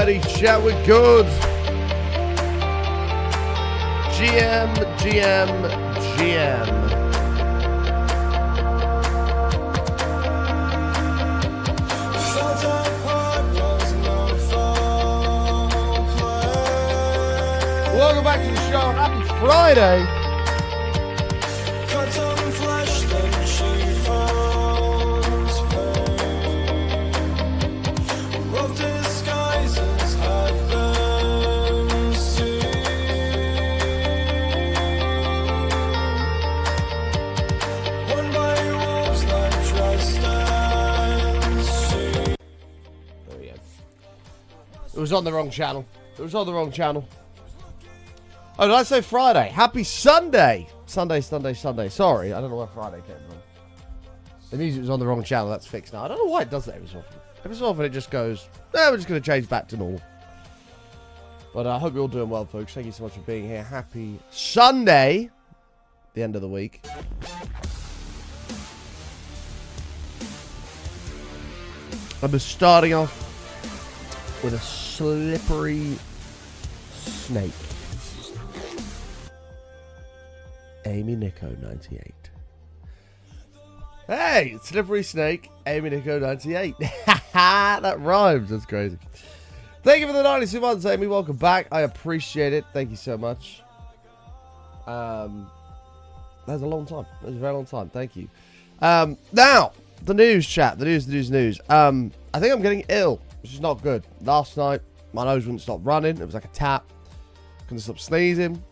ready, chat with good. GM. Welcome back to the show. Happy Friday. It was on the wrong channel. Oh, did I say Friday? Happy Sunday. Sunday. Sorry, I don't know where Friday came from. The music was on the wrong channel. That's fixed now. I don't know why it does that every so often. Every so often it just goes, we're just going to change back to normal. But I hope you're all doing well, folks. Thank you so much for being here. Happy Sunday. The end of the week. I'm starting off with a slippery snake. Amy Nico 98. Hey, slippery snake, Amy Nico 98. That rhymes. That's crazy. Thank you for the 92 months, Amy. Welcome back. I appreciate it. Thank you so much. That was a long time. That was a very long time. Thank you. Now, the news, chat. The news. I think I'm getting ill, which is not good. Last night, my nose wouldn't stop running. It was like a tap. Couldn't stop sneezing.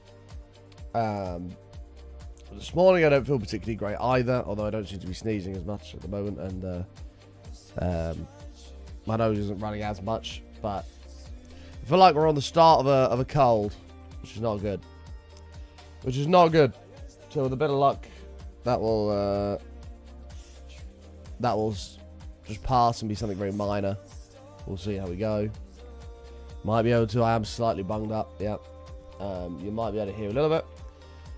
This morning, I don't feel particularly great either, although I don't seem to be sneezing as much at the moment, and my nose isn't running as much, but I feel like we're on the start of a cold, which is not good. So with a bit of luck, that will just pass and be something very minor. We'll see how we go. Might be able to. I am slightly bunged up. Yep. You might be able to hear a little bit.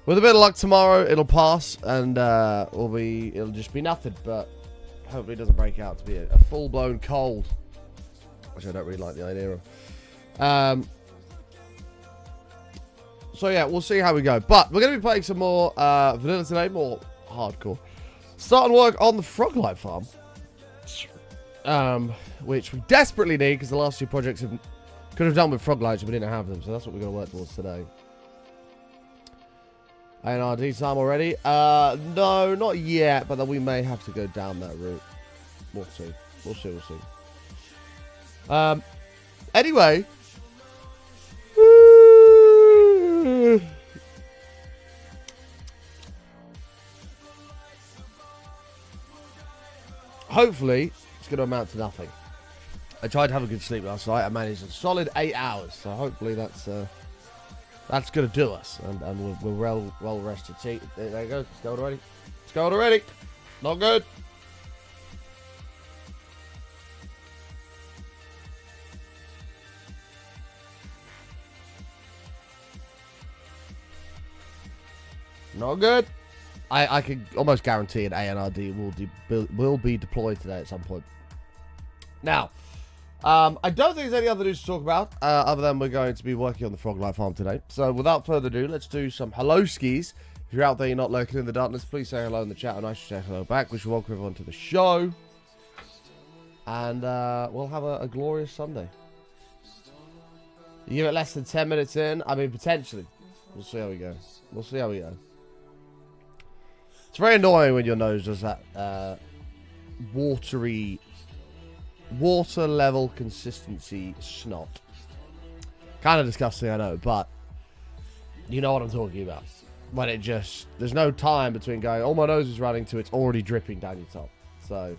With a bit of luck tomorrow, it'll pass and it'll just be nothing. But hopefully, it doesn't break out to be a full-blown cold, which I don't really like the idea of. So yeah, we'll see how we go. But we're going to be playing some more vanilla today, more hardcore. Starting work on the Froglight farm, which we desperately need because the last two projects could have done with Froglights and we didn't have them. So that's what we're going to work towards today. ANRD time already? No, not yet, but then we may have to go down that route. We'll see. Anyway. Hopefully, it's going to amount to nothing. I tried to have a good sleep last night. I managed a solid 8 hours, so hopefully that's going to do us, and we're well rested. See, there you go. It's going already. Not good. Not good. I can almost guarantee an ANRD will be deployed today at some point. Now, I don't think there's any other news to talk about, other than we're going to be working on the Froglight farm today. So without further ado, let's do some hello skis. If you're out there, you're not lurking in the darkness, please say hello in the chat, and I should say hello back. We should welcome everyone to the show. And we'll have a glorious Sunday. You give it less than 10 minutes in, I mean, potentially. We'll see how we go. It's very annoying when your nose does that water level consistency snot. Kind of disgusting, I know, but you know what I'm talking about. When it just, there's no time between going, oh, my nose is running, to it's already dripping down your top. So,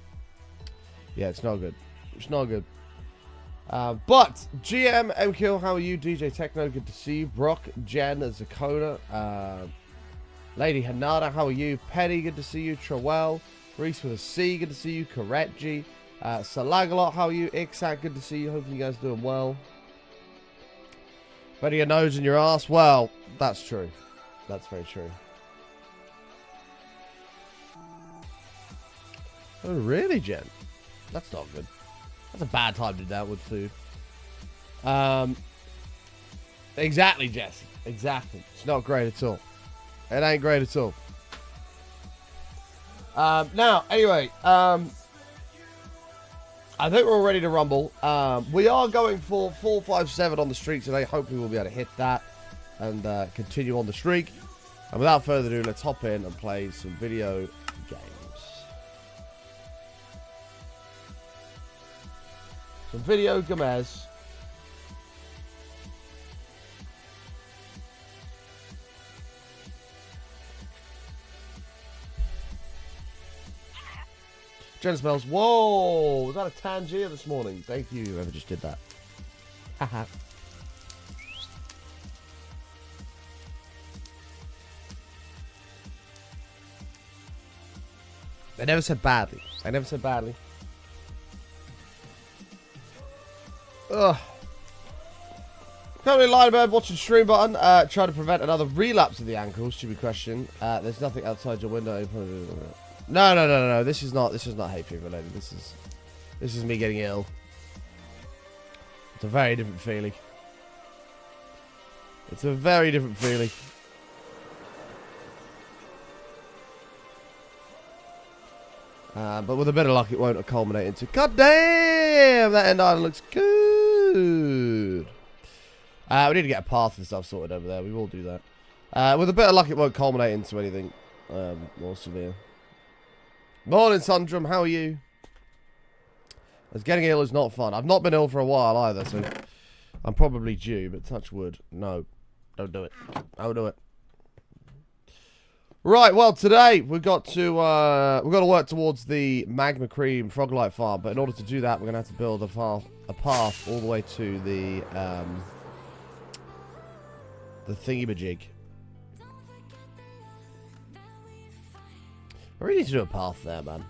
yeah, it's not good. But GM, MKill, how are you? DJ Techno, good to see you. Brock, Jen, Zakona, Lady Hanada, how are you? Penny, good to see you. Trewell, Reese with a C, good to see you. Koretji, Salagalot, how are you? Ixak, good to see you. Hopefully you guys are doing well. Better your nose in your ass. Well, that's true. That's very true. Oh, really, Jen? That's not good. That's a bad time to do that with food. Exactly, Jesse. Exactly. It's not great at all. It ain't great at all. Now, anyway, I think we're all ready to rumble. We are going for 457 on the streak today. Hopefully we'll be able to hit that and continue on the streak. And without further ado, let's hop in and play some video games. Some video games. Jen smells. Whoa! Was that a Tangier this morning? Thank you, whoever just did that. Haha. They never said badly. They never said badly. Ugh. Currently lying about watching stream button. Trying to prevent another relapse of the ankle. Stupid question. There's nothing outside your window. No. This is not hay fever related. This is me getting ill. It's a very different feeling. It's a very different feeling. But with a bit of luck, it won't culminate into. God damn, that end island looks good. We need to get a path and stuff sorted over there. We will do that. With a bit of luck, it won't culminate into anything more severe. Morning, Sundrum. How are you? As getting ill is not fun. I've not been ill for a while either, so I'm probably due. But touch wood, no, don't do it. Don't do it. Right. Well, today we've got to work towards the Magma Cream Froglight farm. But in order to do that, we're gonna have to build a path all the way to the thingy-majig. I really need to do a path there, man.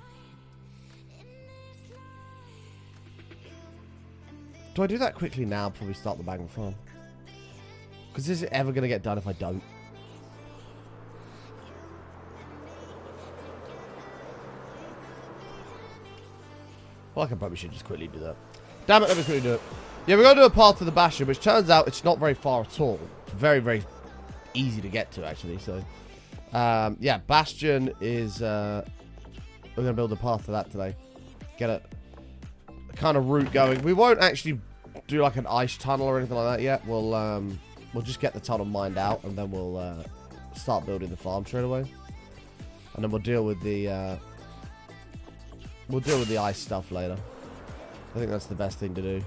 Do I do that quickly now before we start the Magma farm? Because is it ever going to get done if I don't? Well, I probably should just quickly do that. Damn it, let me quickly do it. Yeah, we're going to do a path to the Bastion, which turns out it's not very far at all. Very, very easy to get to, actually, so... yeah, Bastion is, we're going to build a path to that today. Get a kind of route going. We won't actually do like an ice tunnel or anything like that yet. We'll just get the tunnel mined out and then we'll start building the farm straight away. And then we'll deal with the ice stuff later. I think that's the best thing to do.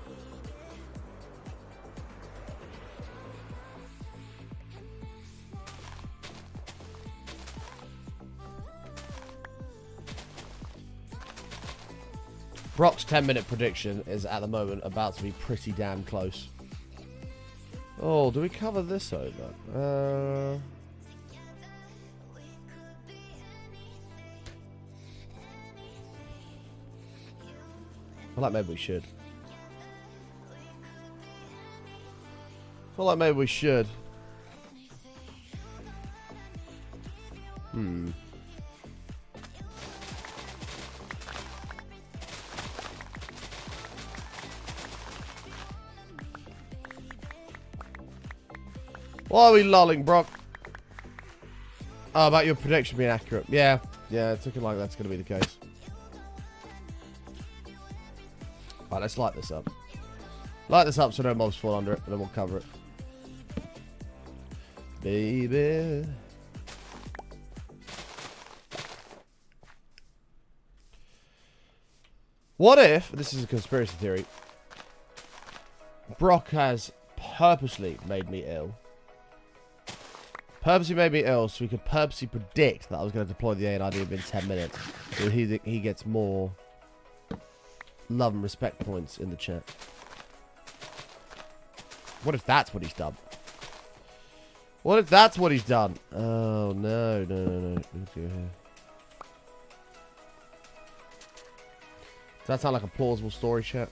Brock's 10-minute prediction is at the moment about to be pretty damn close. Oh, do we cover this over? I feel like maybe we should. Why are we lolling, Brock? Oh, about your prediction being accurate. Yeah, it's looking like that's going to be the case. Alright, let's light this up. Light this up so no mobs fall under it, and then we'll cover it. Baby. What if, this is a conspiracy theory, Brock has purposely made me ill. Purposely made me ill so we could purposely predict that I was going to deploy the ANID within 10 minutes. So he gets more love and respect points in the chat. What if that's what he's done? What if that's what he's done? Oh, no. Let's go here. Does that sound like a plausible story, chat?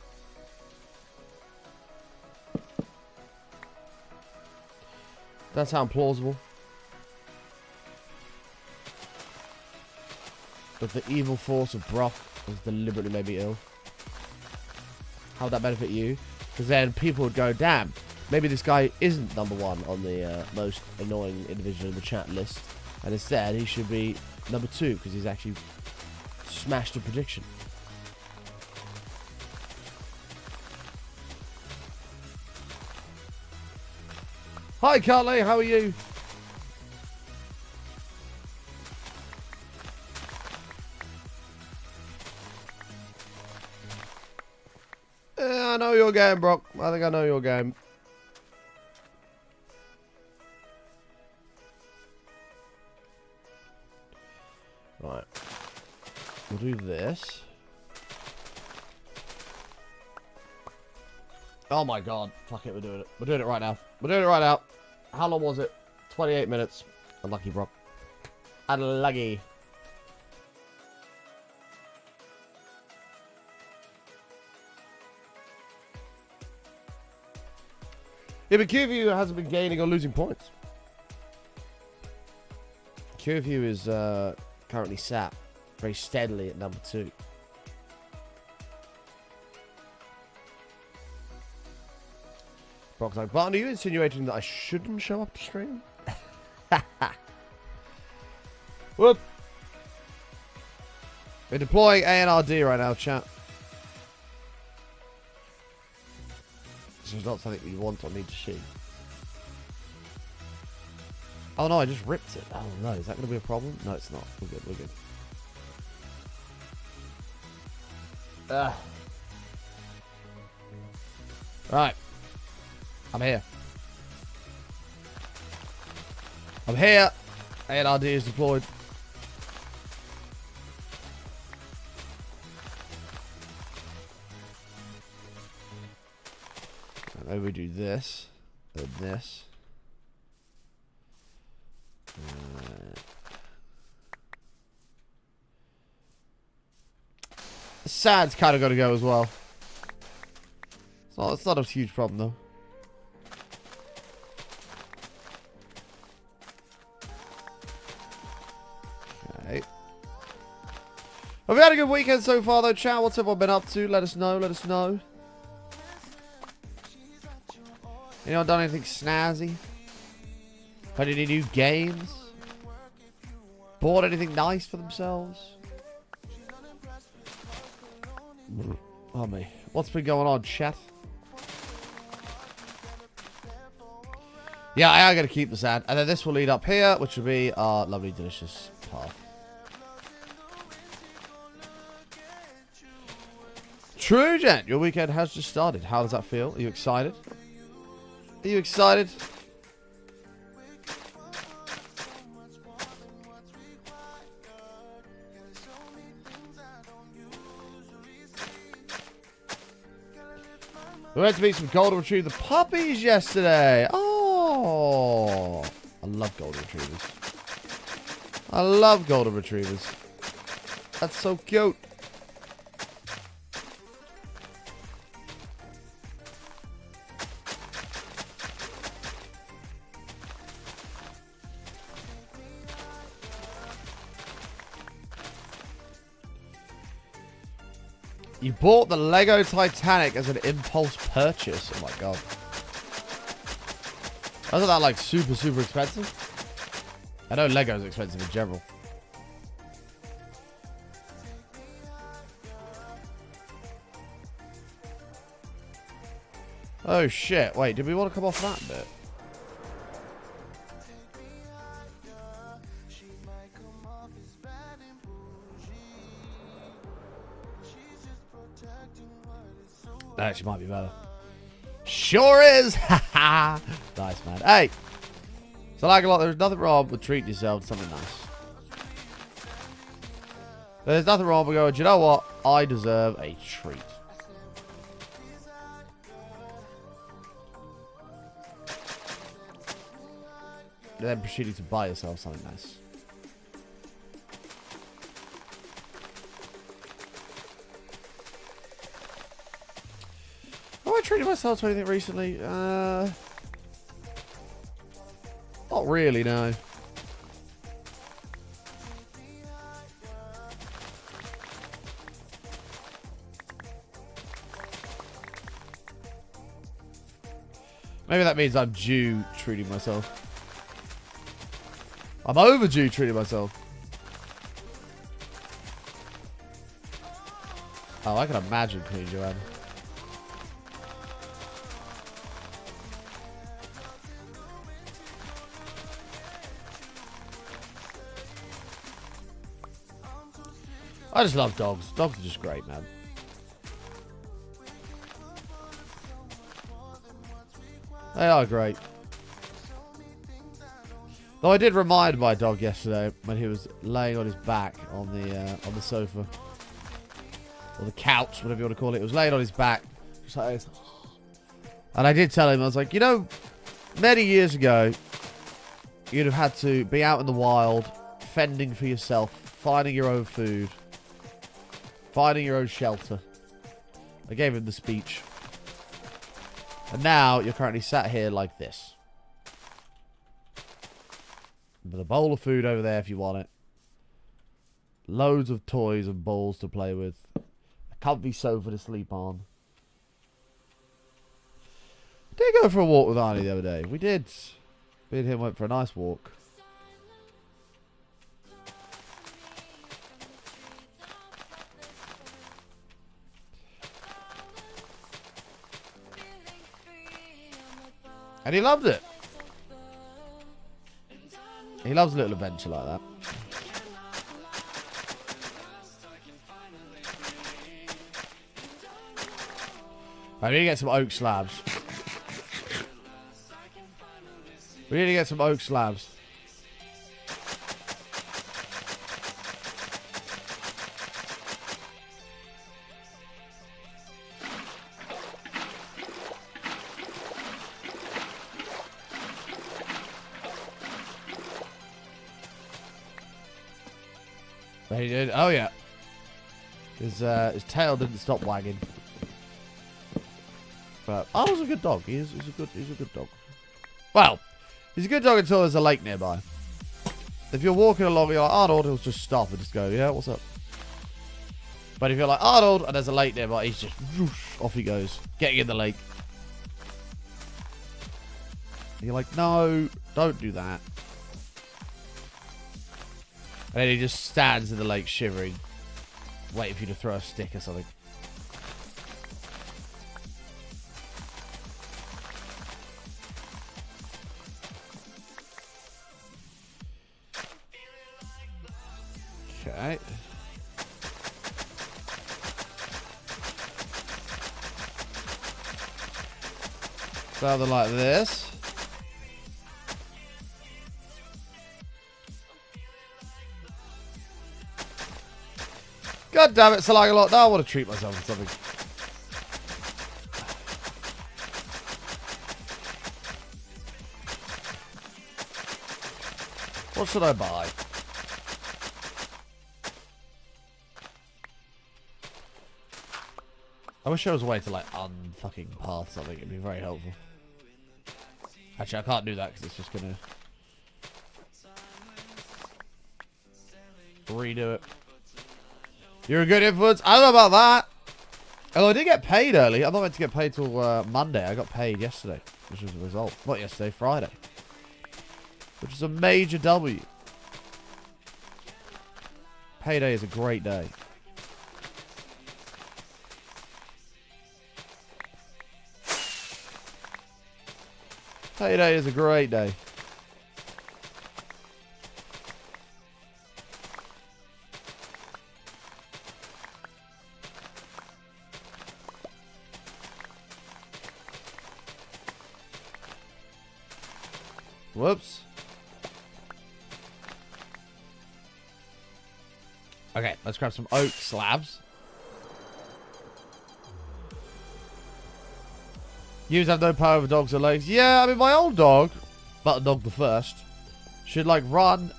Does that sound plausible? That the evil force of Brock has deliberately made me ill. How would that benefit you? Because then people would go, damn, maybe this guy isn't #1 on the most annoying individual in the chat list. And instead, he should be #2 because he's actually smashed a prediction. Hi, Carly. How are you? I know your game, Brock. I think I know your game. Right. We'll do this. Oh my god. Fuck it, we're doing it. We're doing it right now. We're doing it right now. How long was it? 28 minutes. Unlucky, Brock. Unlucky. Yeah, but QView hasn't been gaining or losing points. QView is currently sat very steadily at #2. Brock's like, but are you insinuating that I shouldn't show up to stream? Whoop. We're deploying ANRD right now, chat. This is not something you want or need to see. Oh no, I just ripped it. Oh no, is that going to be a problem? No, it's not. We're good, we're good. Right. I'm here. I'm here. ANRD is deployed. Maybe we do this, and this. The SAD's kind of got to go as well. It's not a huge problem though. Okay. Have we had a good weekend so far though, chat? What's everyone been up to? Let us know, let us know. Anyone done anything snazzy? Played any new games? Bought anything nice for themselves? Oh me. What's been going on, chat? Yeah, I gotta keep this ad. And then this will lead up here, which will be our lovely, delicious path. True, Jen. Your weekend has just started. How does that feel? Are you excited? Are you excited? We went to meet some golden retriever puppies yesterday. Oh, I love golden retrievers. I love golden retrievers. That's so cute. You bought the Lego Titanic as an impulse purchase. Oh my god. Wasn't that like super, super expensive? I know Lego's expensive in general. Oh shit. Wait, did we want to come off that bit? That actually might be better. Sure is! Haha! Nice, man. Hey! So, like a lot, there's nothing wrong with treating yourself to something nice. There's nothing wrong with going, do you know what? I deserve a treat. And then proceeding to buy yourself something nice. Have I treated myself to anything recently? Not really, no. Maybe that means I'm due treating myself. I'm overdue treating myself. Oh, I can imagine Queen Joanne. I just love dogs. Dogs are just great, man. They are great. Though I did remind my dog yesterday when he was laying on his back on the sofa. Or the couch, whatever you want to call it. It was laying on his back. Just like this. And I did tell him, I was like, you know, many years ago, you'd have had to be out in the wild, fending for yourself, finding your own food, finding your own shelter. I gave him the speech. And now you're currently sat here like this. With a bowl of food over there if you want it. Loads of toys and balls to play with. A comfy sofa to sleep on. I did go for a walk with Arnie the other day. We did. Me and him went for a nice walk. And he loved it. He loves a little adventure like that. I need to get some oak slabs. We need to get some oak slabs. He did. Oh yeah. His tail didn't stop wagging. But Arnold's a good dog. He's a good dog. Well, he's a good dog until there's a lake nearby. If you're walking along, you're like Arnold, he'll just stop and just go, yeah, what's up? But if you're like Arnold and there's a lake nearby, he's just whoosh, off he goes, getting in the lake. And you're like, no, don't do that. And then he just stands in the lake shivering, waiting for you to throw a stick or something. Okay. Something like this. God damn it, it's like a lot. Now I want to treat myself to something. What should I buy? I wish there was a way to like unfucking path something. It'd be very helpful. Actually, I can't do that because it's just gonna redo it. You're a good influence. I don't know about that. Oh, I did get paid early. I'm not meant to get paid till Monday. I got paid yesterday, which was a result. Not yesterday, Friday. Which is a major W. Payday is a great day. Payday is a great day. Whoops. Okay, let's grab some oak slabs. Humans have no power over dogs or legs. Yeah, I mean, my old dog, Button Dog the First, should, like, run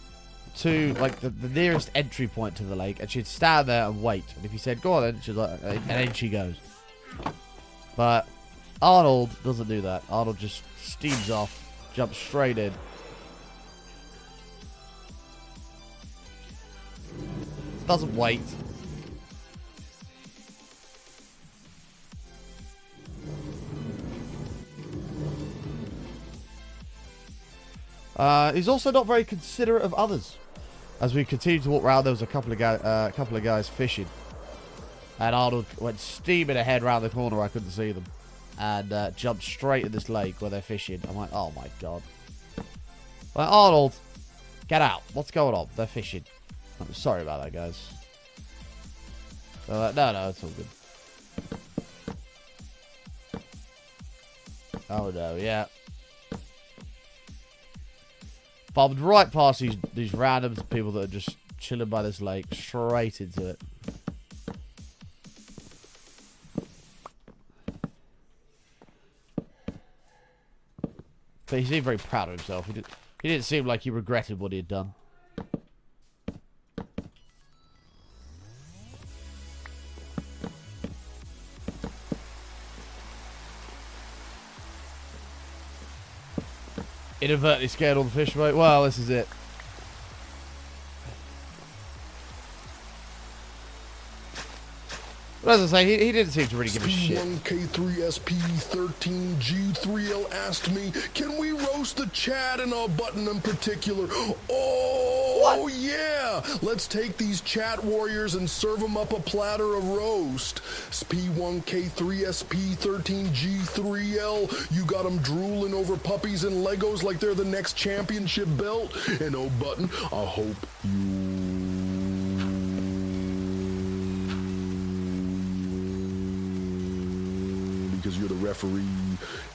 to, like, the nearest entry point to the lake, and she'd stand there and wait. And if he said, go on then, she'd like, and then she goes. But Arnold doesn't do that. Arnold just steams off, jumps straight in. Doesn't wait. He's also not very considerate of others. As we continued to walk around, there was a couple of guys fishing. And Arnold went steaming ahead around the corner. I couldn't see them. And jumped straight in this lake where they're fishing. I'm like, oh my god. Well, Arnold, get out. What's going on? They're fishing. I'm sorry about that, guys. No, it's all good. Oh no, yeah. Bombed right past these random people that are just chilling by this lake, straight into it. But he seemed very proud of himself. He didn't seem like he regretted what he had done. Inadvertently scared all the fish away. Well, this is it. But as I say, he didn't seem to really give a shit. P1K3SP13G3L asked me, can we roast the chat and a button in particular? Oh, what? Yeah! Let's take these chat warriors and serve them up a platter of roast. P1K3SP13G3L, you got them drooling over puppies and Legos like they're the next championship belt. And oh, button, I hope you... because you're the referee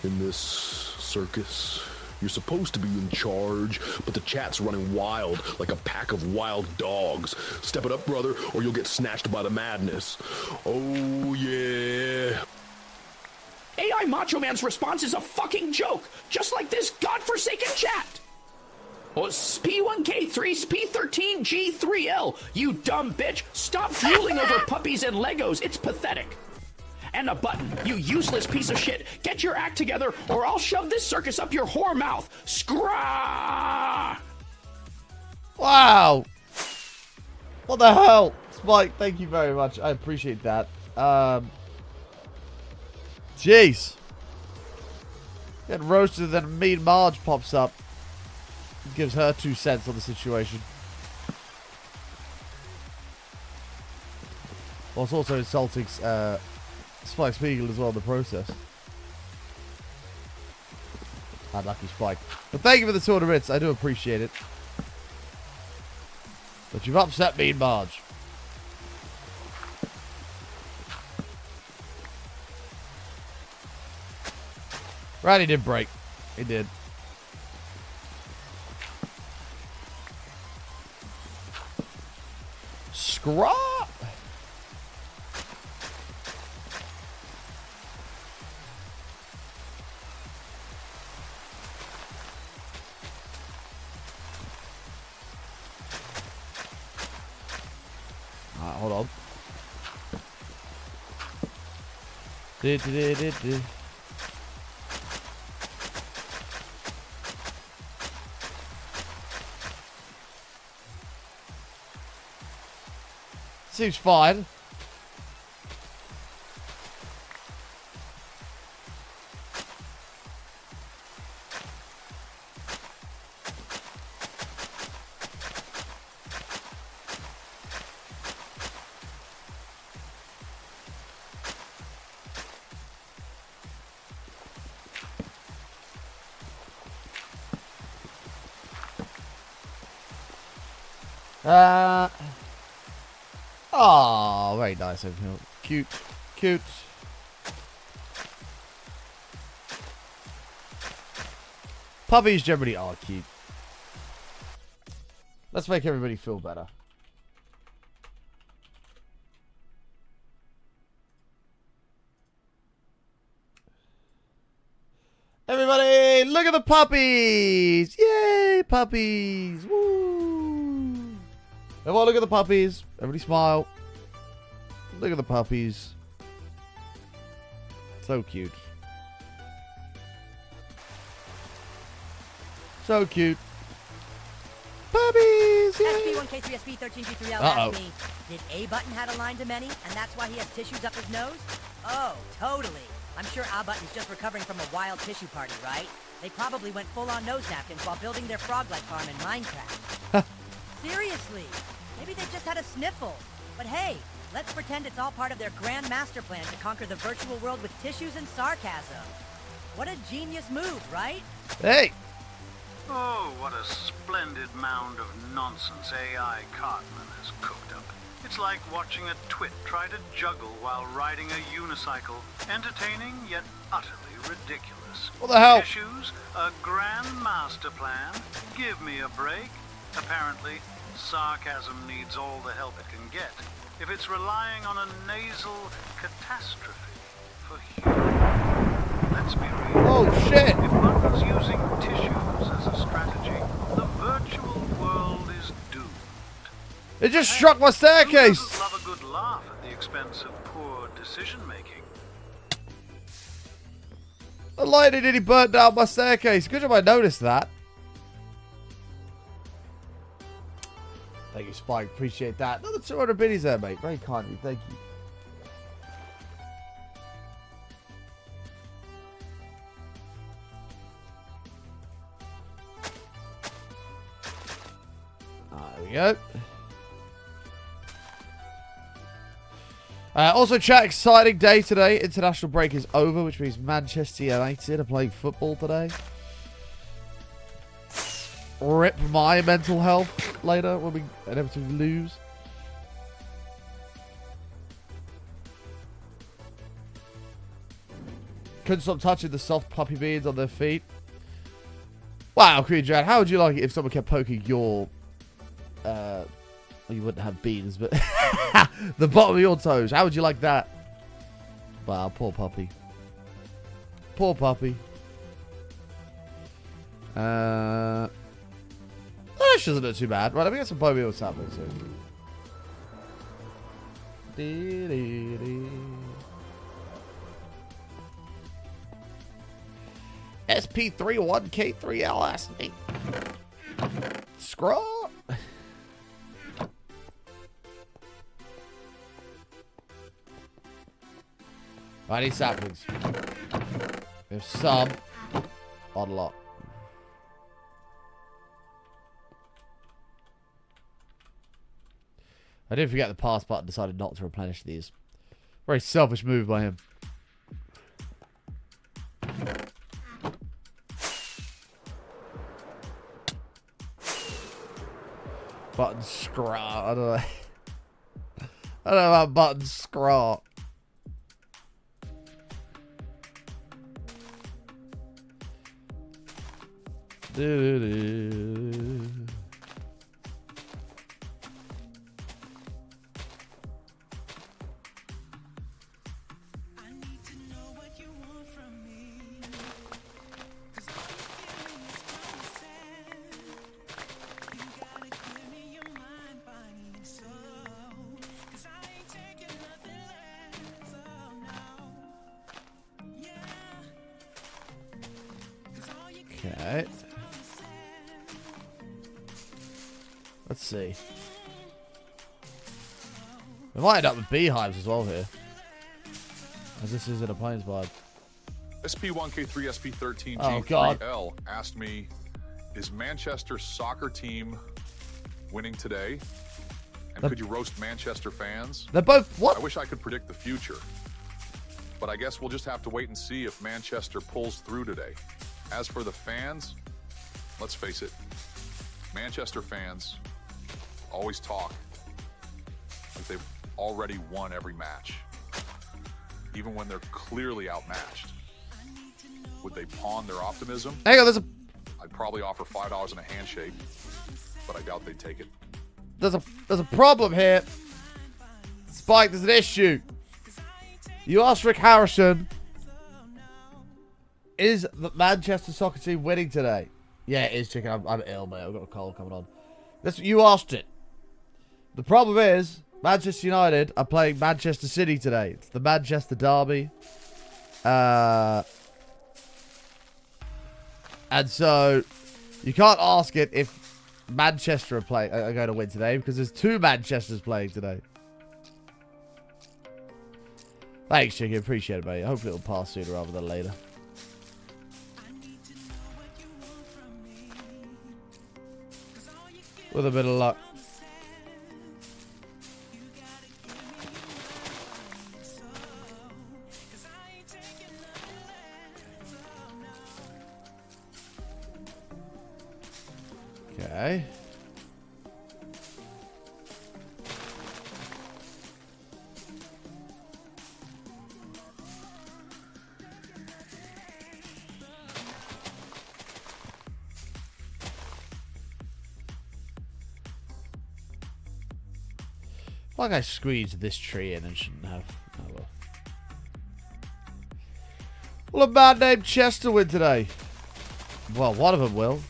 in this circus. You're supposed to be in charge, but the chat's running wild like a pack of wild dogs. Step it up, brother, or you'll get snatched by the madness. Oh, yeah. AI Macho Man's response is a fucking joke, just like this godforsaken chat. Well, P1K3SP13G3L, you dumb bitch, stop drooling over puppies and Legos, it's pathetic. And a button, you useless piece of shit. Get your act together, or I'll shove this circus up your whore mouth. Scrah! Wow! What the hell? Spike, thank you very much. I appreciate that. Jeez. Get roasted, then Mean Marge pops up. Gives her 2 cents on the situation. Whilst also insulting, Spike Spiegel as well in the process. Unlucky Spike. But thank you for the 200 bits. I do appreciate it. But you've upset me, Marge. Right, he did break. He did. Scrap! Hold on. Seems fine. Oh, very nice of him. Cute. Cute. Puppies generally are cute. Let's make everybody feel better. Everybody, look at the puppies! Yay, puppies! Woo! Everyone, look at the puppies. Everybody smile. Look at the puppies. So cute. So cute. Puppies! Yay! SP1K3SP13G3L asked me, did A-Button had a line to many, and that's why he has tissues up his nose? Oh, totally. I'm sure Button's just recovering from a wild tissue party, right? They probably went full-on nose napkins while building their frog-like farm in Minecraft. Seriously, maybe they just had a sniffle. But hey, let's pretend it's all part of their grand master plan to conquer the virtual world with tissues and sarcasm. What a genius move, right? Hey! Oh, what a splendid mound of nonsense AI Cartman has cooked up. It's like watching a twit try to juggle while riding a unicycle. Entertaining, yet utterly ridiculous. What the hell? Issues, a grand master plan. Give me a break. Apparently, sarcasm needs all the help it can get. If it's relying on a nasal catastrophe for humor. Let's be real. Oh, shit! If Button's using tissues as a strategy, the virtual world is doomed. It just struck my Who staircase! doesn't love a good laugh at the expense of poor decision-making? The lightning nearly burnt down my staircase. Good job I noticed that. Thank you, Spike. Appreciate that. Another 200 biddies there, mate. Very kind of you. Thank you. There we go. Also, chat, exciting day today. International break is over, which means Manchester United are playing football today. Rip my mental health later when we inevitably lose. Couldn't stop touching the soft puppy beans on their feet. Wow, Queen Jan, how would you like it if someone kept poking your... well, you wouldn't have beans, but... the bottom of your toes. How would you like that? Wow, poor puppy. Poor puppy. This doesn't look too bad. Right, let me get some Bobby what's happening soon. SP31K3L asked me. Scroll. I need saplings. There's some. Not a lot. I did forget the pass button decided not to replenish these. Very selfish move by him. Button scraw. I don't know. I don't know about button scraw. Okay. Let's see. We might end up with beehives as well here. As this is in a plains vibe. SP1K3 SP13 Oh, God. G3L asked me, is Manchester soccer team winning today? And could you roast Manchester fans? They're both what? I wish I could predict the future. But I guess we'll just have to wait and see if Manchester pulls through today. As for the fans, let's face it, Manchester fans always talk like they've already won every match, even when they're clearly outmatched. Would they pawn their optimism? Hang on, there's a I'd probably offer $5 and a handshake, but I doubt they'd take it. there's a problem here. Spike, there's an issue. You asked Rick Harrison, is the Manchester soccer team winning today? Yeah, it is, chicken. I'm ill, mate. I've got a cold coming on. You asked it. The problem is, Manchester United are playing Manchester City today. It's the Manchester derby. And so, you can't ask it if Manchester are going to win today, because there's two Manchesters playing today. Thanks, Chicky. Appreciate it, mate. Hopefully it'll pass sooner rather than later. With a bit of luck. Okay. Like I squeezed this tree in and shouldn't have. Oh well. Will a man named Chester win today? Well, one of them will.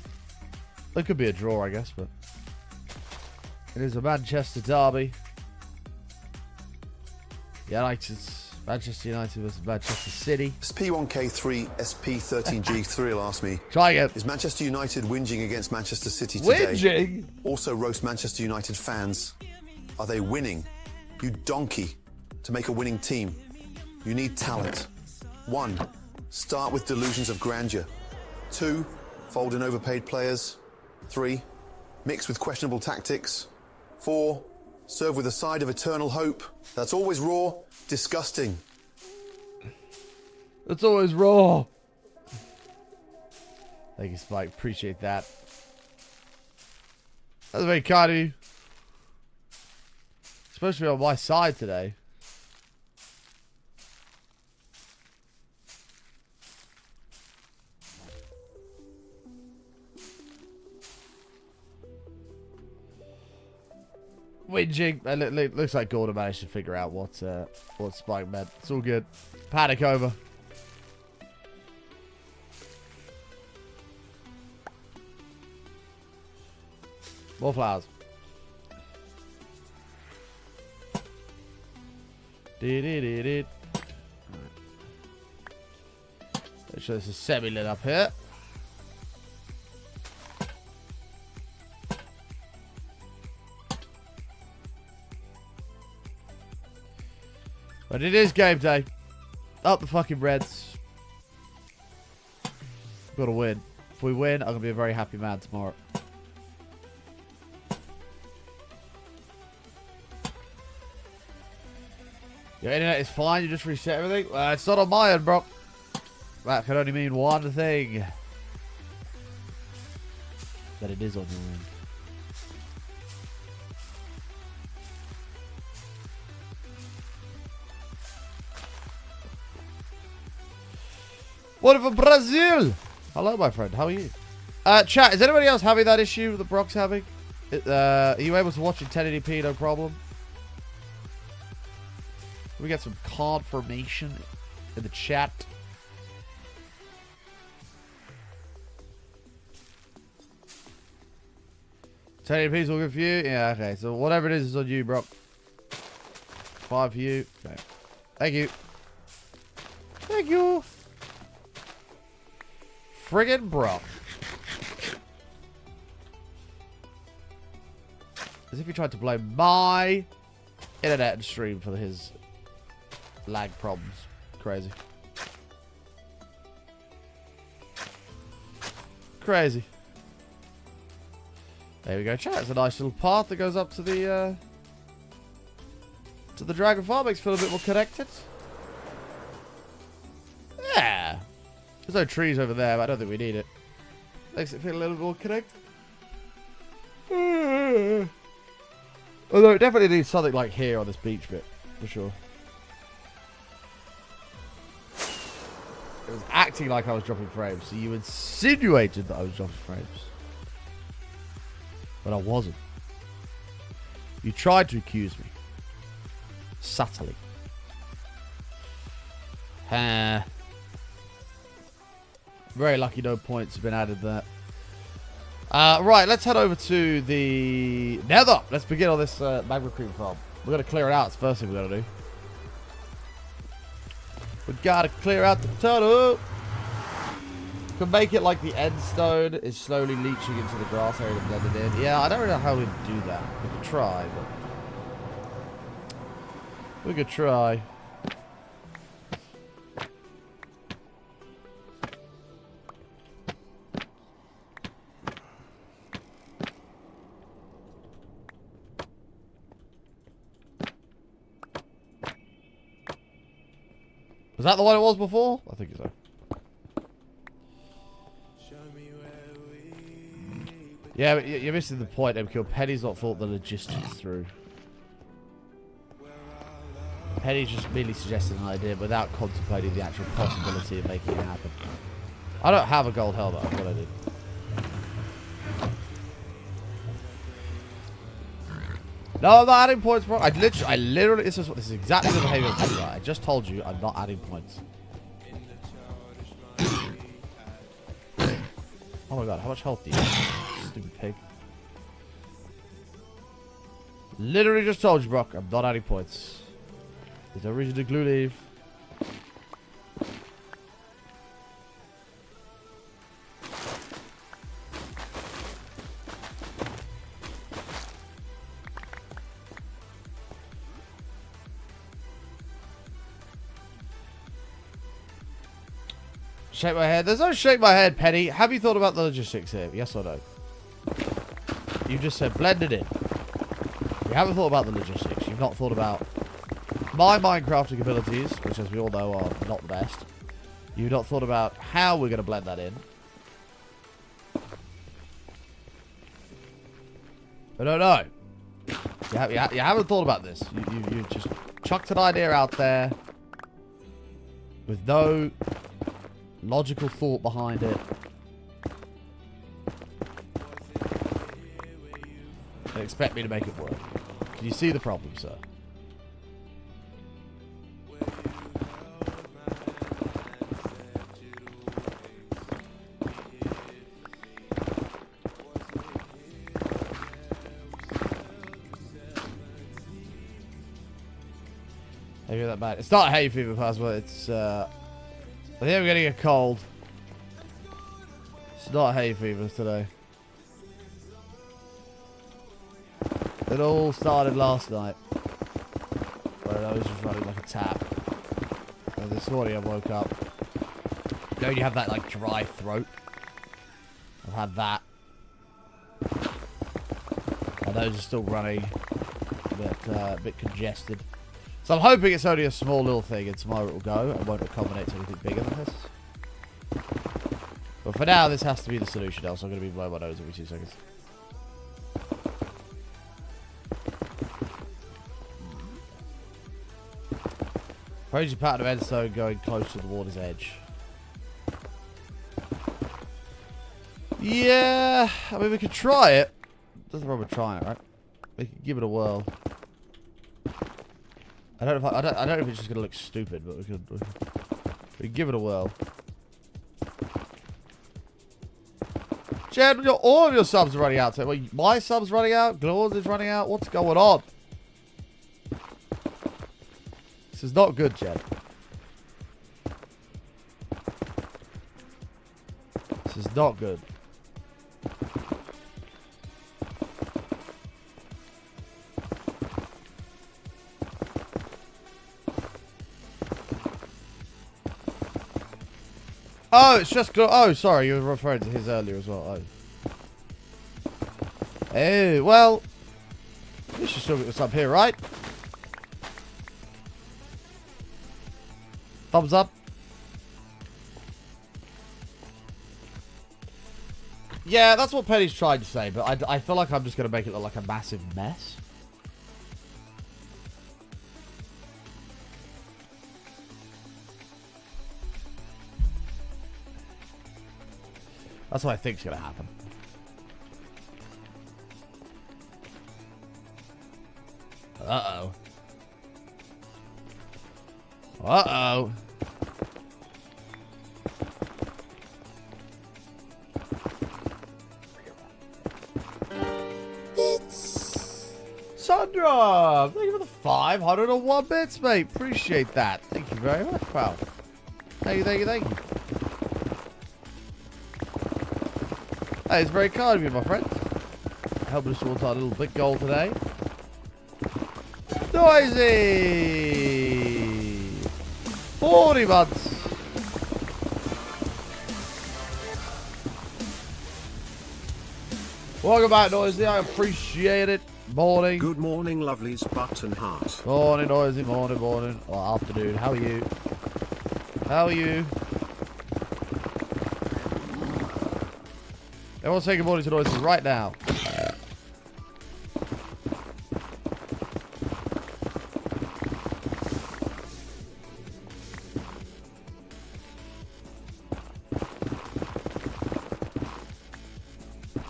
It could be a draw, I guess, but it is a Manchester derby. Yeah, like it's Manchester United versus Manchester City. SP1K3 SP13G3 will ask me. Try again. Is Manchester United whinging against Manchester City today? Whinging? Also roast Manchester United fans. Are they winning? You donkey. To make a winning team, you need talent. 1. Start with delusions of grandeur. 2. Fold in overpaid players. 3. Mix with questionable tactics. 4. Serve with a side of eternal hope. That's always raw, disgusting. That's always raw. Thank you, Spike. Appreciate that. That's very kind of you. Supposed to be on my side today. Whinging. It looks like Gordon managed to figure out what Spike meant. It's all good. Panic over. More flowers. Make sure this is semi-lit up here. But it is game day. Up the fucking Reds. Gotta win. If we win, I'm gonna be a very happy man tomorrow. Your internet is fine, you just reset everything? Well, it's not on my end, bro. That can only mean one thing. That it is on your end. What if Brazil? Hello, my friend. How are you? Chat, is anybody else having that issue that Brock's having? Are you able to watch in 1080p, no problem? We got some confirmation in the chat. Tell piece all good for you? Yeah, okay. So whatever it is on you, bro. 5 for you. Okay. Thank you. Thank you. Friggin' bro. As if he tried to blame my internet and stream for his lag problems. Crazy. Crazy. There we go, chat. It's a nice little path that goes up to the Dragon Farm. Makes it feel a bit more connected. Yeah. There's no trees over there, but I don't think we need it. Makes it feel a little more connected. Although it definitely needs something like here on this beach bit, for sure. It was acting like I was dropping frames, so you insinuated that I was dropping frames. But I wasn't. You tried to accuse me. Subtly. Very lucky no points have been added there. Right, let's head over to the Nether. Let's begin on this magma cream farm. We've got to clear it out. It's the first thing we've got to do. We've got to clear out the tunnel. Can make it like the end stone is slowly leaching into the grass area and blended in. Yeah, I don't really know how we'd do that. We could try, but... we could try. Was that the one it was before? I think so. Yeah, but you're missing the point, MQ. Penny's not thought the logistics through. Penny's just merely suggested an idea without contemplating the actual possibility of making it happen. I don't have a gold helmet. That's what I did. No, I'm not adding points, bro. I literally, this is exactly the behavior of the guy. I just told you I'm not adding points. Oh my god, how much health do you have? Stupid pig. Literally just told you, Brock, I'm not adding points. There's no reason to glue leave. Shake my head. There's no shake my head, Penny. Have you thought about the logistics here? Yes or no? You just said blend it in. You haven't thought about the logistics. You've not thought about my Minecrafting abilities, which as we all know are not the best. You've not thought about how we're going to blend that in. I don't know. You haven't thought about this. You just chucked an idea out there with no logical thought behind it. And expect me to make it work. Can you see the problem, sir? Maybe that bad. It's not hay fever, Plasma. It's I think I'm getting a cold. It's not hay fever today. It all started last night. Where I was just running like a tap. And this morning I woke up. You know, you have that like dry throat. I've had that. My nose is still running. A bit congested. So I'm hoping it's only a small little thing and tomorrow it will go and won't accommodate to anything bigger than this. But for now, this has to be the solution, else I'm going to be blowing my nose every 2 seconds. Crazy pattern of endstone going close to the water's edge. Yeah, I mean, we could try it. Nothing wrong with trying it, right? We could give it a whirl. I don't know if it's just gonna look stupid, but we could give it a whirl. Jed, all of your subs are running out. So my subs running out. Glaw's is running out. What's going on? This is not good, Jed. This is not good. Oh, it's just... Oh, sorry. You were referring to his earlier as well. Oh. Hey, well... You should still get this up here, right? Thumbs up. Yeah, that's what Penny's trying to say, but I feel like I'm just going to make it look like a massive mess. That's what I think's gonna happen. Uh-oh. Uh-oh. Sandra! Thank you for the 501 bits, mate. Appreciate that. Thank you very much, pal. Thank you, thank you, thank you. That is very kind of you, my friend. Helping us towards our little big goal today. Noisy! 40 months. Welcome back, Noisy. I appreciate it. Morning. Good morning, lovelies, button heart. Morning, Noisy. Morning, morning. Or afternoon. How are you? How are you? Everyone say good morning to noises right now.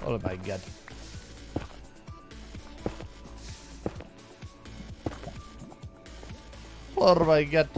Oh my god. Oh my god.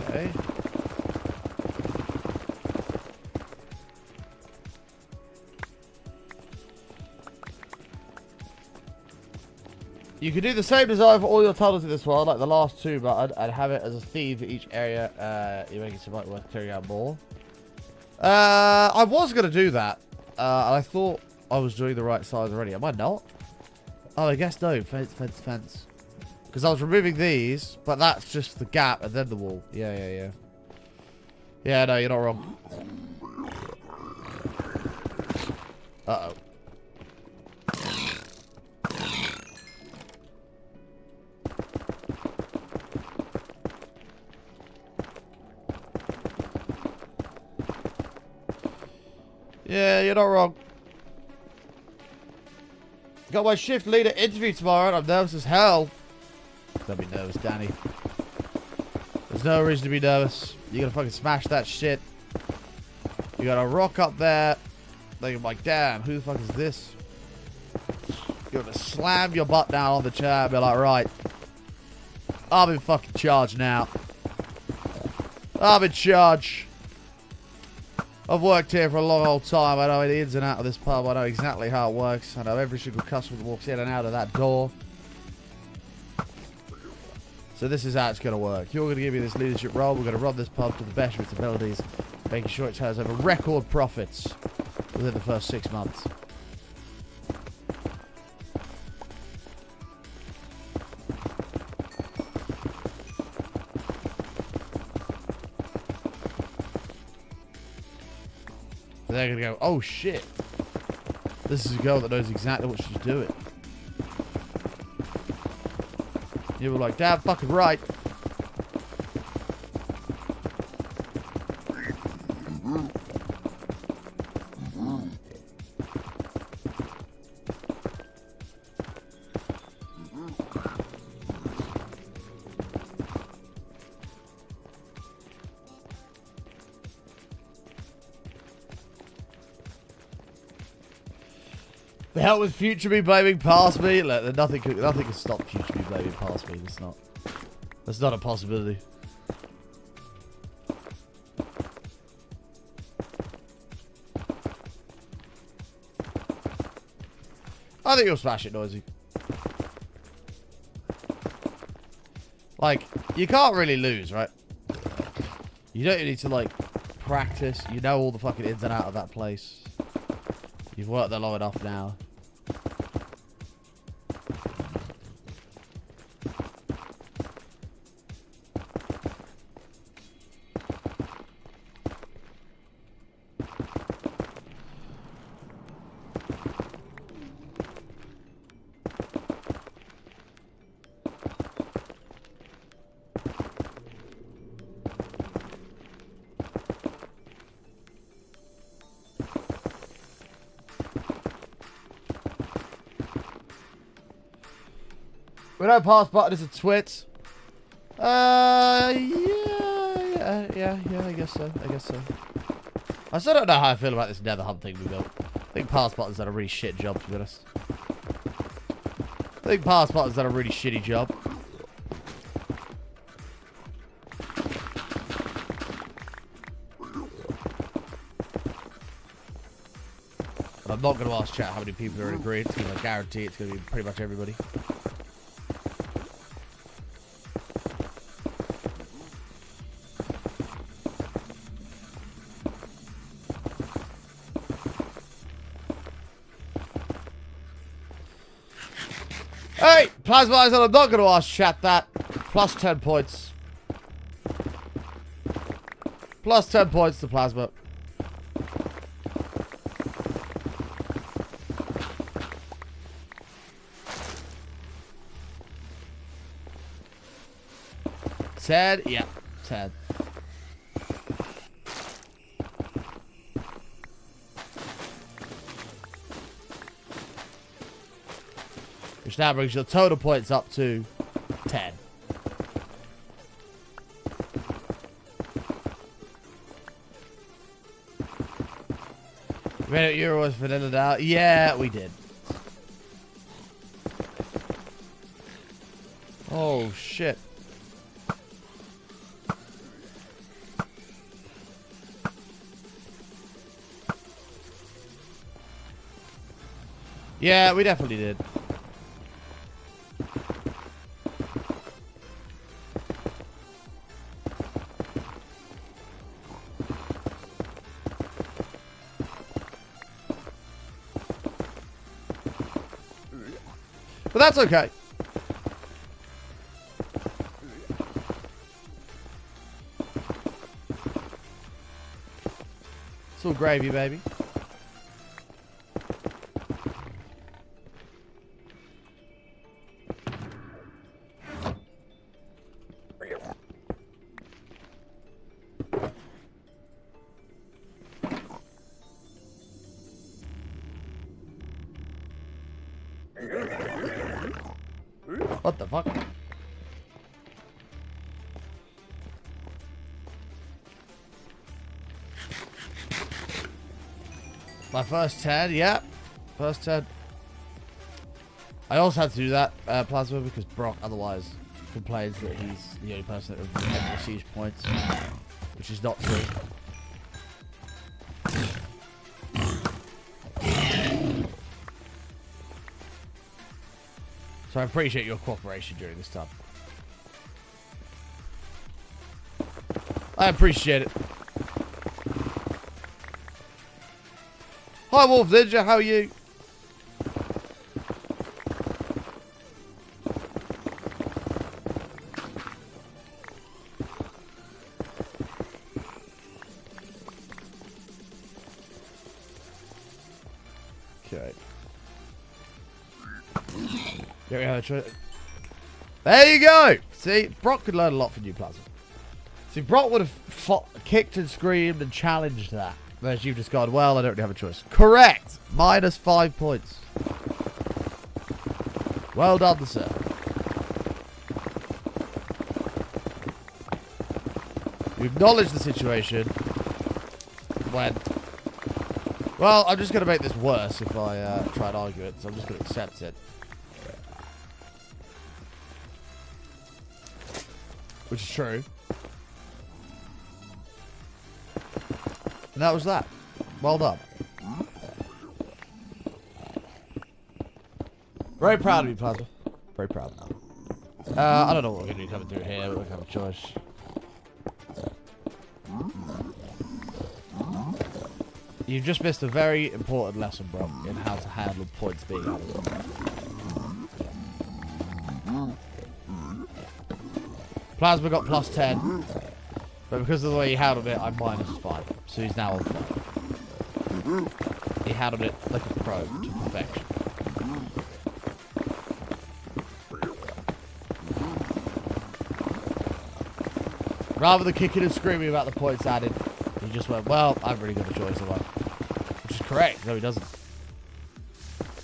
Okay. You could do the same design for all your tunnels in this world, like the last two, but I'd have it as a theme for each area. You make it might worth clearing out more. I was going to do that. And I thought I was doing the right size already. Am I not? Oh, I guess no. Fence, fence, fence. Because I was removing these, but that's just the gap and then the wall. Yeah. Yeah, no, you're not wrong. Uh-oh. Yeah, you're not wrong. Got my shift leader interview tomorrow and I'm nervous as hell. Don't be nervous, Danny. There's no reason to be nervous. You gotta fucking smash that shit. You gotta rock up there. Then you're like, damn, who the fuck is this? You gotta slam your butt down on the chair and be like, right. I'm in fucking charge now. I'm in charge. I've worked here for a long old time. I know the ins and outs of this pub. I know exactly how it works. I know every single customer that walks in and out of that door. So this is how it's going to work. You're going to give me this leadership role. We're going to run this pub to the best of its abilities, making sure it turns over record profits within the first 6 months. They're going to go, oh shit. This is a girl that knows exactly what she's doing. You were like, damn fucking right. The hell with future me blaming past me? Look, nothing can stop future me blaming past me. That's not a possibility. I think you'll smash it, Noisy. Like, you can't really lose, right? You don't need to, like, practice. You know all the fucking ins and outs of that place. You've worked there long enough now. We don't pass button as a twit. Yeah, I guess so. I still don't know how I feel about this nether hub thing we built. I think pass button's done a really shit job, to be honest. I think pass button's done a really shitty job. But I'm not going to ask chat how many people are in agreement, because I guarantee it's going to be pretty much everybody. Hey, Plasma Eyes, I'm not going to ask chat that. Plus 10 points. Plus 10 points to Plasma. Ted? Yeah, Ted. Which now brings your total points up to 10. We made it Euros for Nadal. Yeah, we did. Oh, shit. Yeah, we definitely did. But that's okay. It's all gravy, baby. What the fuck? My first 10, yeah. First 10. I also had to do that, Plasma, because Brock otherwise complains that he's the only person that receives points, which is not true. So I appreciate your cooperation during this time. I appreciate it. Hi Wolf Ninja, how are you? Okay. There you go! See, Brock could learn a lot from you, Plasma. See, Brock would have kicked and screamed and challenged that. Whereas you've just gone, well, I don't really have a choice. Correct! Minus 5 points. Well done, sir. You acknowledge the situation when... Well, I'm just going to make this worse if I try and argue it, so I'm just going to accept it. Which is true. And that was that. Well done. Very proud of you, Plasma. Very proud. I don't know what we're going to be coming through here, but we have a choice. You've just missed a very important lesson, bro, in how to handle points being out of it. Plasma got plus 10, but because of the way he handled it, I'm minus 5. So he's now on 5. He handled it like a pro to perfection. Rather than kicking and screaming about the points added, he just went, well, I've really got a choice, have I? Which is correct. No, he doesn't.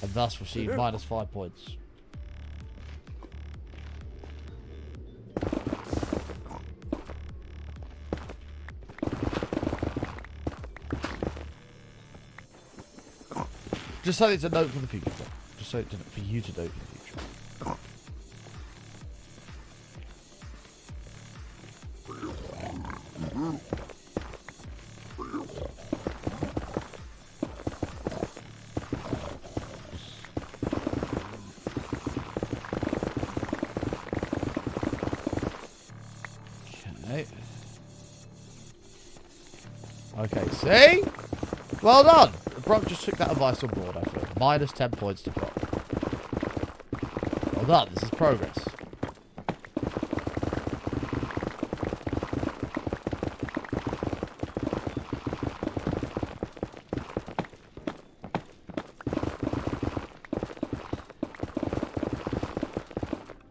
And thus received minus 5 points. Just so it's a note for the future, bro. Just so it's for you to note for the future. Okay, see? Well done! Brock just took that advice on board, I feel. Minus 10 points to Brock. Well done, this is progress.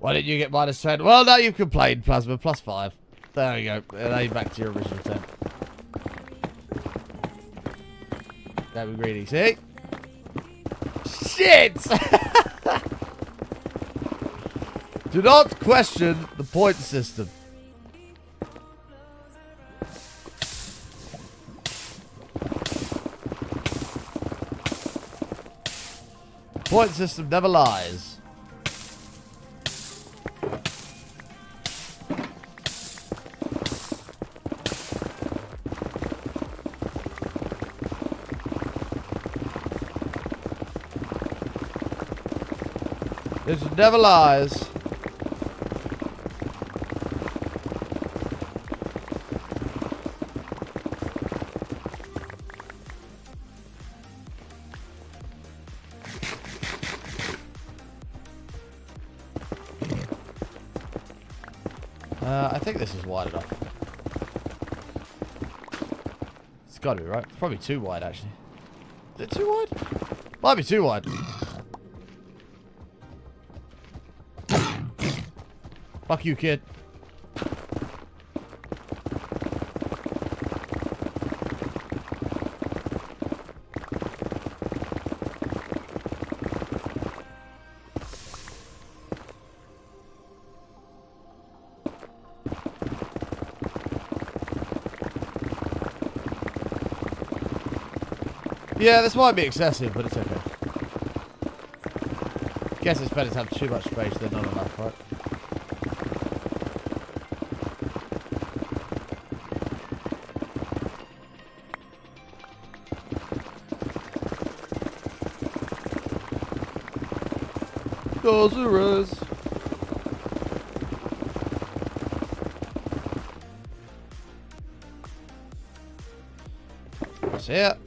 Why didn't you get -10? Well, now you've complained, Plasma. +5. There we go. Now you're back to your original 10. Don't be greedy, see? Shit! Do not question the point system. The point system never lies. It never lies. I think this is wide enough. It's got to be, right? It's probably too wide, actually. Is it too wide? Might be too wide. Fuck you, kid. Yeah, this might be excessive, but it's okay. Guess it's better to have too much space than not enough, right? Those are us. That's it.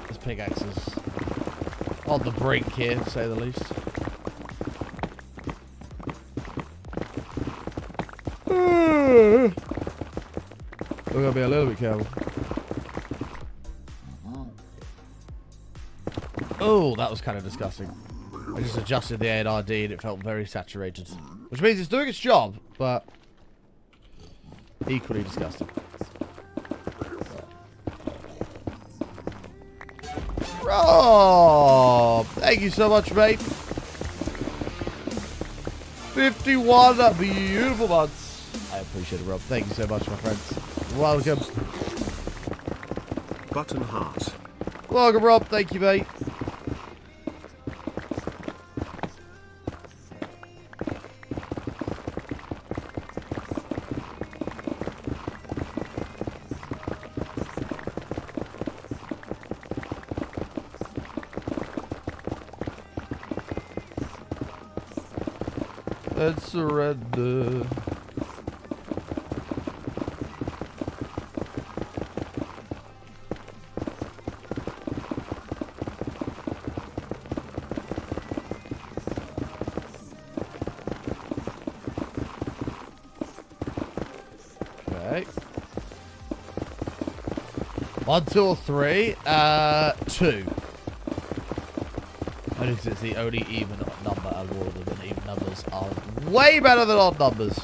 This pickaxe is on the brink here, to say the least. We're gonna be a little bit careful. Oh, that was kind of disgusting. I just adjusted the ARD and it felt very saturated. Which means it's doing its job, but equally disgusting. Rob! Thank you so much, mate. 51 beautiful months. I appreciate it, Rob. Thank you so much, my friends. Welcome. Button heart. Welcome, Rob. Thank you, mate. Let's surrender. Okay. 1, 2, or 3? 2. I think it's the only even number awarded, and even numbers are way better than odd numbers.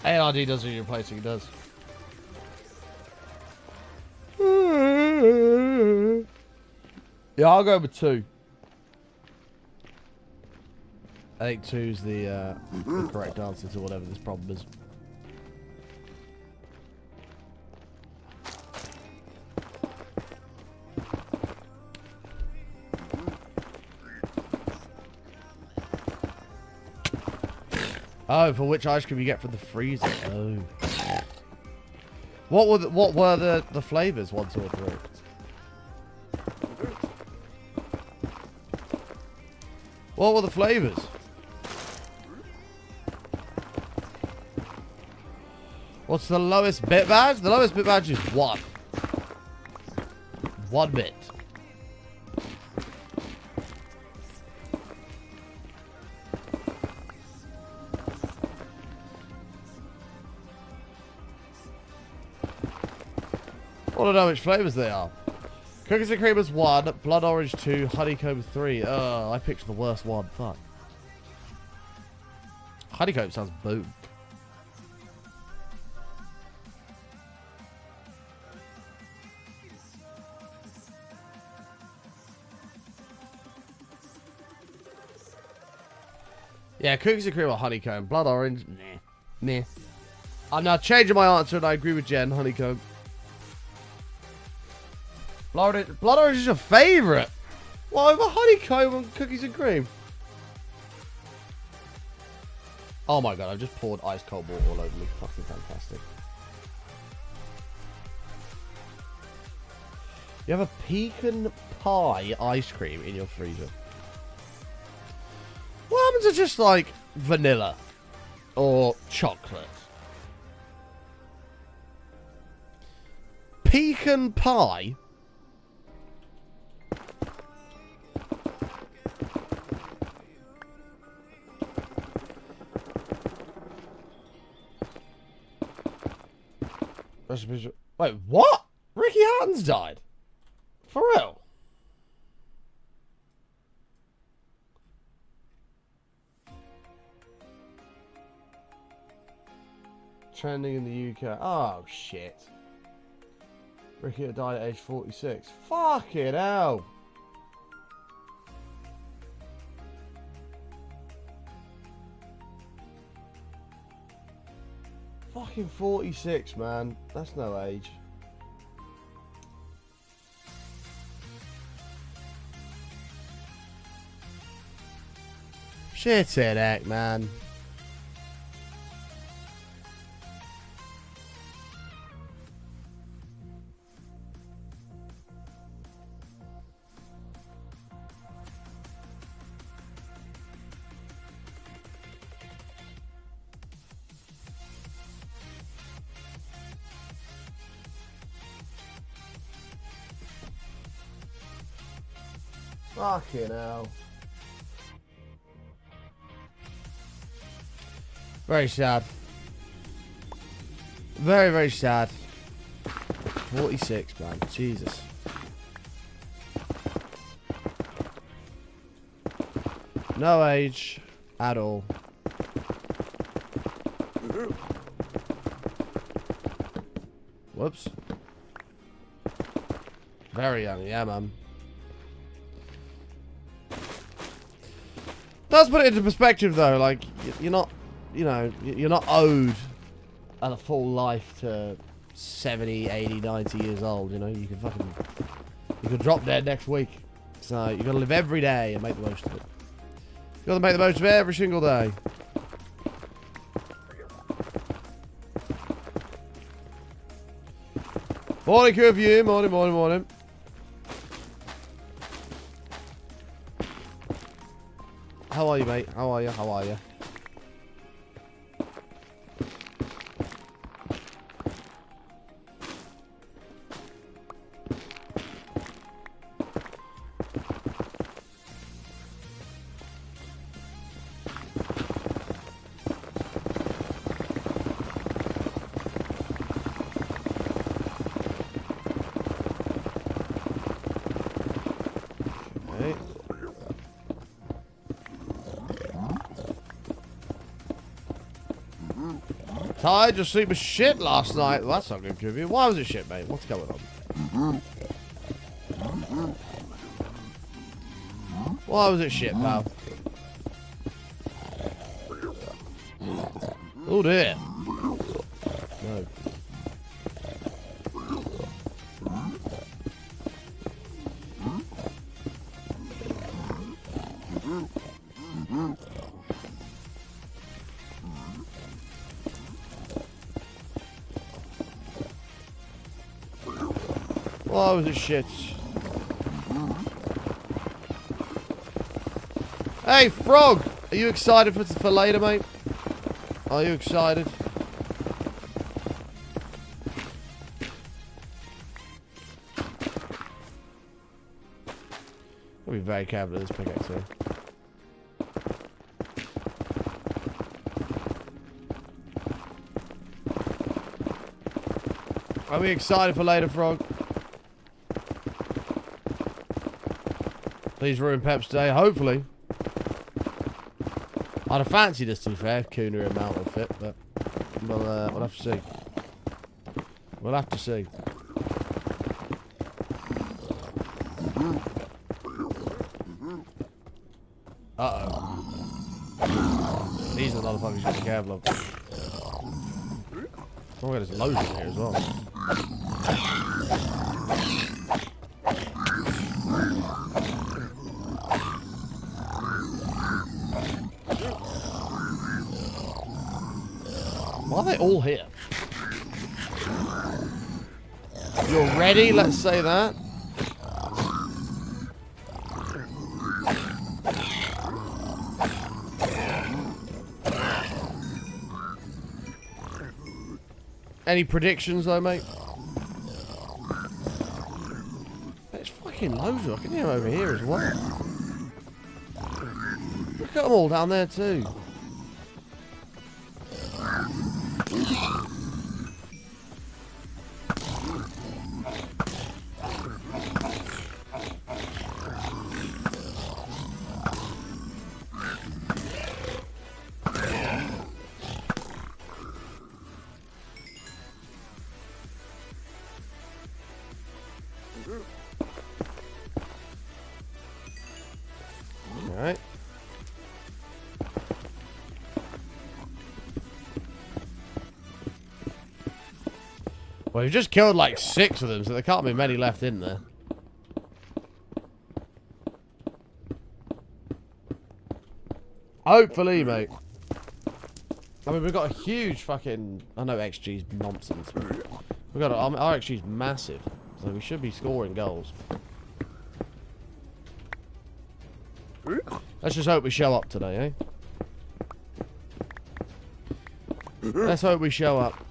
ARD does what you're replacing, it does. Yeah, I'll go with 2. I think 2's the correct answer to whatever this problem is. Oh, for which ice cream you get from the freezer. Oh. What were the flavors? 1, 2, or 3? What were the flavors? What's the lowest bit badge? The lowest bit badge is 1. 1 bit. I want to know which flavors they are. Cookies and cream is 1, blood orange 2, honeycomb 3. I picked the worst one. Fuck. Honeycomb sounds boom. Yeah, cookies and cream or honeycomb. Blood orange, nah. I'm now changing my answer and I agree with Jen. Honeycomb. Blood orange is your favourite. What over honeycomb and cookies and cream? Oh my god, I've just poured ice cold water all over me. Fucking fantastic. You have a pecan pie ice cream in your freezer. What happens to just like vanilla or chocolate? Pecan pie? Wait, what? Ricky Hatton's died? For real? Trending in the UK. Oh, shit. Ricky died at age 46. Fucking hell. Fucking 46, man. That's no age. Shit in heck, man. Fucking hell. Very sad. Very, very sad. 46, man. Jesus. No age at all. Whoops. Very young, yeah, man. Does put it into perspective, though. Like, you're not, you know, you're not owed a full life to 70, 80, 90 years old. You know, you can drop dead next week. So you got to live every day and make the most of it. You got to make the most of every single day. Morning, curfew. Morning, morning, morning. How are you, mate? How are you? How are you? Tired, your sleep was shit last night. Well, that's not good of you. Why was it shit, mate? What's going on? Why was it shit, pal? Oh dear. No. Why was it shit? Hey, Frog! Are you excited for later, mate? Are you excited? I'll be very careful with this pickaxe here. Are we excited for later, Frog? Please ruin Pep's day, hopefully. I'd have fancied this, to be fair, Kuna amount of fit, but we'll have to see. We'll have to see. Uh-oh. These are the motherfuckers you have to be careful of. Oh my god, there's loads in here as well. Why are they all here? You're ready, let's say that. Any predictions though, mate? There's fucking loads of them. I can hear them over here as well. Look at them all down there too. Alright. Well, we've just killed like 6 of them, so there can't be many left in there. Hopefully, mate. I mean, we've got a huge fucking... I know XG's nonsense, but we've got our XG's massive, so we should be scoring goals. Let's just hope we show up today, eh? Let's hope we show up.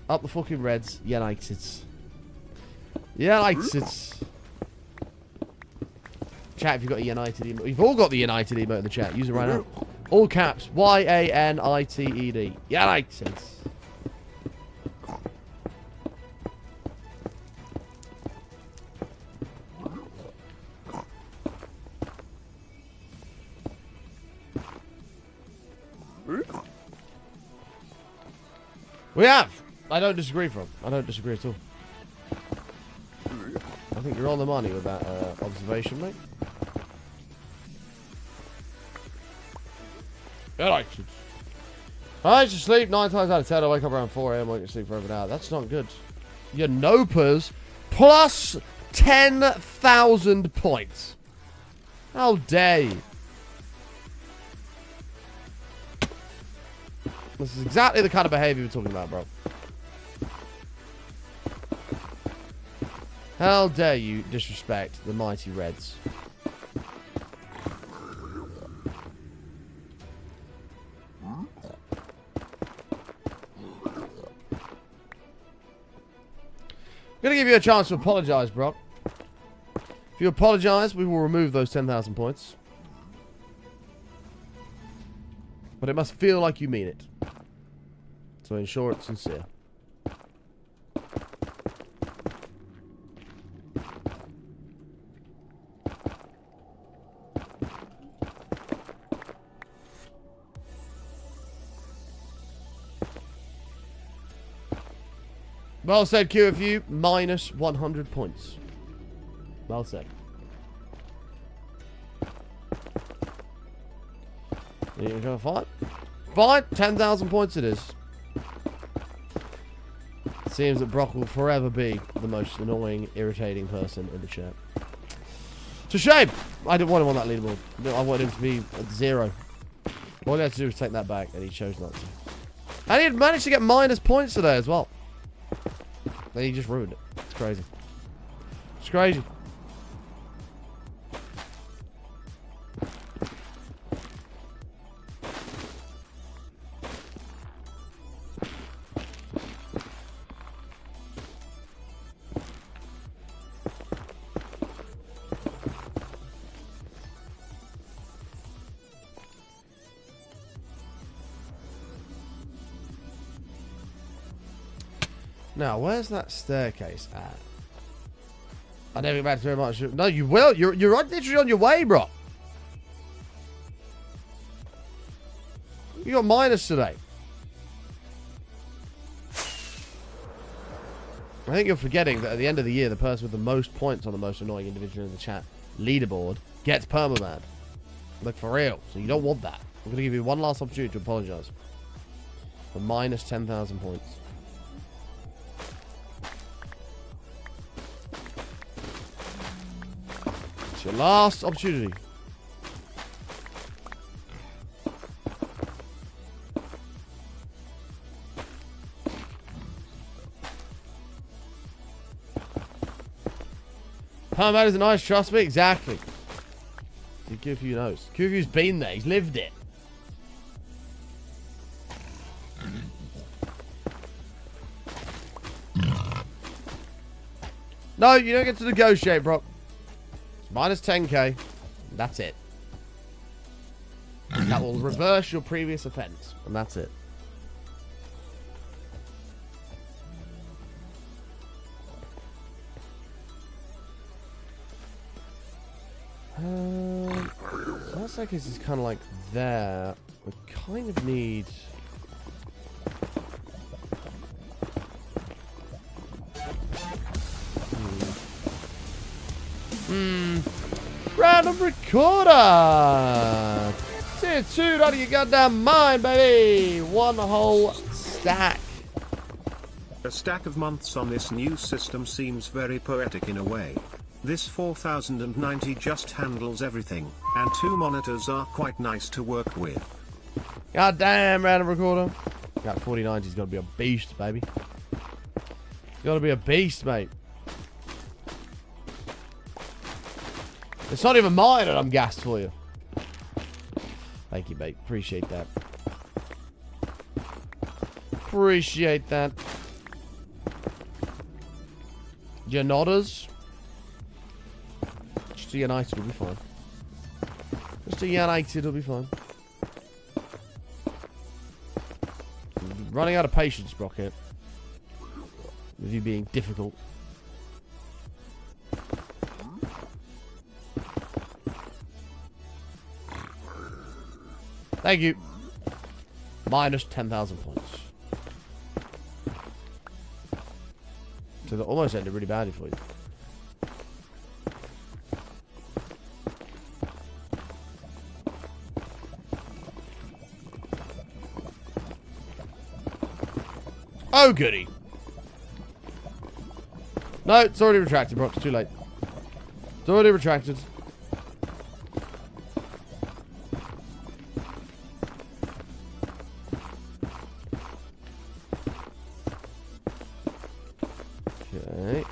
Up the fucking Reds. United. United. Chat, if you've got a United emote. You've all got the United emote in the chat. Use it right now. All caps. Y-A-N-I-T-E-D. United. We have! I don't disagree, Frog. I don't disagree at all. I think you're on the money with that observation, mate. United. I used to sleep 9 times out of 10. I wake up around 4 AM. I can sleep for over an hour. That's not good. Your Nopers plus 10,000 points. How dare you? This is exactly the kind of behavior we're talking about, bro. How dare you disrespect the mighty Reds? I'm gonna give you a chance to apologize, bro. If you apologize, we will remove those 10,000 points. But it must feel like you mean it. So ensure it's sincere. Well said, QFU. Minus 100 points. Well said. You gonna fight? Fine, 10,000 points it is. Seems that Brock will forever be the most annoying, irritating person in the chat. It's a shame. I didn't want him on that leaderboard. I wanted him to be at 0. All he had to do was take that back, and he chose not to. And he had managed to get minus points today as well. Then he just ruined it. It's crazy. crazy. Now, where's that staircase at? I never get back to very much. No, you will. You're literally on your way, bro. You got minus today. I think you're forgetting that at the end of the year, the person with the most points on the most annoying individual in the chat leaderboard gets permaban. Like, for real. So you don't want that. I'm going to give you one last opportunity to apologize. For minus 10,000 points. It's your last opportunity. Permaban is nice, trust me. Exactly. QQ knows. QQ's been there. He's lived it. No, you don't get to negotiate, bro. It's minus 10k. That's it. That will reverse your previous offense. And that's it. So that staircase is kind of like there. We kind of need... Random recorder! Tier 2 out of your goddamn mind, baby! One whole stack. A stack of months on this new system seems very poetic in a way. This 4090 just handles everything, and 2 monitors are quite nice to work with. God damn, random recorder. That 4090's got to be a beast, baby. Got to be a beast, mate. It's not even mine, and I'm gassed for you. Thank you, mate. Appreciate that. Appreciate that. Your nodders. Just a United will be fine. Just a United will be fine. I'm running out of patience, Brocket. With you being difficult. Thank you. Minus 10,000 points. So that almost ended really badly for you. Oh, goody. No, it's already retracted, bro. It's too late. It's already retracted. Okay.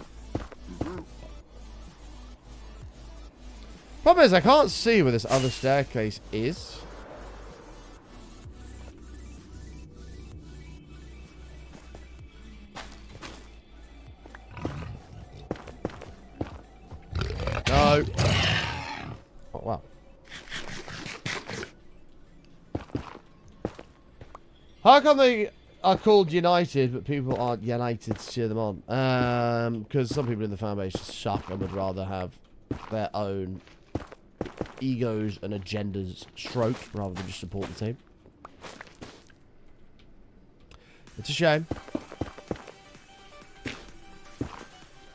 Problem is, I can't see where this other staircase is. No. Oh, wow. How come they are called United, but people aren't united to cheer them on? Because some people in the fan base just suck and would rather have their own egos and agendas stroke rather than just support the team. It's a shame.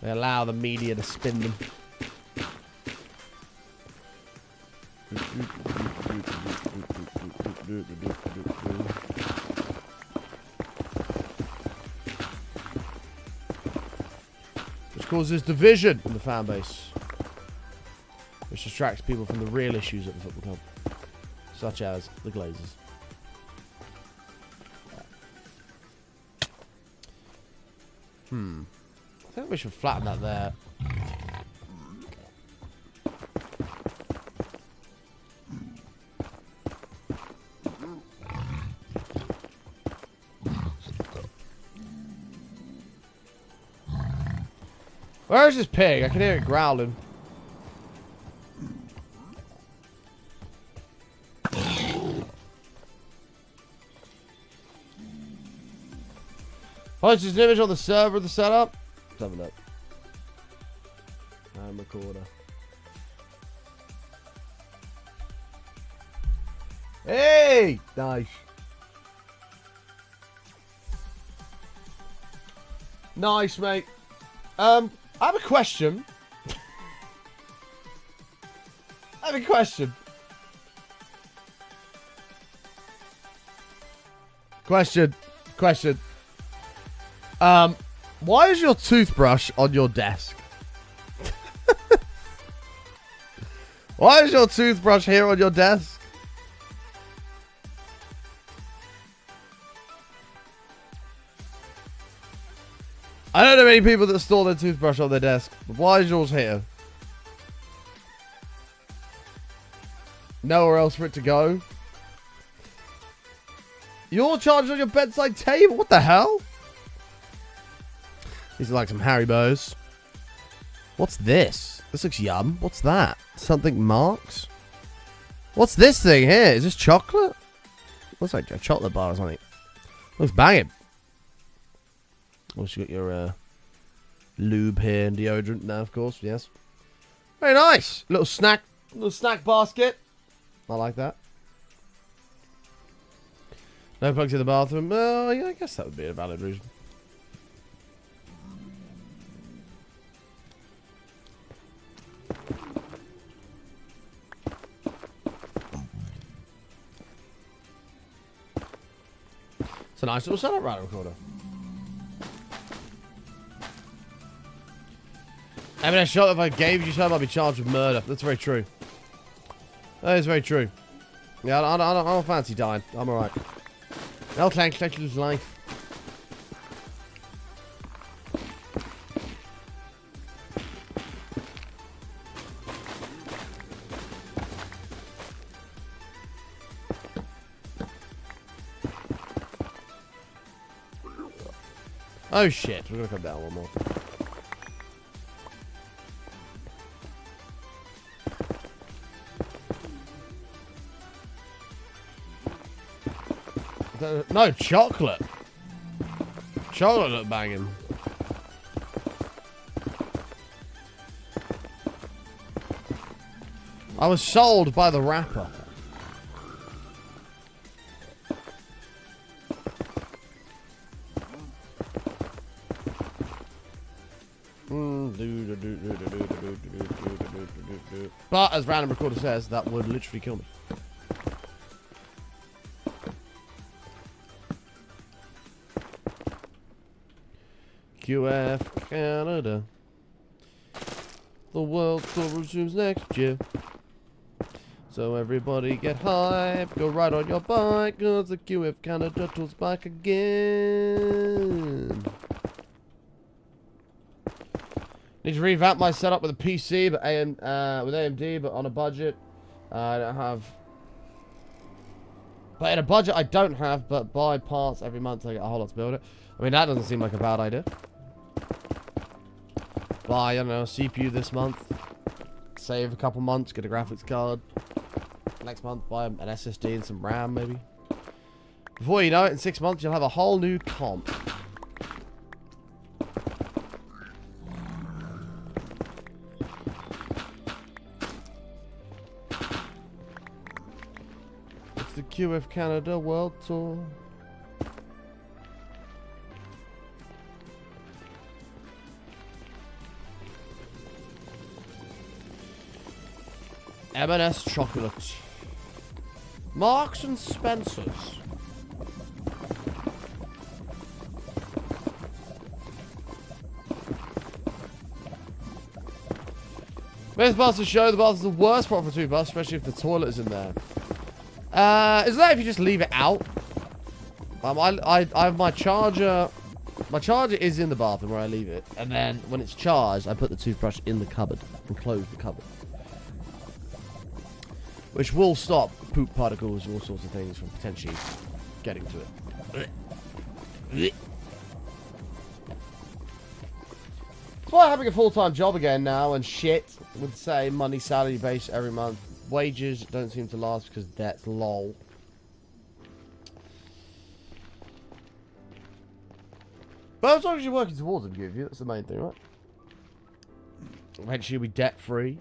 They allow the media to spin them. Which causes division in the fan base. Which distracts people from the real issues at the football club. Such as the Glazers. I think we should flatten that there. Where is this pig? I can hear it growling. Post this image on the server of the setup. Let's have a look. Recorder. Hey! Nice. Nice, mate. I have a question. Question. Why is your toothbrush on your desk? Why is your toothbrush here on your desk? I don't know many people that store their toothbrush on their desk, but why is yours here? Nowhere else for it to go? You're charged on your bedside table? What the hell? These are like some Haribos. What's this? This looks yum. What's that? Something marks? What's this thing here? Is this chocolate? Looks like a chocolate bar or something. Looks banging. Also got your lube here and deodorant now, of course. Yes. Very nice. Little snack basket. I like that. No plugs in the bathroom. Yeah, I guess that would be a valid reason. It's a nice little setup, right, recorder. I mean, a shot if I gave you some, I'd be charged with murder. That's very true. That is very true. Yeah, I don't fancy dying. I'm alright. No thanks, let's lose life. Oh shit, we're gonna come down one more. No, chocolate. Chocolate look banging. I was sold by the rapper. But as Random Recorder says, that would literally kill me. QF Canada. The world tour resumes next year. So everybody get hype, go ride on your bike, cause the QF Canada tour's back again. Need to revamp my setup with a PC, but with AMD, but on a budget. I don't have. But in a budget I don't have, but buy parts every month I get a whole lot to build it. I mean, that doesn't seem like a bad idea. Buy, I don't know, a CPU this month. Save a couple months, get a graphics card. Next month, buy an SSD and some RAM, maybe. Before you know it, in 6 months, you'll have a whole new comp. It's the QF Canada World Tour. M&S chocolate. Marks and Spencer's. Mythbusters show the bath is the worst spot for a toothbrush, especially if the toilet is in there. Isn't that if you just leave it out? I have my charger. My charger is in the bathroom where I leave it, and then when it's charged, I put the toothbrush in the cupboard and close the cupboard. Which will stop poop particles and all sorts of things from potentially getting to it. It's like having a full-time job again now and shit with, say, money salary base every month. Wages don't seem to last because debt's lol. But as long as you're working towards them, give you, that's the main thing, right? Eventually you'll be debt-free.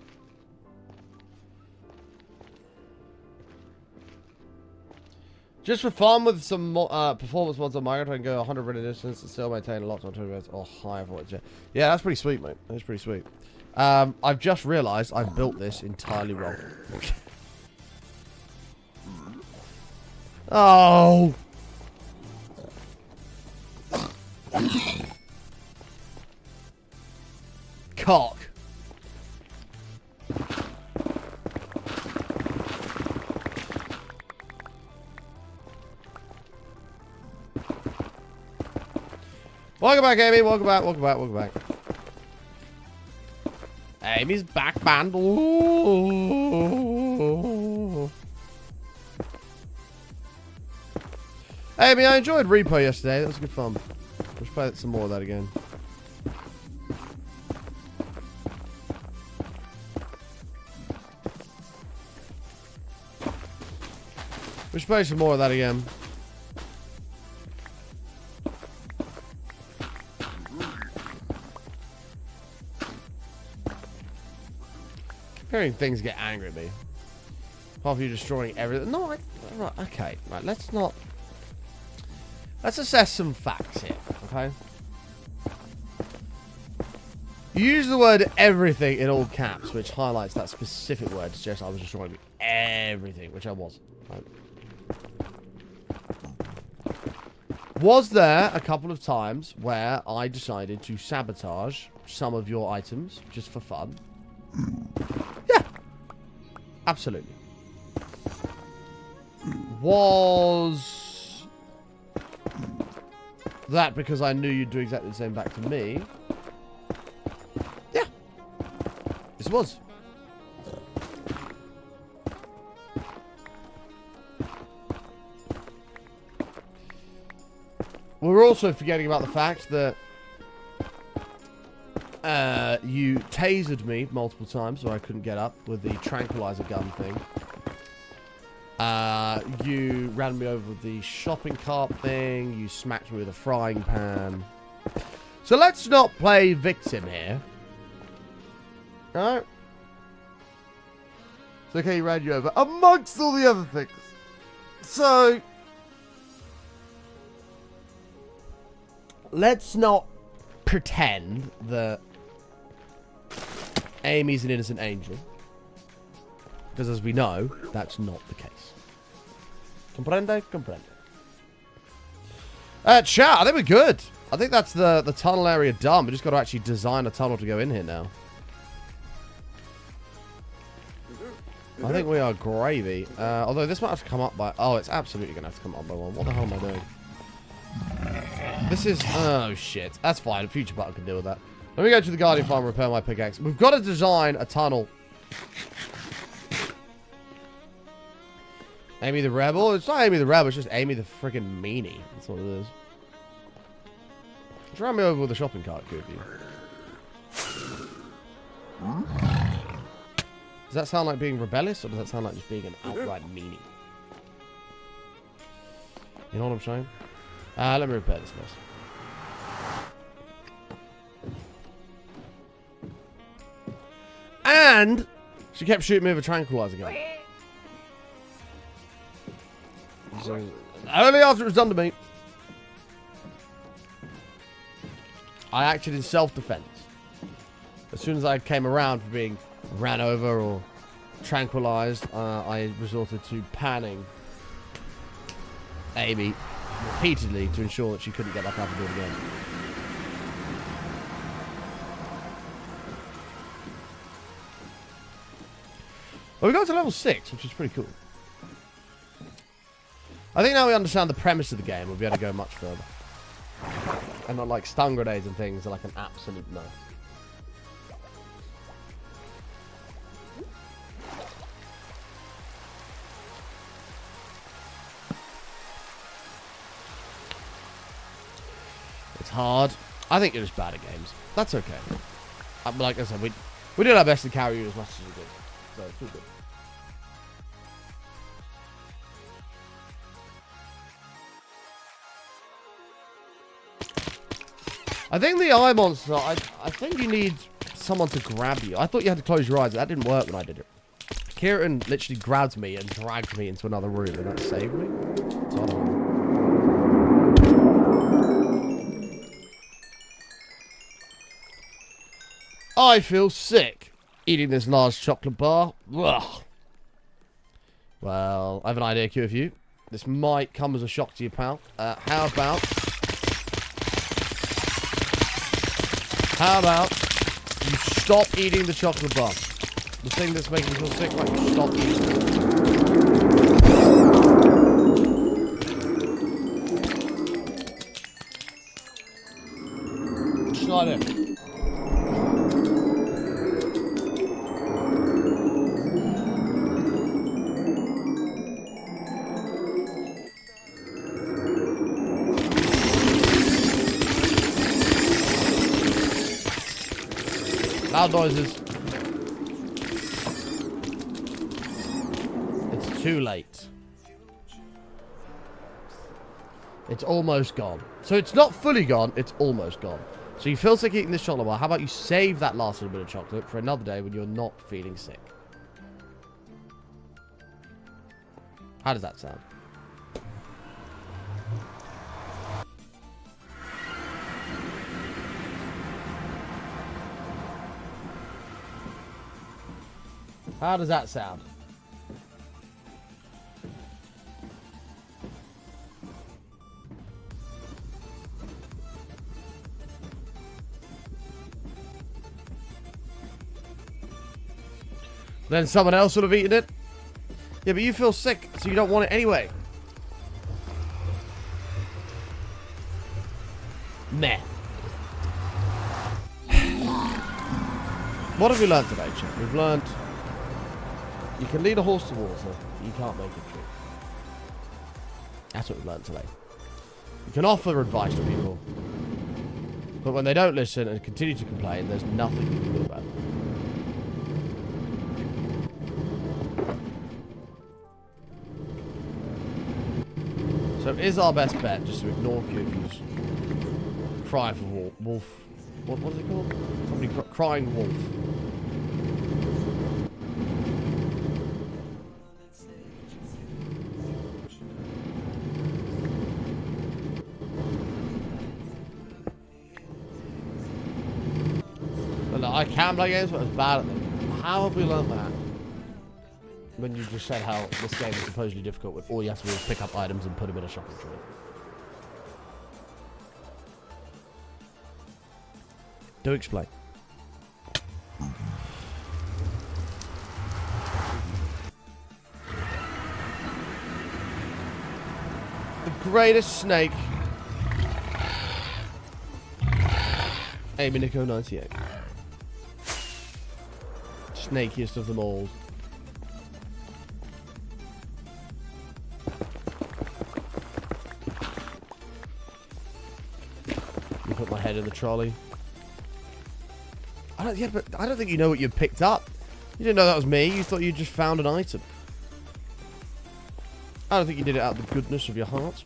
Just for fun with some performance mods on Minecraft, I can go 100 running distance and still maintain a lot on 20 minutes or higher voltage. Yeah, that's pretty sweet, mate. That's pretty sweet. I've just realised I've built this entirely wrong. Oh! Cock. Welcome back, Amy. Welcome back, welcome back, welcome back. Amy's back, man. Ooh. Amy, I enjoyed Repo yesterday. That was good fun. Let's play some more of that again. We should play some more of that again. Hearing things get angry at me. Apart from you destroying everything. No, right, okay. Right, let's not... Let's assess some facts here, okay? You use the word everything in all caps, which highlights that specific word to suggest I was destroying everything, which I wasn't. Right? Was there a couple of times where I decided to sabotage some of your items just for fun? Yeah. Absolutely. Was that because I knew you'd do exactly the same back to me? Yeah. This was. We're also forgetting about the fact that you tasered me multiple times so I couldn't get up with the tranquilizer gun thing. You ran me over with the shopping cart thing. You smacked me with a frying pan. So let's not play victim here. Alright? It's okay, he ran you over. Amongst all the other things. So... let's not pretend that Amy's an innocent angel. Because as we know, that's not the case. Comprende? Comprende. Chat, I think we're good. I think that's the tunnel area done. We just got to actually design a tunnel to go in here now. I think we are gravy. Although this might have to come up by... oh, it's absolutely going to have to come up by one. What the hell am I doing? This is... oh, shit. That's fine. A future button can deal with that. Let me go to the Guardian Farm and repair my pickaxe. We've got to design a tunnel. Amy the Rebel? It's not Amy the Rebel. It's just Amy the friggin' meanie. That's what it is. Just run me over with a shopping cart, could you? Does that sound like being rebellious, or does that sound like just being an outright meanie? You know what I'm saying? Let me repair this first. And she kept shooting me with a tranquilizer gun. So, only after it was done to me. I acted in self-defense. As soon as I came around for being ran over or tranquilized, I resorted to panning Amy repeatedly to ensure that she couldn't get back up and do it again. Well, we got to level 6, which is pretty cool. I think now we understand the premise of the game, we'll be able to go much further. And not like stun grenades and things are like an absolute no. It's hard. I think you're just bad at games. That's okay. like I said, we did our best to carry you as much as we did. So it's all good. I think the eye monster, I think you need someone to grab you. I thought you had to close your eyes. That didn't work when I did it. Kieran literally grabbed me and dragged me into another room, and that saved me. So I don't know. I feel sick eating this large chocolate bar. Ugh. Well, I have an idea, Q, of you. This might come as a shock to you, pal. How about you stop eating the chocolate bar? The thing that's making me feel sick, like you stop eating it. Slide in. Loud noises. It's too late. It's almost gone. So it's not fully gone, it's almost gone. So you feel sick eating this chocolate bar. How about you save that last little bit of chocolate for another day when you're not feeling sick? How does that sound? How does that sound? Then someone else would have eaten it. Yeah, but you feel sick, so you don't want it anyway. Meh. What have we learned today, Chip? We've learned you can lead a horse to water, but you can't make it drink. That's what we've learned today. You can offer advice to people, but when they don't listen and continue to complain, there's nothing you can do about it. So is our best bet just to ignore Q-Q's cry for wolf? What is it called? Somebody crying wolf. I can play games, but I was bad at them. How have we learned that? When you just said how this game is supposedly difficult, with all you have to do is pick up items and put them in a shopping trolley. Do explain. The greatest snake. Amy Nico 98. Snakiest of them all. You put my head in the trolley. I don't think you know what you picked up. You didn't know that was me. You thought you just found an item. I don't think you did it out of the goodness of your heart.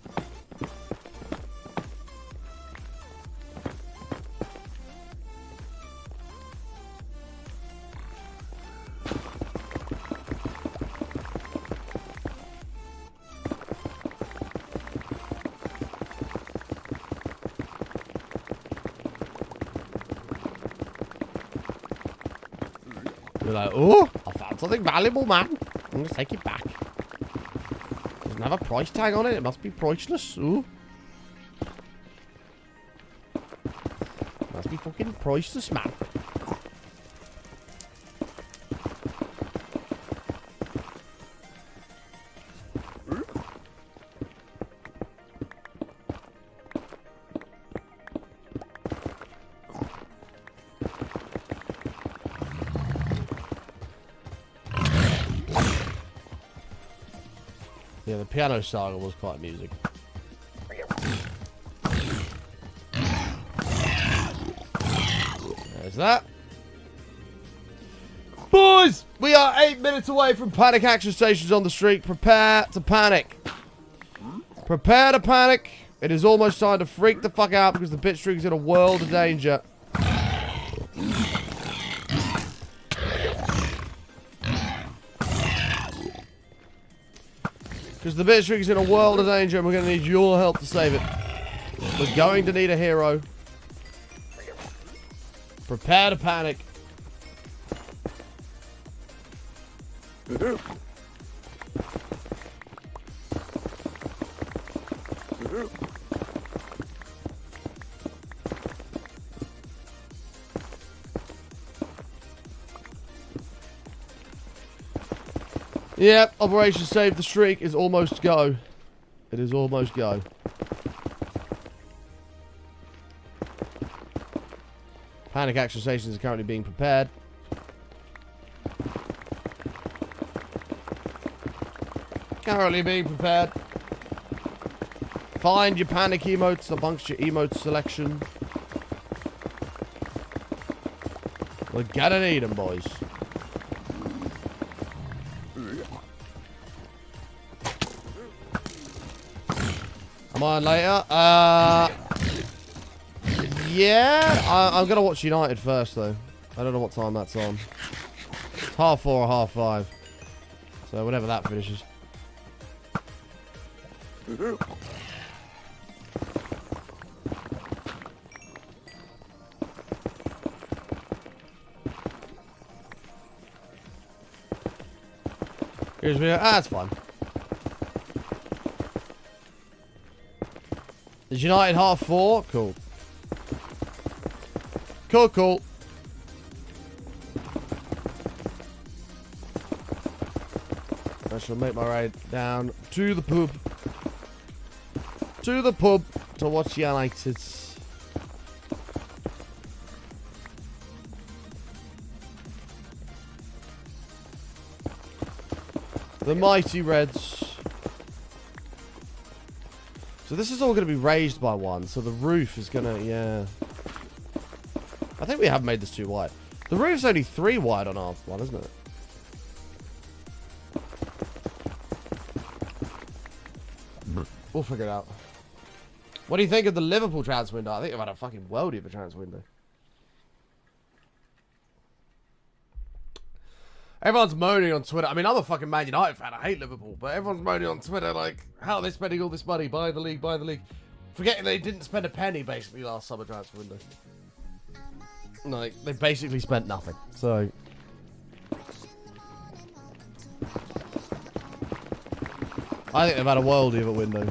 You're like, oh, I found something valuable, man. I'm going to take it back. Doesn't have a price tag on it. It must be priceless. Ooh. Must be fucking priceless, man. Yeah, the piano saga was quite amusing. There's that. Boys, we are 8 minutes away from panic action stations on the street. Prepare to panic. Prepare to panic. It is almost time to freak the fuck out because the bit streak's in a world of danger. Because the bit streak's in a world of danger and we're going to need your help to save it. We're going to need a hero. Prepare to panic. Yep, Operation Save the Streak is almost go. It is almost go. Panic action stations are currently being prepared. Currently being prepared. Find your panic emotes amongst your emote selection. We're gonna need them, boys. Am I on later? Yeah. I'm gonna watch United first, though. I don't know what time that's on. It's 4:30 or 5:30. So whenever that finishes. Here's me. That's fine. Is United 4:30? Cool. Cool. I shall make my way down to the pub. To watch United. The mighty Reds. So this is all going to be raised by one. So the roof is going to, yeah. I think we have made this too wide. The roof's only 3 wide on our one, isn't it? We'll figure it out. What do you think of the Liverpool transfer window? I think I've had a fucking worldie of a transfer window. Everyone's moaning on Twitter. I mean, I'm a fucking Man United fan. I hate Liverpool. But everyone's moaning on Twitter like, how are they spending all this money? Buy the league, buy the league. Forgetting they didn't spend a penny, basically, last summer transfer window. Like, they basically spent nothing. So... I think they've had a worldie of a window.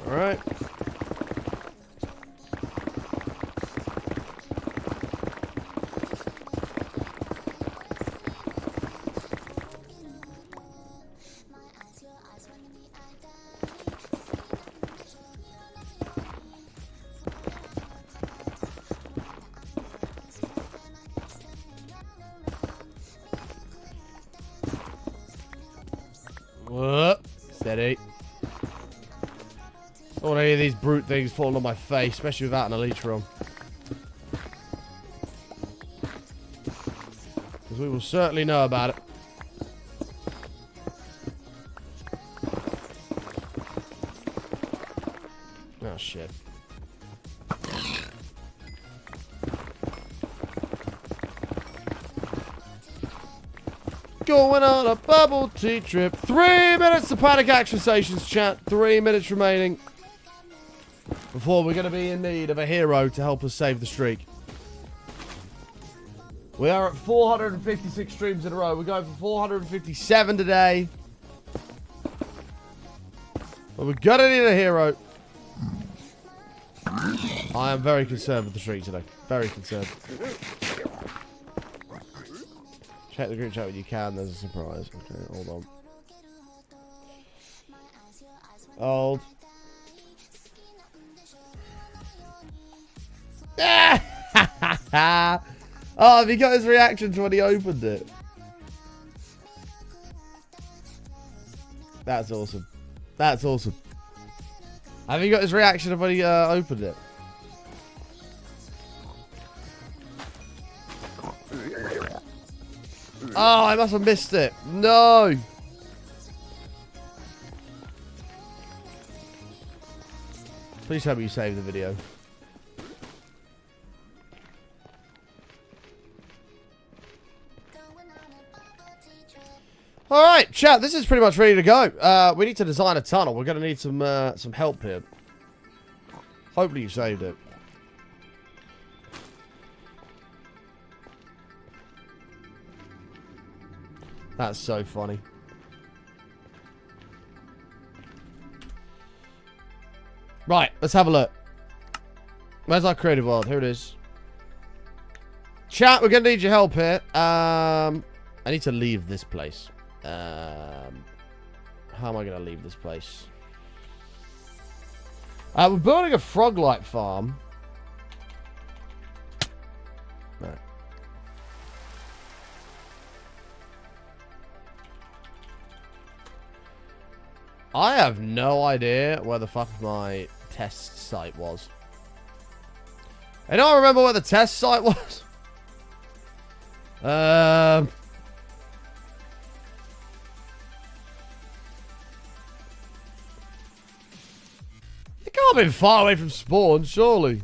Alright. Whoop. Steady. I don't want any of these brute things falling on my face, especially without an Elytra on. Because we will certainly know about it. Oh, shit. Going on a bubble tea trip. 3 minutes to panic action stations, chat. 3 minutes remaining. Before we're going to be in need of a hero to help us save the streak. We are at 456 streams in a row. We're going for 457 today. But we're going to need a hero. I am very concerned with the streak today. Very concerned. Check the group chat when you can. There's a surprise. Okay, hold on. Hold. Oh, have you got his reactions when he opened it? That's awesome. That's awesome. Have you got his reaction when he opened it? Oh, I must have missed it. No. Please tell me you saved the video. All right, chat. This is pretty much ready to go. We need to design a tunnel. We're going to need some help here. Hopefully you saved it. That's so funny. Right, let's have a look. Where's our creative world? Here it is. Chat, we're going to need your help here. I need to leave this place. How am I going to leave this place? We're building a frog-like farm. Right. I have no idea where the fuck my test site was. I don't remember where the test site was. It can't have been far away from spawn, surely.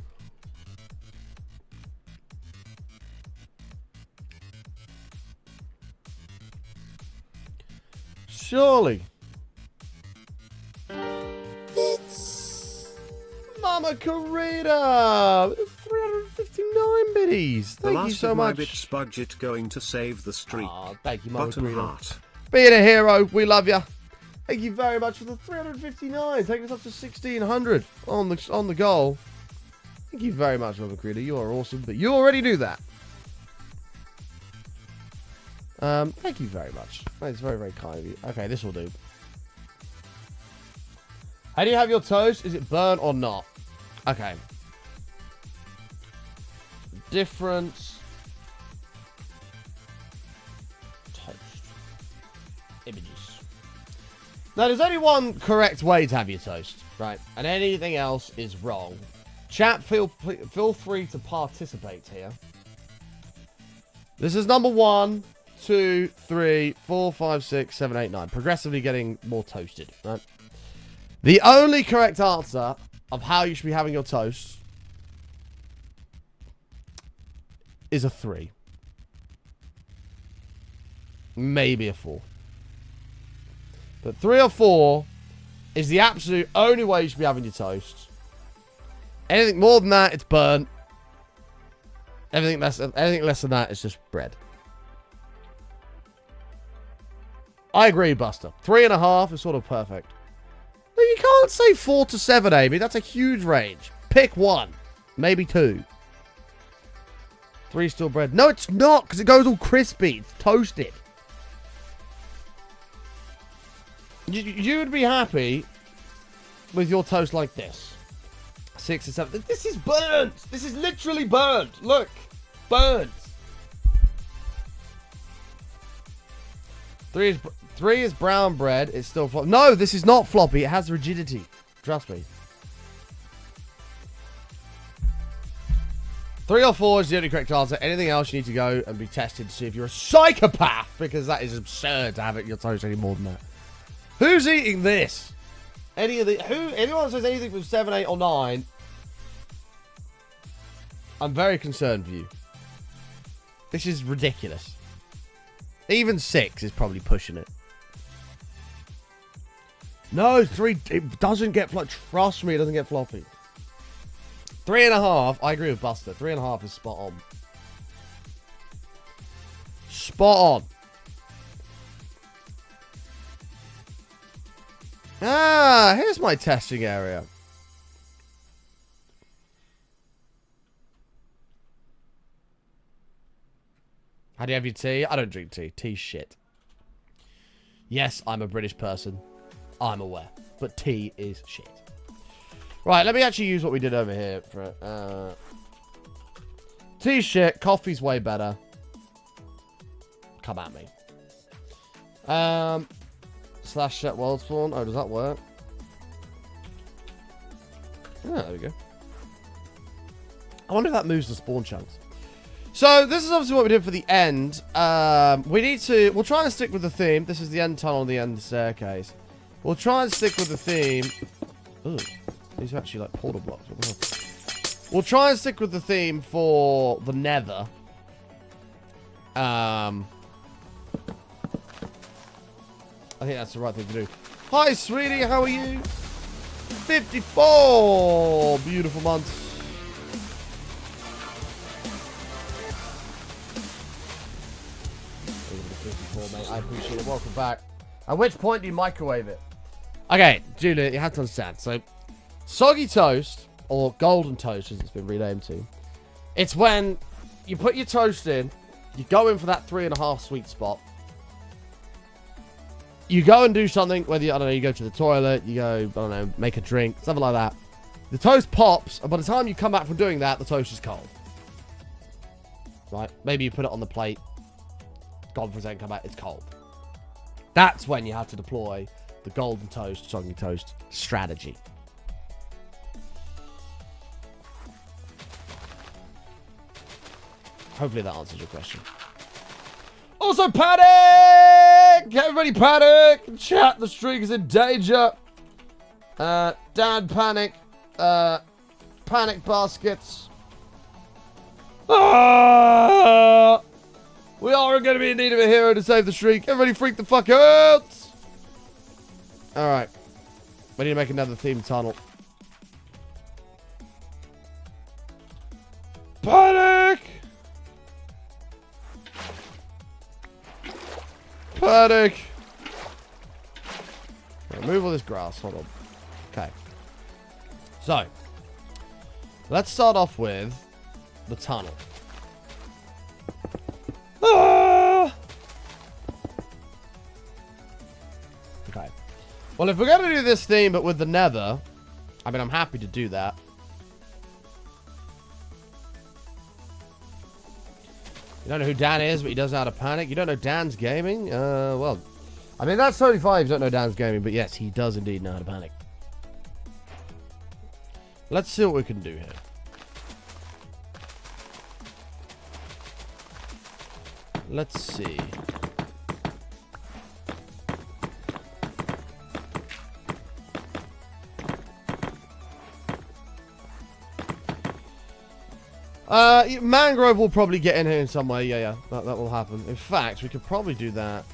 Surely. It's Mama Karita! 359 biddies. Thank you so much. The last budget going to save the streak. Oh, thank you, Mama Button Karita. heart. Being a hero, we love you. Thank you very much for the 359, taking us up to 1600 on the goal. Thank you very much, Mama Karita. You are awesome, but you already knew that. Thank you very much. That's very, very kind of you. Okay, this will do. How do you have your toast? Is it burnt or not? Okay. Different toast images. Now, there's only one correct way to have your toast, right? And anything else is wrong. Chat, feel free to participate here. This is number 1, 2, 3, 4, 5, 6, 7, 8, 9. Progressively getting more toasted, right? The only correct answer of how you should be having your toast is a 3. Maybe a 4. But 3 or 4 is the absolute only way you should be having your toast. Anything more than that, it's burnt. Anything less than that, it's just bread. I agree, Buster. 3.5 is sort of perfect. No, you can't say 4 to 7, Amy. That's a huge range. Pick 1. Maybe 2. 3 still bread. No, it's not, because it goes all crispy. It's toasted. You would be happy with your toast like this. 6 or 7. This is burnt. This is literally burnt. Look. Burnt. 3 is brown bread. It's still floppy. No, this is not floppy. It has rigidity. Trust me. 3 or 4 is the only correct answer. Anything else, you need to go and be tested to see if you're a psychopath. Because that is absurd to have it in your toast any more than that. Who's eating this? Anyone says anything from 7, 8, or 9, I'm very concerned for you. This is ridiculous. Even 6 is probably pushing it. No, 3, it doesn't get floppy. Trust me, it doesn't get floppy. 3.5, I agree with Buster. 3.5 is spot on. Spot on. Ah, here's my testing area. How do you have your tea? I don't drink tea. Tea's shit. Yes, I'm a British person. I'm aware. But tea is shit. Right, let me actually use what we did over here. For tea's shit. Coffee's way better. Come at me. Slash set world spawn. Oh, does that work? Oh, there we go. I wonder if that moves the spawn chunks. So, this is obviously what we did for the end. We'll try and stick with the theme. This is the end tunnel, the end staircase. We'll try and stick with the theme. Ooh, these are actually like portal blocks. What the hell? We'll try and stick with the theme for the nether. I think that's the right thing to do. Hi, sweetie. How are you? 54 beautiful months. Mate. I appreciate it. Welcome back. At which point do you microwave it? Okay, Julia, you have to understand. So, soggy toast, or golden toast as it's been renamed to, it's when you put your toast in, you go in for that 3.5 sweet spot, you go and do something, whether, I don't know, you go to the toilet, you go, I don't know, make a drink, something like that. The toast pops, and by the time you come back from doing that, the toast is cold. Right? Maybe you put it on the plate, gone for a second, come back, it's cold. That's when you have to deploy the golden toast, soggy toast strategy. Hopefully that answers your question. Also, panic! Everybody panic! Chat, the streak is in danger. Dad, panic. Panic baskets. Ah! We are going to be in need of a hero to save the streak. Everybody freak the fuck out! Alright. We need to make another themed tunnel. Panic! Panic! Remove all this grass. Hold on. Okay. So. Let's start off with the tunnel. Ah! Okay. Well, if we're going to do this theme, but with the nether, I mean, I'm happy to do that. You don't know who Dan is, but he does know how to panic. You don't know Dan's gaming? Well, I mean, that's totally fine if you don't know Dan's gaming, but yes, he does indeed know how to panic. Let's see what we can do here. Let's see. Mangrove will probably get in here in some way. Yeah, that will happen. In fact, we could probably do that.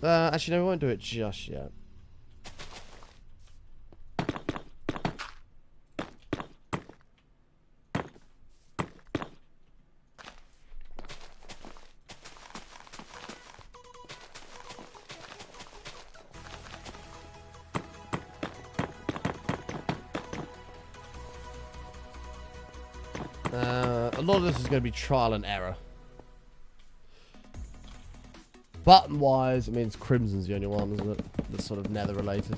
Actually, no, we won't do it just yet. A lot of this is going to be trial and error. Button-wise, it means Crimson's the only one, isn't it? That's sort of nether related.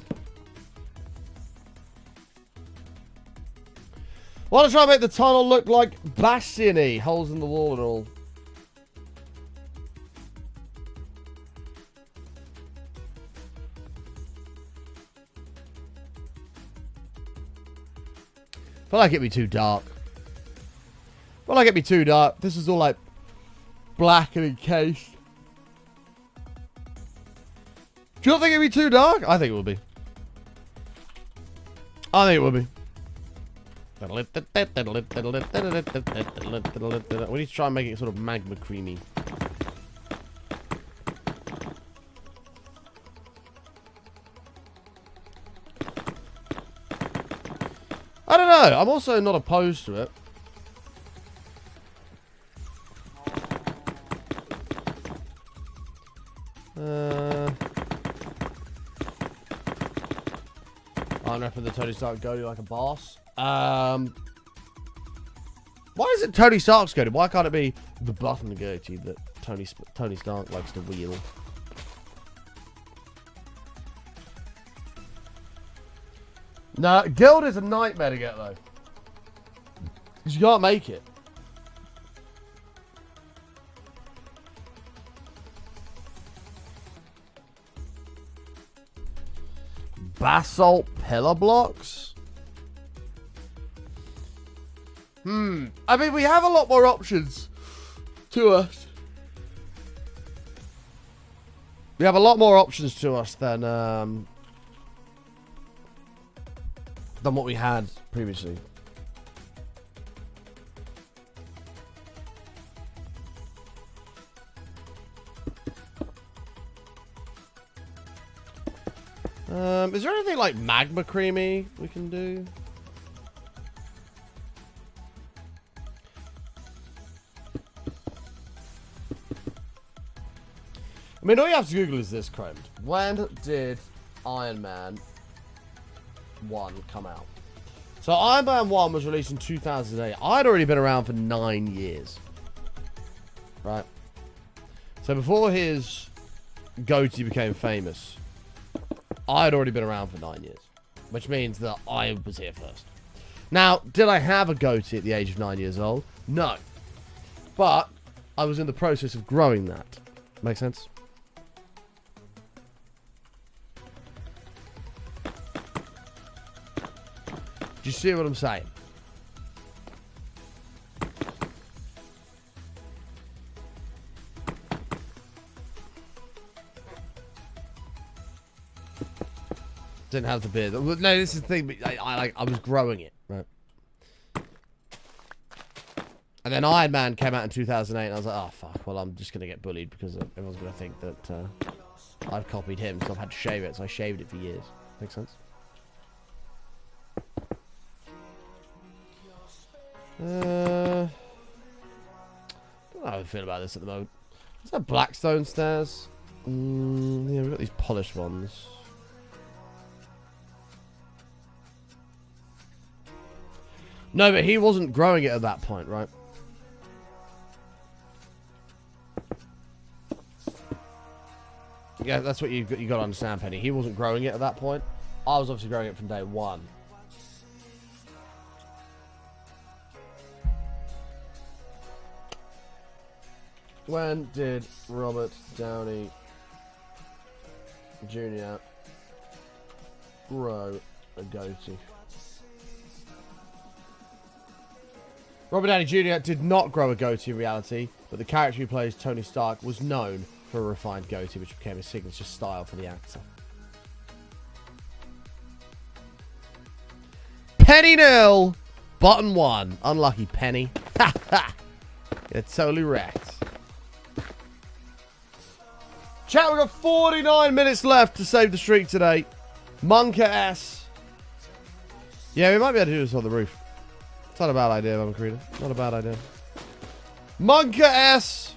Want to try and make the tunnel look like Bastion-y, holes in the wall and all. I feel like it'd be too dark. Well, like it'd be too dark. This is all like black and encased. Do you not think it'd be too dark? I think it would be. I think it would be. We need to try and make it sort of magma creamy. I don't know. I'm also not opposed to it. I'm repping the Tony Stark Goaty like a boss. Why is it Tony Stark's Goaty? Why can't it be the button Goaty that Tony Stark likes to wheel. No, Guild is a nightmare to get though. You can't make it. Basalt pillar blocks? I mean, we have a lot more options to us. We have a lot more options to us than what we had previously. Is there anything like magma creamy we can do? I mean, all you have to Google is this, Chrome. When did Iron Man 1 come out? So Iron Man 1 was released in 2008. I'd already been around for 9 years. Right? So before his goatee became famous, I had already been around for 9 years, which means that I was here first. Now, did I have a goatee at the age of 9 years old? No. But I was in the process of growing that. Make sense? Do you see what I'm saying? Didn't have the beard. No, this is the thing. I was growing it, right? And then Iron Man came out in 2008, and I was like, oh fuck. Well, I'm just gonna get bullied because everyone's gonna think that I've copied him, so I've had to shave it. So I shaved it for years. Make sense? I don't know how I feel about this at the moment. Is that Blackstone stairs? Yeah, we've got these polished ones. No, but he wasn't growing it at that point, right? Yeah, that's what you got to understand, Penny. He wasn't growing it at that point. I was obviously growing it from day one. When did Robert Downey Jr. grow a goatee? Robert Downey Jr. did not grow a goatee in reality, but the character who plays Tony Stark was known for a refined goatee, which became his signature style for the actor. Penny nil, button 1. Unlucky Penny. Ha ha! You're totally wrecked. Chat, we've got 49 minutes left to save the streak today. Monka S. Yeah, we might be able to do this on the roof. It's not a bad idea, Mama Creator. Not a bad idea. Monka S.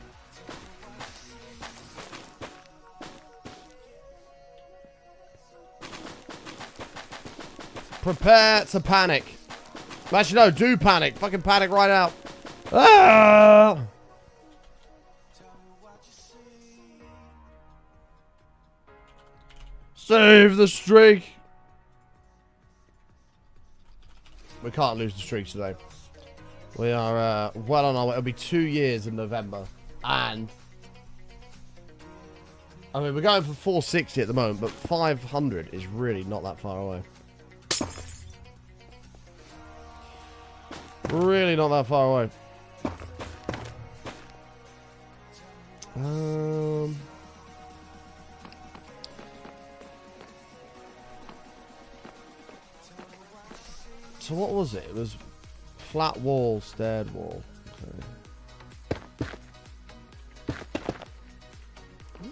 Prepare to panic. Actually, no, do panic. Fucking panic right out. Ah! Save the streak. We can't lose the streak today. We are well on our way. It'll be 2 years in November. And I mean, we're going for 460 at the moment, but 500 is really not that far away. Really not that far away. So what was it? It was flat wall, staired wall. Okay.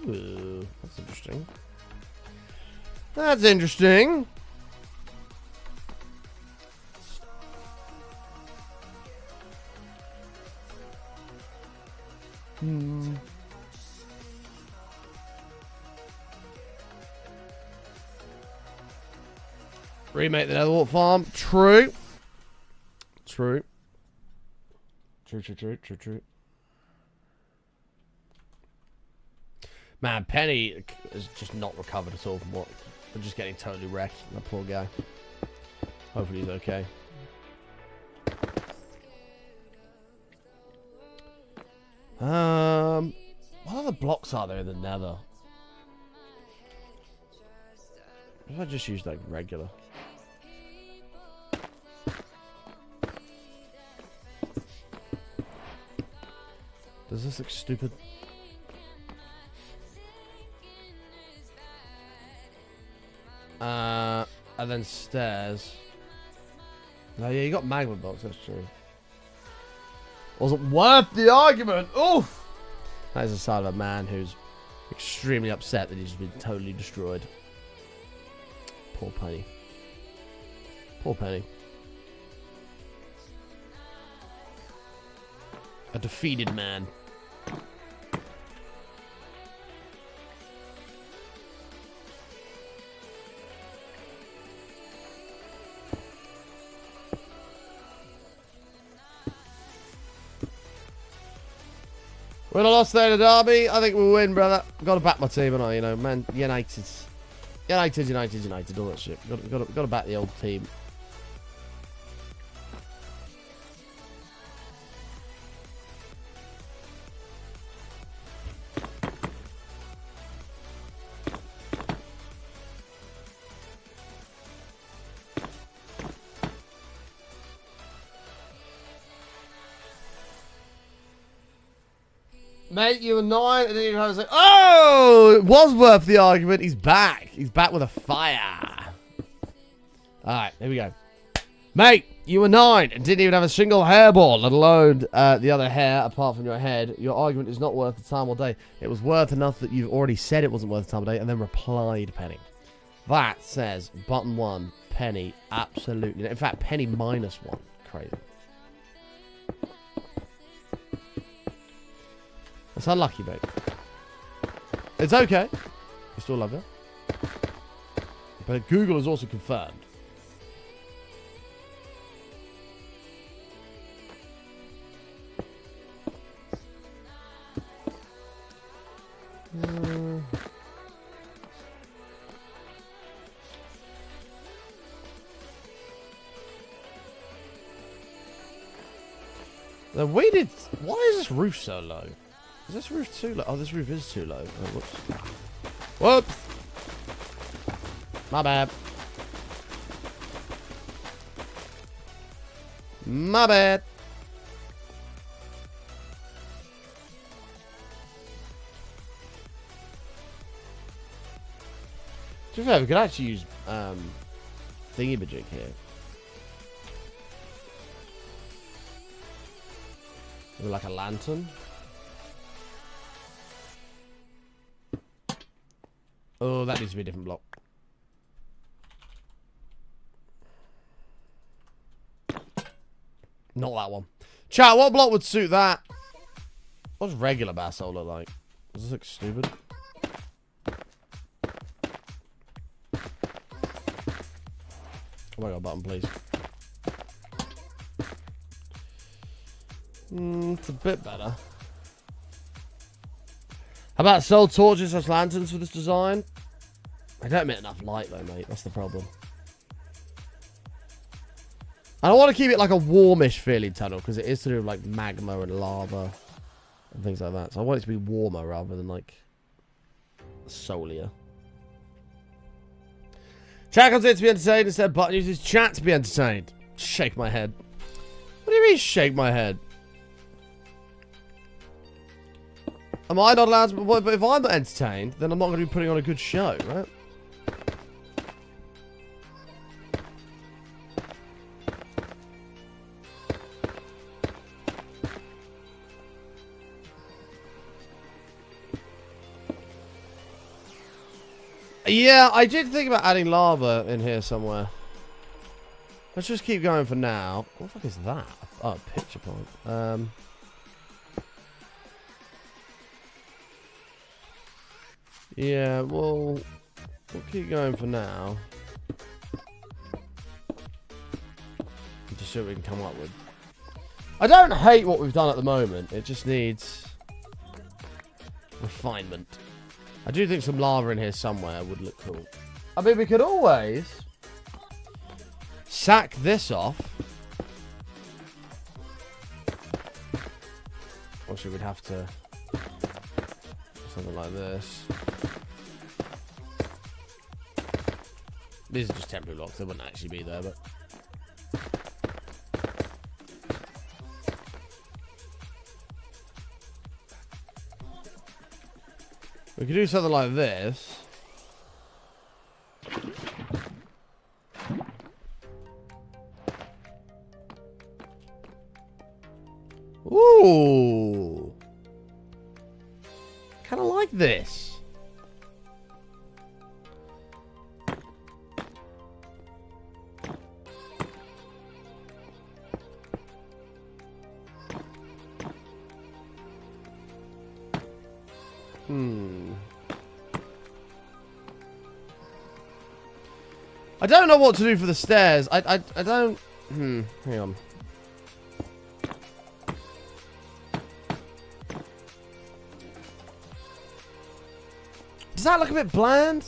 Ooh, that's interesting. That's interesting. Remake the Netherwart farm. True. True. True. Man, Penny is just not recovered at all from what... We're just getting totally wrecked. That poor guy. Hopefully he's okay. What other blocks are there in the nether? If I just use like regular. Does this look stupid? And then stairs. Oh yeah, you got magma blocks, that's true. Wasn't worth the argument. Oof! That is the side of a man who's extremely upset that he's been totally destroyed. Poor Penny. Poor Penny. A defeated man. Win or loss there in the derby, I think we'll win, brother. Got to back my team, and you know, man, United, all that shit. Got to back the old team. Mate, you were 9, and then I was like, oh, it was worth the argument. He's back. He's back with a fire. All right, here we go. Mate, you were 9 and didn't even have a single hairball, let alone the other hair apart from your head. Your argument is not worth the time or day. It was worth enough that you've already said it wasn't worth the time or day and then replied Penny. That says button 1, Penny, absolutely. In fact, Penny -1. Crazy. That's unlucky, mate. It's okay. I still love it. But Google has also confirmed. The way did... Why is this roof so low? Is this roof too low? Oh, this roof is too low. Oh, whoops. Whoops! My bad. My bad. To be fair, we could actually use thingy-majig here. Maybe like a lantern. Oh, that needs to be a different block. Not that one. Chat, what block would suit that? What does regular basalt look like? Does this look stupid? Oh my god, button, please. It's a bit better. How about soul torches as lanterns for this design? I don't emit enough light though, mate. That's the problem. I don't want to keep it like a warmish feeling tunnel because it is to do with like magma and lava and things like that. So I want it to be warmer rather than like soulier. Chat comes in to be entertained instead. Button uses chat to be entertained. Shake my head. What do you mean shake my head? Am I not allowed to... But if I'm not entertained, then I'm not going to be putting on a good show, right? Yeah, I did think about adding lava in here somewhere. Let's just keep going for now. What the fuck is that? Oh, picture point. Yeah, we'll keep going for now. Just see what we can come up with. I don't hate what we've done at the moment. It just needs refinement. I do think some lava in here somewhere would look cool. I mean, we could always sack this off. Obviously, we'd have to do something like this. These are just temporary locks. They wouldn't actually be there, but... we could do something like this. Ooh. Kind of like this. I don't know what to do for the stairs. I don't... hang on. Does that look a bit bland?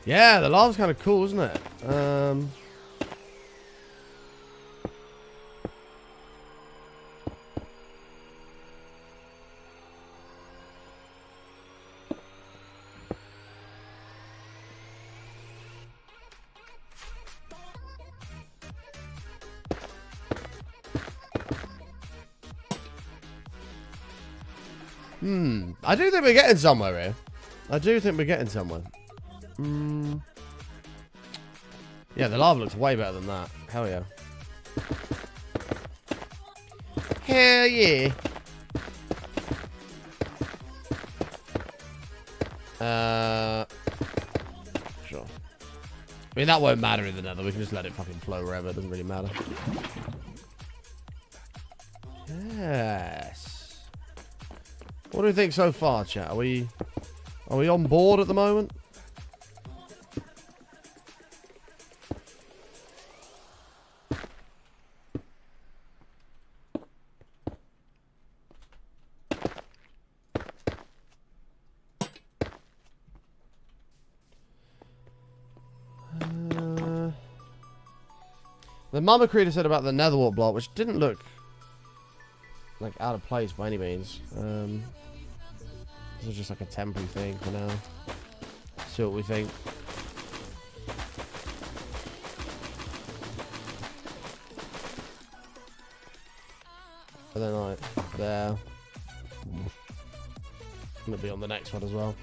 Yeah, the lava's kind of cool, isn't it? I do think we're getting somewhere here. I do think we're getting somewhere. Yeah, the lava looks way better than that. Hell yeah. Hell yeah. Sure. I mean, that won't matter in the nether. We can just let it fucking flow wherever. It doesn't really matter. Yes. What do we think so far, chat? Are we on board at the moment? The Mama Creator said about the netherwart block, which didn't look like out of place by any means. This is just like a temporary thing for now. See what we think. And then like there. Gonna be on the next one as well.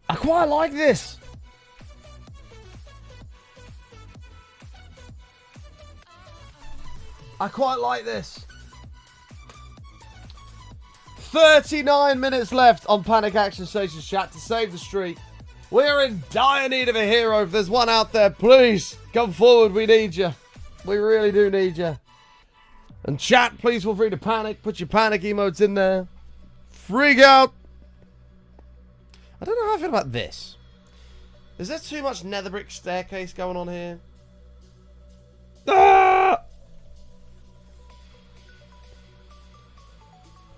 I quite like this. I quite like this. 39 minutes left on Panic Action Station's chat to save the streak. We're in dire need of a hero. If there's one out there, please come forward. We need you. We really do need you. And chat, please feel free to panic. Put your panic emotes in there. Freak out. I don't know how I feel about this. Is there too much nether brick staircase going on here? Ah!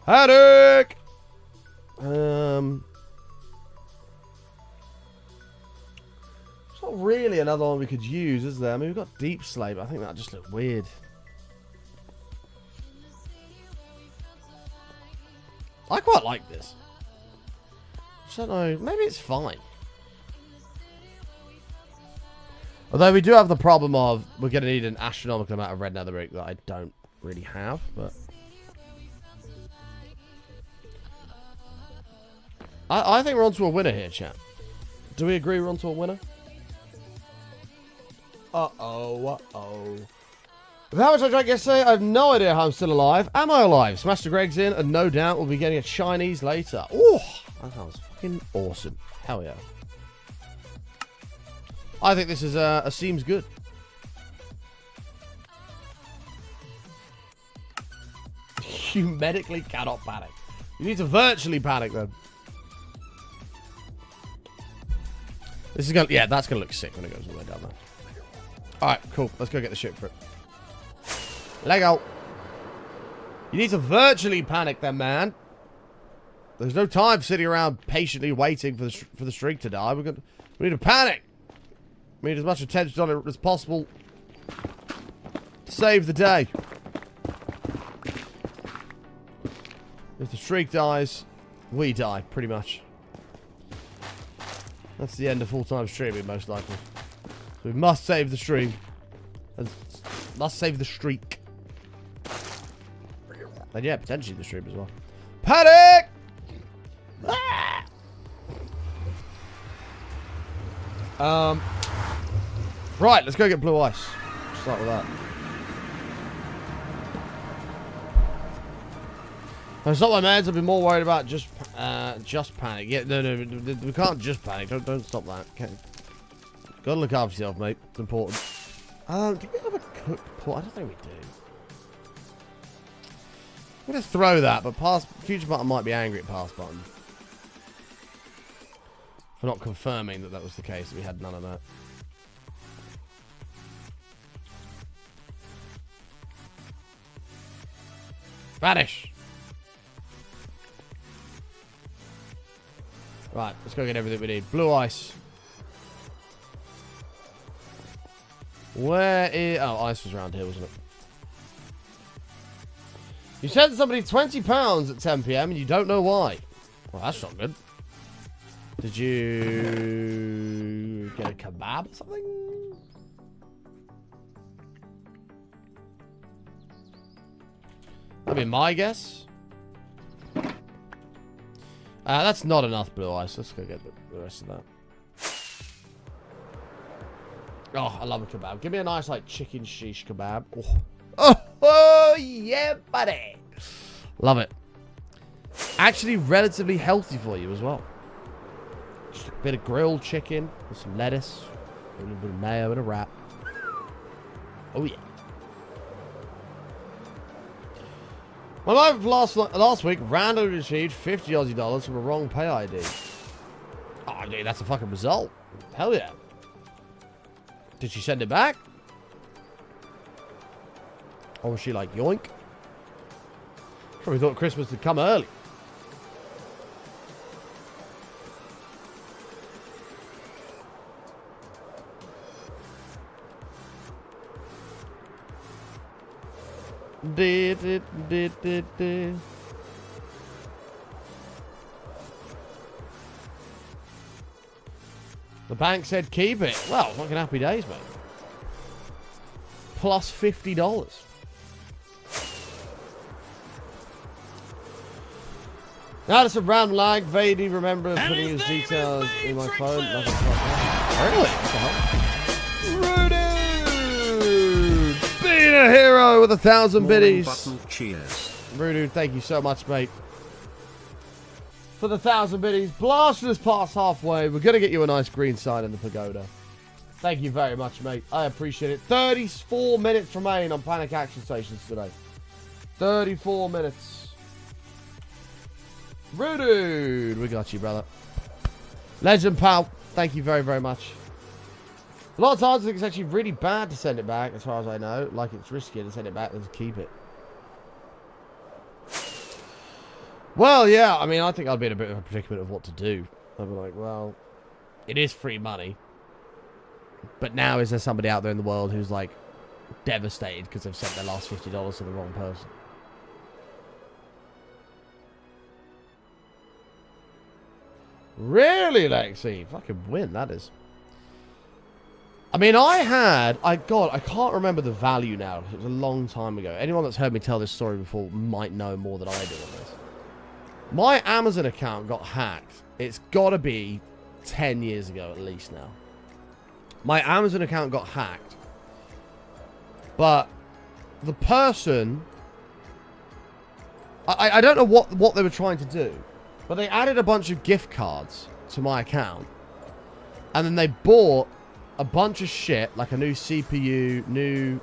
Haddock! It's not really another one we could use, is there? I mean, we've got Deep Slate, but I think that just looked weird. I quite like this. I don't know. Maybe it's fine. Although we do have the problem of we're going to need an astronomical amount of red netherbrick that I don't really have, but... I think we're onto a winner here, chat. Do we agree we're onto a winner? Uh-oh, uh-oh. With how much I drank yesterday, I have no idea how I'm still alive. Am I alive? Smaster Greg's in, and no doubt we'll be getting a Chinese later. Oh, that sounds fucking awesome. Hell yeah. I think this is seems good. You medically cannot panic. You need to virtually panic then. This is gonna, yeah, that's gonna look sick when it goes all the way down there. All right, cool. Let's go get the ship for it. Lego. You need to virtually panic then, man. There's no time sitting around patiently waiting for the streak to die. We need to panic. We need as much attention on it as possible to save the day. If the streak dies, we die, pretty much. That's the end of full-time streaming, most likely. So we must save the stream. And must save the streak. And yeah, potentially the stream as well. Panic! Ah! Right, let's go get blue ice. Start with that. If it's not my meds, I've been more worried about just panic. Yeah, no, we can't just panic. Don't stop that. Okay. Gotta look after yourself, mate. It's important. Do we have a cooked pot? I don't think we do. I'm gonna throw that, but future button might be angry at pass button for not confirming that was the case. That we had none of that. Vanish. Right, let's go get everything we need. Blue ice. Where is... Oh, ice was around here, wasn't it? You sent somebody £20 at 10 PM and you don't know why. Well, that's not good. Did you get a kebab or something? That'd be my guess. That's not enough blue ice. Let's go get the rest of that. Oh, I love a kebab. Give me a nice, like, chicken shish kebab. Oh, yeah, buddy. Love it. Actually, relatively healthy for you as well. Just a bit of grilled chicken with some lettuce, a little bit of mayo and a wrap. Oh, yeah. My life last week randomly received $50 Aussie from a wrong pay ID. Oh, dude, that's a fucking result. Hell yeah. Did she send it back? Or was she like, yoink? Probably thought Christmas had come early. The bank said keep it. Well, fucking happy days, mate. Plus $50. Now there's some random lag. Vaguely remember putting his details in my phone. Nothing like that. Really? What the hell? Rudy! Being a hero with 1,000 biddies. Cheers. Rudu, thank you so much, mate. For the 1,000 biddies. Blasting us past halfway. We're going to get you a nice green sign in the pagoda. Thank you very much, mate. I appreciate it. 34 minutes remain on Panic Action Stations today. 34 minutes. Rudu, we got you, brother. Legend, pal. Thank you very, very much. A lot of times I think it's actually really bad to send it back, as far as I know. Like, it's riskier to send it back than to keep it. Well, yeah, I mean, I think I'd be in a bit of a predicament of what to do. I'd be like, well, it is free money. But now is there somebody out there in the world who's, like, devastated because they've sent their last $50 to the wrong person? Really, Lexi? Fucking win, that is. I mean, God, I can't remember the value now. It was a long time ago. Anyone that's heard me tell this story before might know more than I do on this. My Amazon account got hacked. It's got to be 10 years ago at least now. My Amazon account got hacked. But the person... I don't know what they were trying to do. But they added a bunch of gift cards to my account. And then they bought a bunch of shit, like a new CPU, new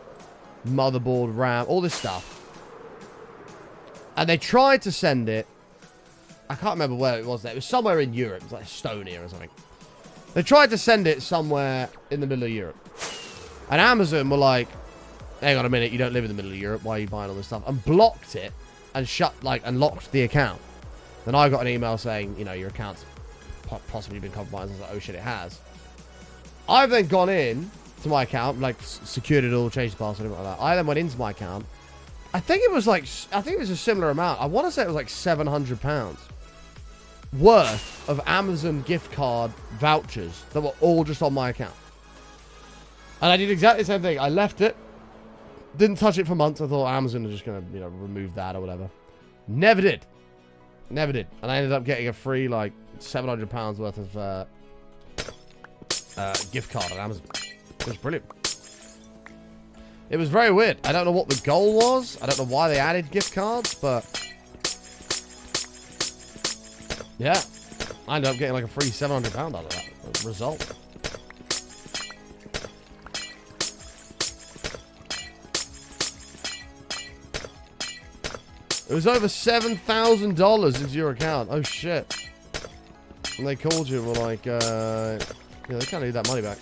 motherboard, RAM, all this stuff. And they tried to send it. I can't remember where it was. It was somewhere in Europe. It was like Estonia or something. They tried to send it somewhere in the middle of Europe. And Amazon were like, hang on a minute, you don't live in the middle of Europe. Why are you buying all this stuff? And blocked it and and locked the account. Then I got an email saying, you know, your account's possibly been compromised. I was like, oh shit, it has. I've then gone in to my account, like secured it all, changed the password, like that. I then went into my account. I think it was a similar amount. I want to say it was like £700 worth of Amazon gift card vouchers that were all just on my account. And I did exactly the same thing. I left it, didn't touch it for months. I thought Amazon was just going to, you know, remove that or whatever. Never did. Never did. And I ended up getting a free, like, £700 worth of gift card on Amazon. It was brilliant. It was very weird. I don't know what the goal was. I don't know why they added gift cards, but yeah, I ended up getting like a free £700 out of that result. It was over $7,000 into your account. Oh shit! And they called you and were like, yeah, they can't need that money back.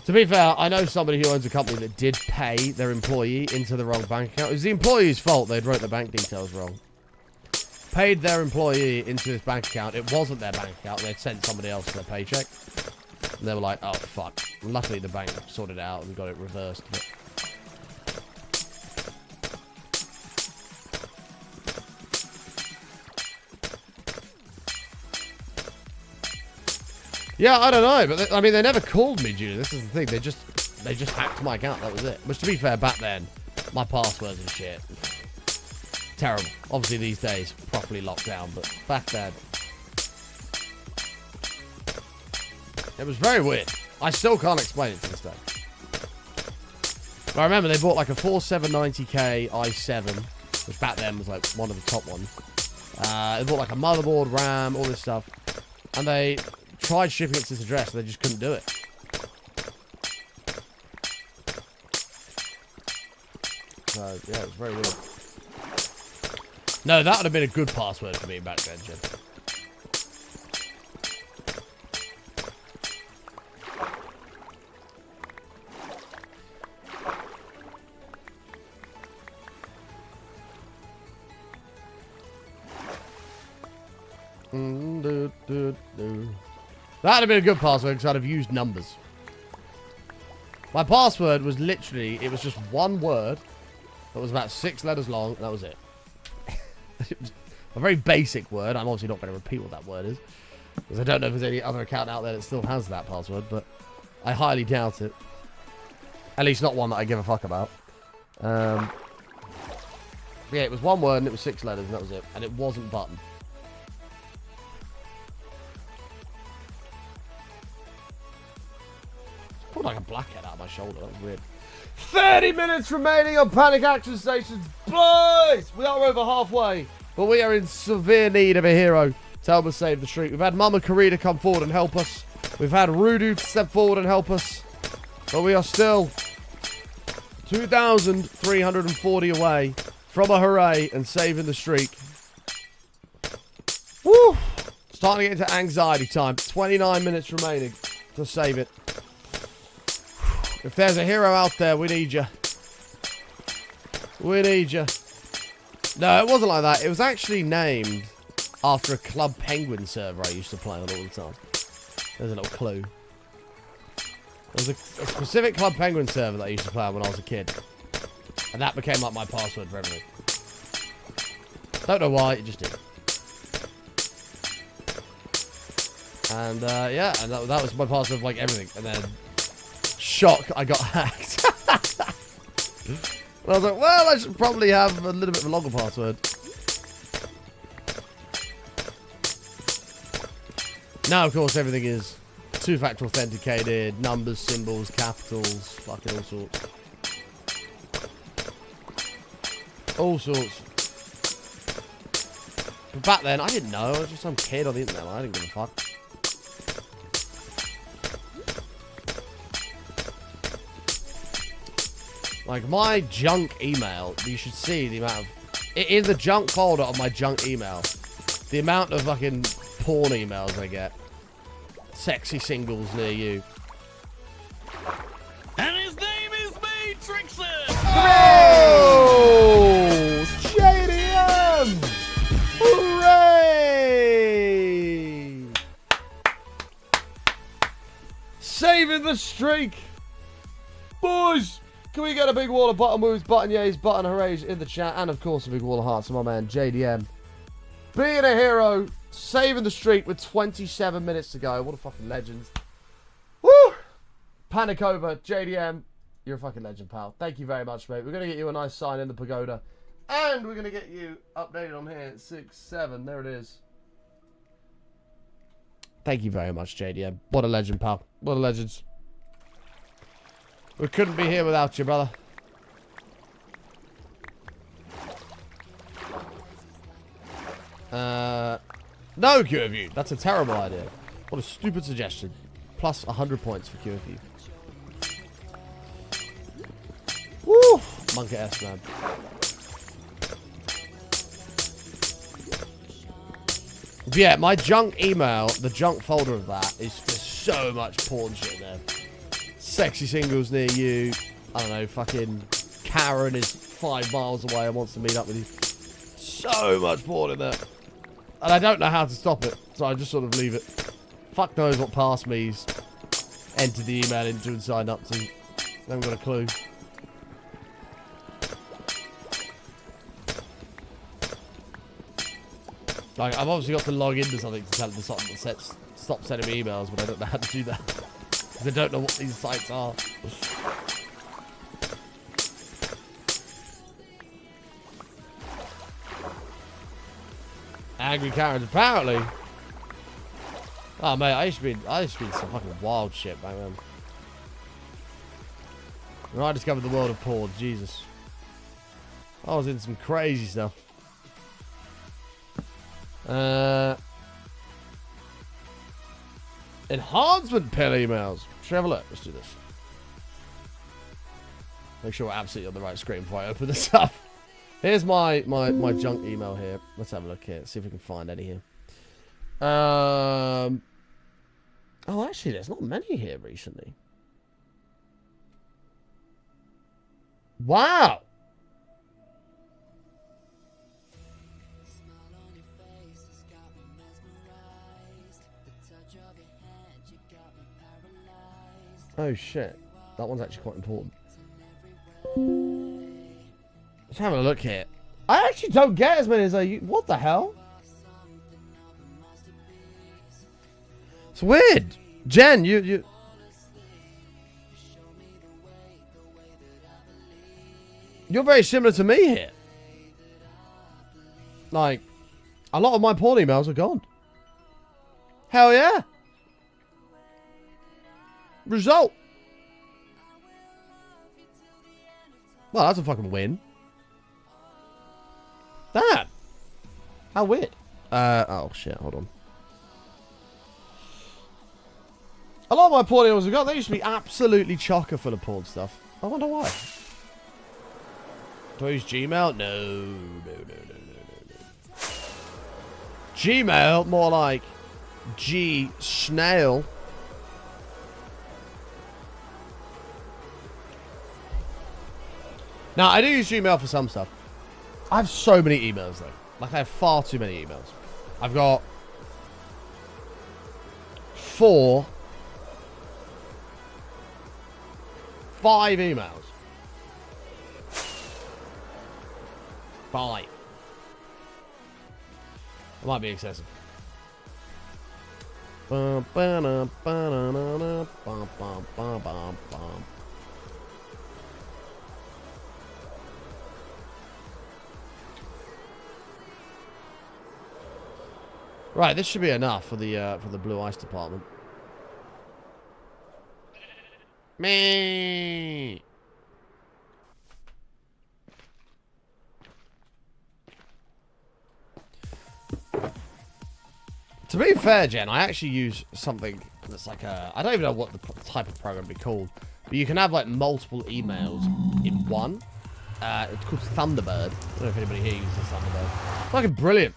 To be fair, I know somebody who owns a company that did pay their employee into the wrong bank account. It was the employee's fault. They'd wrote the bank details wrong. Paid their employee into this bank account. It wasn't their bank account. They'd sent somebody else their paycheck. And they were like, oh, fuck. And luckily, the bank sorted it out and got it reversed. But yeah, I don't know, but I mean, they never called me, Julie. This is the thing. They just hacked my account. That was it. Which, to be fair, back then, my passwords and shit, terrible. Obviously, these days, properly locked down, but back then, it was very weird. I still can't explain it to this day. But I remember they bought like a 4790K i7, which back then was like one of the top ones. They bought like a motherboard, RAM, all this stuff, and they tried shipping it to this address, and they just couldn't do it. So, yeah, it was very weird. No, that would have been a good password for me back then, Jim. That would have been a good password because I'd have used numbers. My password was literally, it was just one word that was about 6 letters long, and that was it. It was a very basic word. I'm obviously not going to repeat what that word is, because I don't know if there's any other account out there that still has that password, but I highly doubt it. At least not one that I give a fuck about. Yeah, it was one word and it was 6 letters, and that was it. And it wasn't button. Pulled like a blackhead out of my shoulder. That was weird. 30 minutes remaining on Panic Action Stations. Boys! We are over halfway, but we are in severe need of a hero to help us save the street. We've had Mama Karita come forward and help us. We've had Rudu step forward and help us. But we are still 2,340 away from a hooray and saving the streak. Woo! Starting to get into anxiety time. 29 minutes remaining to save it. If there's a hero out there, we need you. We need you. No, it wasn't like that. It was actually named after a Club Penguin server I used to play on all the time. There's a little clue. There was a specific Club Penguin server that I used to play on when I was a kid. And that became like my password for everything. Don't know why, it just did. And yeah, and that was my password for like everything. And then, shock, I got hacked. And I was like, well, I should probably have a little bit of a longer password. Now, of course, everything is two-factor authenticated, numbers, symbols, capitals, fucking all sorts. All sorts. But back then, I didn't know. I was just some kid on the internet. I didn't give a fuck. Like, my junk email, you should see the amount of... In the junk folder of my junk email, the amount of fucking porn emails I get. Sexy singles near you. get a big wall of button moves, button yays, button hoorays in the chat, and of course a big wall of hearts for my man JDM. Being a hero, saving the streak with 27 minutes to go. What a fucking legend. Woo! Panic over, JDM. You're a fucking legend, pal. Thank you very much, mate. We're going to get you a nice sign in the pagoda. And we're going to get you updated on here at 6-7. There it is. Thank you very much, JDM. What a legend, pal. What a legend. We couldn't be here without you, brother. No queue of you. That's a terrible idea. What a stupid suggestion. Plus 100 points for queue of you. Woo! Monkey S, man. Yeah, my junk email, the junk folder of that, is just so much porn shit in there. Sexy singles near you. I don't know, fucking Karen is 5 miles away and wants to meet up with you. So much porn in there. And I don't know how to stop it, so I just sort of leave it. Fuck knows what past me's entered the email into and signed up to. I haven't got a clue. Like, I've obviously got to log into something to tell it to stop sending me emails, but I don't know how to do that. Because I don't know what these sites are. Angry Karens, apparently. Oh, mate, I used to be in some fucking wild shit back then. When I discovered the world of porn, Jesus. I was in some crazy stuff. Enhancement pill emails. Should we have a look? Let's do this. Make sure we're absolutely on the right screen before I open this up. Here's my junk email here. Let's have a look here. See if we can find any here. Oh, actually, there's not many here recently. Wow. Oh shit, that one's actually quite important. Let's have a look here. I actually don't get as many as I use. What the hell? It's weird. Jen, you're very similar to me here. Like, a lot of my porn emails are gone. Hell yeah. Result. Well, that's a fucking win. That. How weird. Oh shit, hold on. A lot of my porn emails are gone. They used to be absolutely chocker full of porn stuff. I wonder why. Do I use Gmail? No. Gmail, more like G snail. Now, I do use Gmail for some stuff. I have so many emails, though. Like, I have far too many emails. I've got 5 emails. 5. It might be excessive. Right, this should be enough for the blue ice department. Me. To be fair, Jen, I actually use something that's like a... I don't even know what the type of program would be called. But you can have, like, multiple emails in one. It's called Thunderbird. I don't know if anybody here uses Thunderbird. It's fucking brilliant.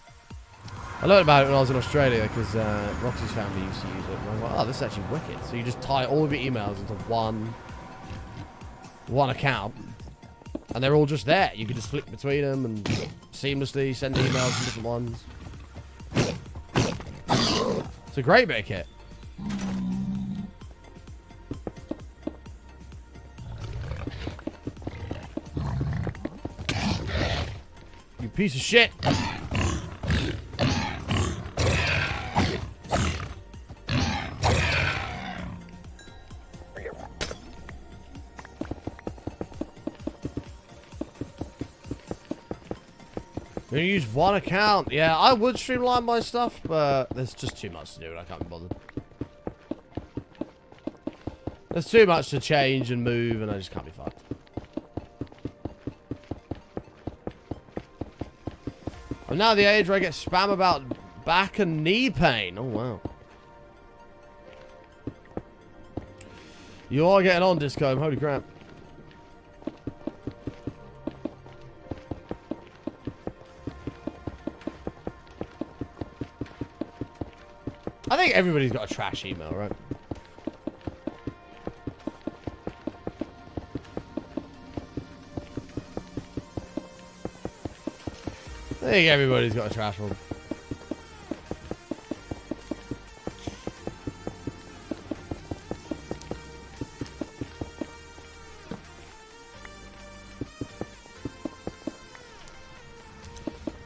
I learned about it when I was in Australia because Roxy's family used to use it. And I was like, oh, this is actually wicked. So you just tie all of your emails into one account. And they're all just there. You can just flick between them and seamlessly send emails to different ones. It's a great bit of kit. You piece of shit. I'm gonna use one account. Yeah, I would streamline my stuff, but there's just too much to do and I can't be bothered. There's too much to change and move and I just can't be fucked. I'm now the age where I get spam about back and knee pain. Oh, wow. You are getting on, Disco. Holy crap. I think everybody's got a trash email, right? I think everybody's got a trash one.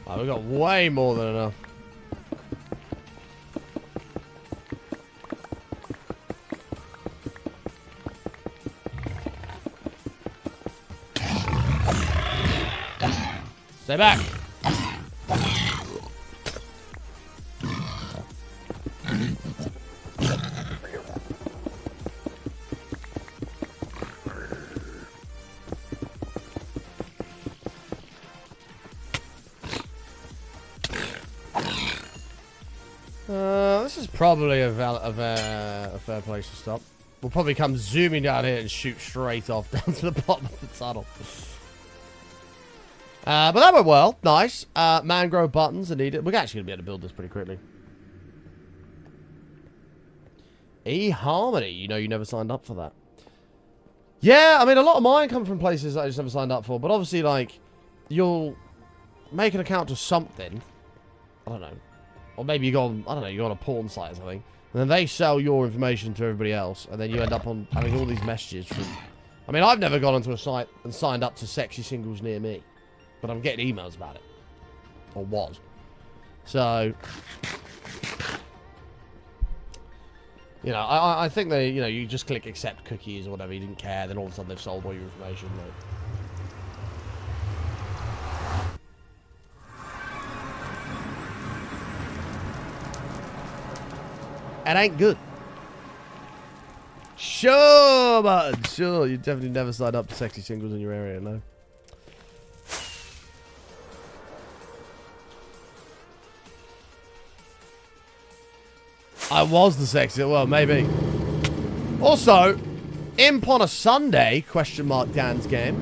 Oh, we got way more than enough. Stay back. This is probably a fair place to stop. We'll probably come zooming down here and shoot straight off down to the bottom of the tunnel. But that went well. Nice. Mangrove buttons are needed. We're actually going to be able to build this pretty quickly. eHarmony. You know you never signed up for that. Yeah, I mean, a lot of mine come from places that I just never signed up for. But obviously, like, you'll make an account to something. I don't know. Or maybe you go on, I don't know, you go on a porn site or something. And then they sell your information to everybody else. And then you end up on having all these messages from... I mean, I've never gone onto a site and signed up to sexy singles near me. But I'm getting emails about it. Or was. So... You know, I think they, you know, you just click accept cookies or whatever, you didn't care, then all of a sudden they've sold all your information. Like. It ain't good. Sure, button. Sure, you definitely never signed up to sexy singles in your area, no. I was the sexy. Well, maybe. Also, Imp on a Sunday? Question mark Dan's game.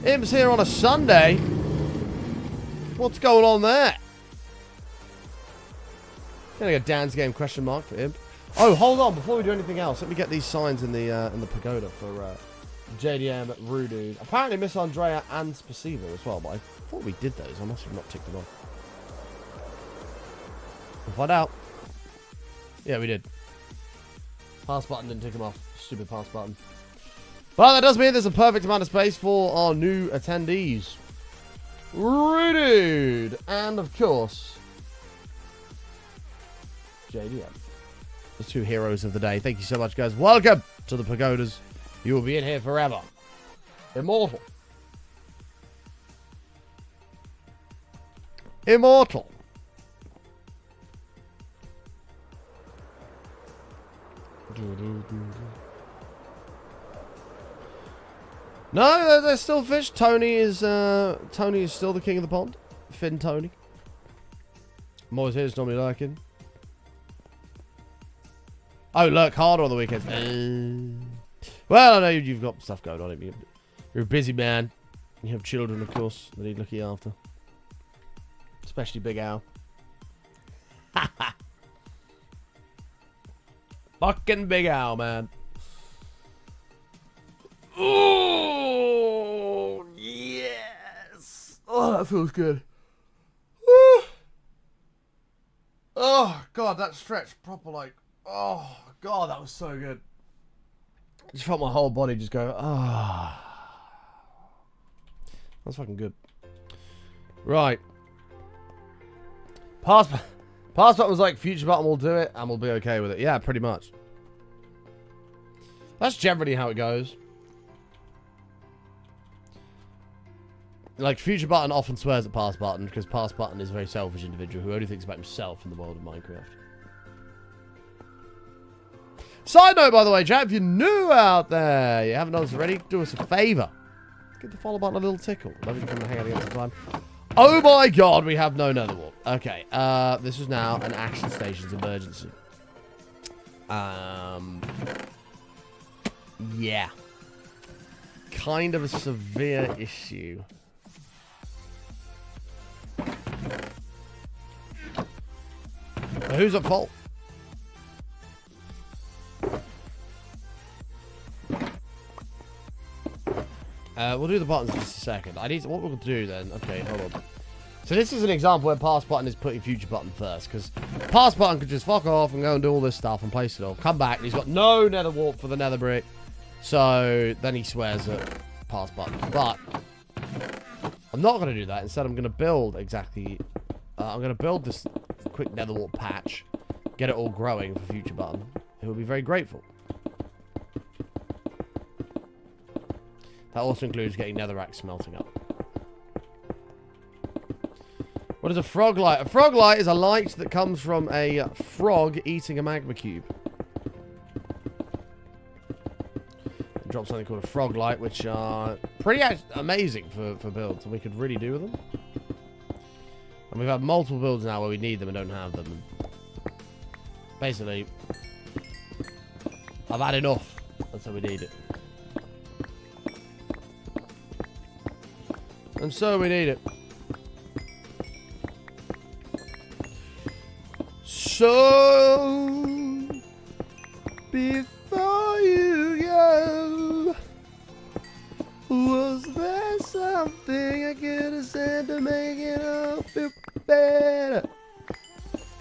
Imp's here on a Sunday. What's going on there? Gonna get Dan's game question mark for Imp. Oh, hold on! Before we do anything else, let me get these signs in the pagoda for JDM, Rudude. Apparently, Miss Andrea and Spasiba as well. But I thought we did those. I must have not ticked them off. We'll find out. Yeah, we did. Pass button didn't tick them off. Stupid pass button. Well, that does mean there's a perfect amount of space for our new attendees. Rudude! And, of course, JDM. The two heroes of the day. Thank you so much, guys. Welcome to the pagodas. You will be in here forever. Immortal. Immortal. No, they're still fish. Tony is still the king of the pond. Finn Tony. I'm always here, just normally lurking. Oh, lurk harder on the weekends. Well, I know you've got stuff going on. You're a busy man. You have children, of course, that need looking after. Especially Big Al. Fucking Big Al, man. Oh, yes. Oh, that feels good. Woo. Oh, God, that stretch proper like... Oh, God, that was so good. I just felt my whole body just go, ah. Oh. That's fucking good. Right. Pass button was like, future button will do it, and we'll be okay with it. Yeah, pretty much. That's generally how it goes. Like, future button often swears at pass button, because pass button is a very selfish individual who only thinks about himself in the world of Minecraft. Side note, by the way, chat, if you're new out there, you haven't noticed already, do us a favour. Give the follow button a little tickle. Love you to come and hang out again sometime. Oh my god, we have no nether wall. Okay, this is now an action stations emergency. Yeah. Kind of a severe issue. Now, who's at fault? We'll do the buttons in just a second. What we'll do then. Okay, hold on. So this is an example where pass button is putting future button first, because pass button could just fuck off and go and do all this stuff and place it all. Come back, and he's got no nether warp for the nether brick. So then he swears at pass button. But I'm not going to do that. Instead, I'm going to build exactly... I'm going to build this quick nether warp patch, get it all growing for future button. He will be very grateful. That also includes getting netherrack smelting up. What is a frog light? A frog light is a light that comes from a frog eating a magma cube. Drop something called a frog light, which are pretty amazing for builds, and we could really do with them. And we've had multiple builds now where we need them and don't have them. And basically, I've had enough, and so we need it. And so we need it. So, before you go, was there something I could have said to make it all feel better?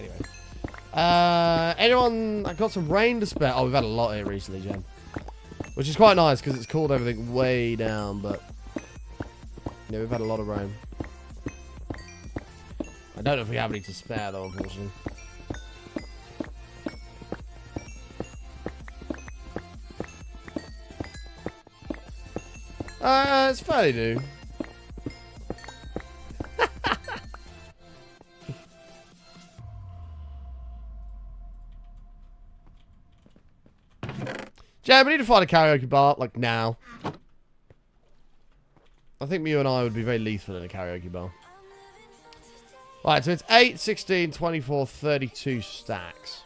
Anyway. Anyone, I got some rain to spare. Oh, we've had a lot here recently, Jen. Which is quite nice, because it's cooled everything way down, but... yeah, we've had a lot of rain. I don't know if we have any to spare, though, unfortunately. It's fairly new. Jan, we need to find a karaoke bar, like, now. I think you and I would be very lethal in a karaoke bar. Right, so it's 8, 16, 24, 32 stacks.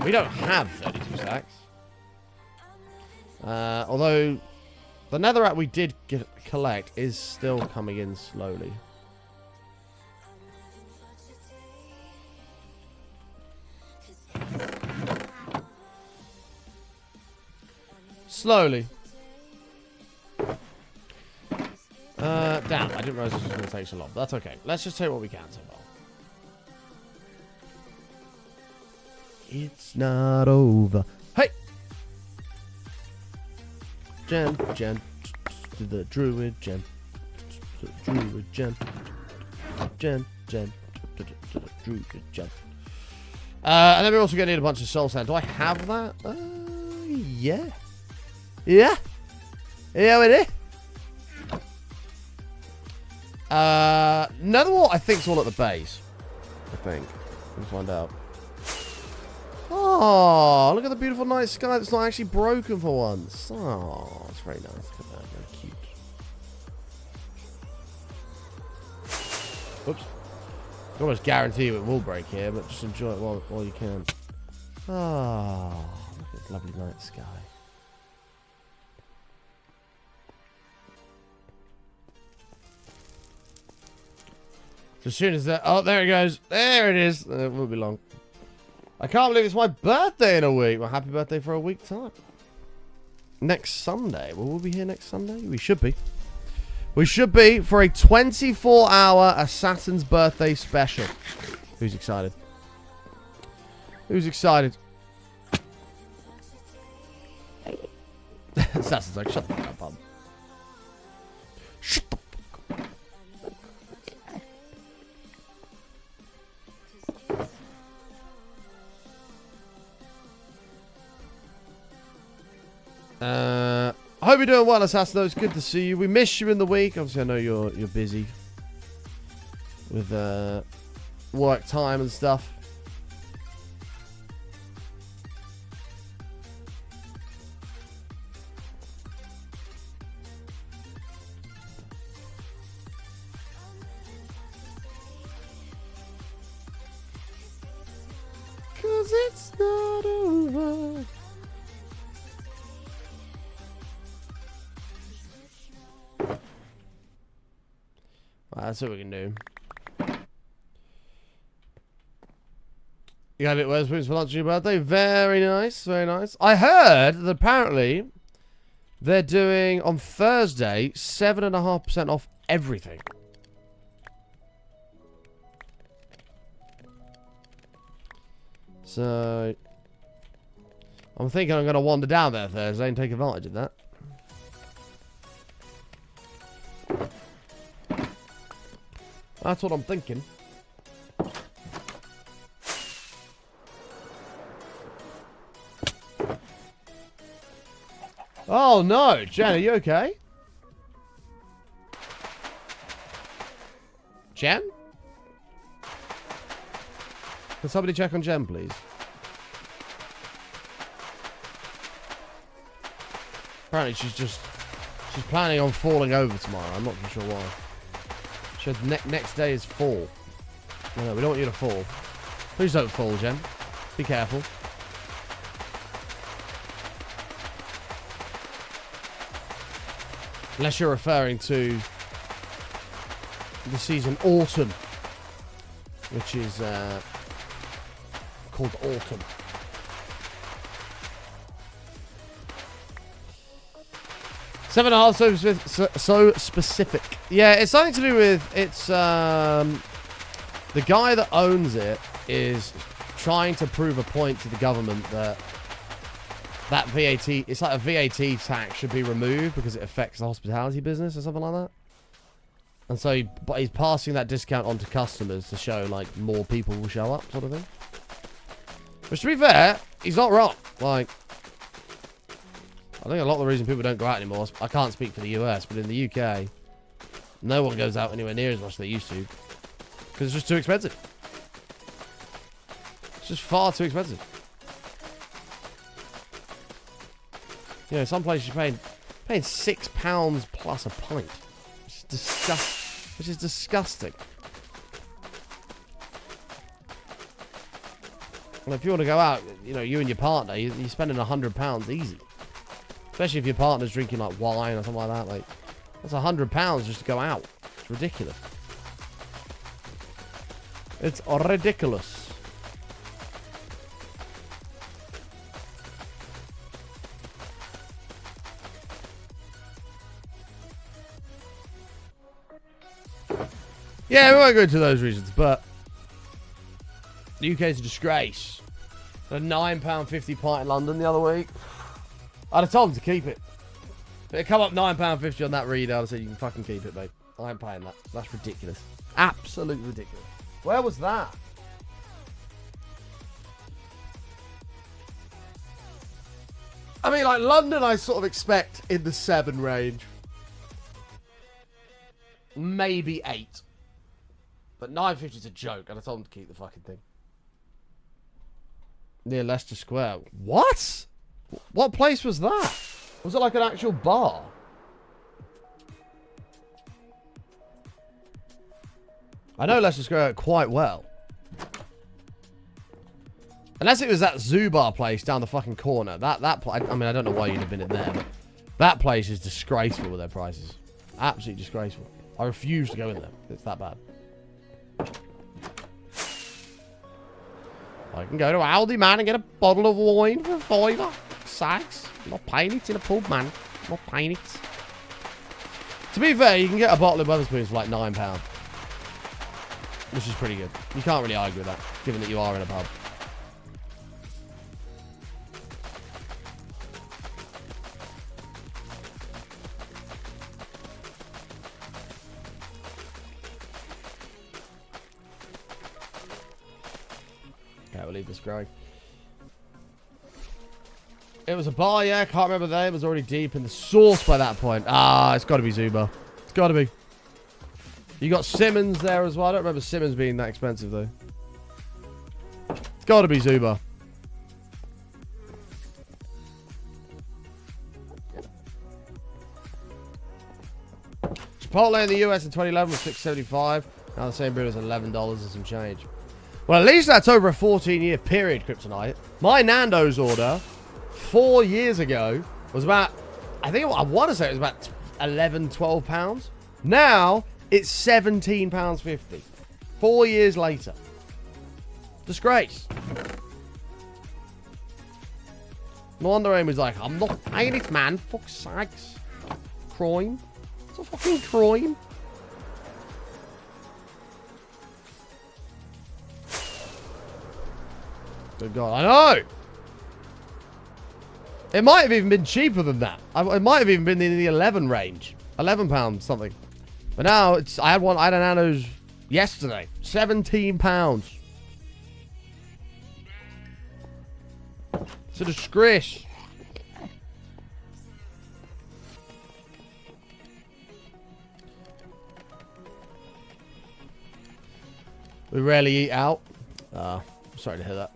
We don't have 32 stacks. Although the netherrack we did collect is still coming in slowly. Slowly. Damn, I didn't realize this was going to take so long. But that's okay. Let's just take what we can so far. It's not over. Hey! Jen, to the druid, Jen. To the druid, Jen. Jen, to the druid, Jen. And then we're also going to need a bunch of soul sand. Do I have that? Yeah. Yeah? Yeah, we do. Another one, I think, is all at the base. I think. We'll find out. Oh, look at the beautiful night sky that's not actually broken for once. Oh, it's very nice. Look at that. Very cute. Oops. I can almost guarantee you it will break here, but just enjoy it while you can. Oh, look at this lovely night sky. So as soon as that... oh, there it goes. There it is. It won't be long. I can't believe it's my birthday in a week. Well, happy birthday for a week time. Next Sunday. Well, we'll be here next Sunday. We should be. We should be for a 24-hour Saturn's birthday special. Who's excited? Who's excited? Hey. Assassin's like, shut the fuck up, bum. Shut the fuck up. I hope you're doing well, Assassin. Though it's good to see you. We miss you in the week. Obviously, I know you're busy with work time and stuff. Cause it's not over. That's what we can do. You got a bit worse spoons for lunch on your birthday? Very nice, very nice. I heard that apparently they're doing on Thursday 7.5% off everything. So I'm thinking I'm going to wander down there Thursday and take advantage of that. That's what I'm thinking. Oh no, Jen, are you okay? Jen? Can somebody check on Jen, please? Apparently she's planning on falling over tomorrow. I'm not too sure why. She said next day is fall. No, we don't want you to fall. Please don't fall, Jen. Be careful. Unless you're referring to the season autumn, which is called autumn. Seven and a half, so specific. Yeah, it's something to do with it's the guy that owns it is trying to prove a point to the government that VAT, it's like a VAT tax should be removed because it affects the hospitality business or something like that. And so he's passing that discount on to customers to show like more people will show up, sort of thing. Which, to be fair, he's not wrong. Like, I think a lot of the reason people don't go out anymore, I can't speak for the US, but in the UK, no one goes out anywhere near as much as they used to. Because it's just too expensive. It's just far too expensive. You know, some places you're paying £6 plus a pint. Which is disgusting. And if you want to go out, you know, you and your partner, you're spending £100 easy. Especially if your partner's drinking like wine or something like that. Like, that's £100 just to go out. It's ridiculous. It's ridiculous. Yeah, we won't go into those reasons, but the UK's a disgrace. A £9.50 pint in London the other week. I'd have told him to keep it. If it come up £9.50 on that read, I'd have said, you can fucking keep it, mate. I ain't paying that. That's ridiculous. Absolutely ridiculous. Where was that? I mean, like, London I sort of expect in the 7 range. Maybe 8. But 9.50 is a joke, and I told him to keep the fucking thing. Near Leicester Square. What? What place was that? Was it like an actual bar? I know Leicester Square quite well. Unless it was that zoo bar place down the fucking corner. That I mean, I don't know why you'd have been in there, but that place is disgraceful with their prices. Absolutely disgraceful. I refuse to go in there. It's that bad. I can go to Aldi, man, and get a bottle of wine for £5. Sacks. I'm not paying it in a pub, man. I'm not paying it. To be fair, you can get a bottle of Wetherspoons for like £9. Which is pretty good. You can't really argue with that, given that you are in a pub. we'll leave this growing. It was a bar, yeah. Can't remember the name. It was already deep in the sauce by that point. Ah, it's got to be Zuba. It's got to be. You got Simmons there as well. I don't remember Simmons being that expensive, though. It's got to be Zuba. Chipotle in the US in 2011 was $6.75. Now the same brew is $11 and some change. Well, at least that's over a 14-year period, Kryptonite. My Nando's order 4 years ago was about, I want to say it was about 11, 12 pounds. Now it's £17.50. 4 years later. Disgrace. No wonder Amy's like, I'm not paying it, man. Fuck's sakes. Crime. It's a fucking crime. Good God, I know. It might have even been cheaper than that. It might have even been in the 11 range. £11 something. But now it's. I had a Nando's yesterday. £17. It's a disgrace. We rarely eat out. Sorry to hear that.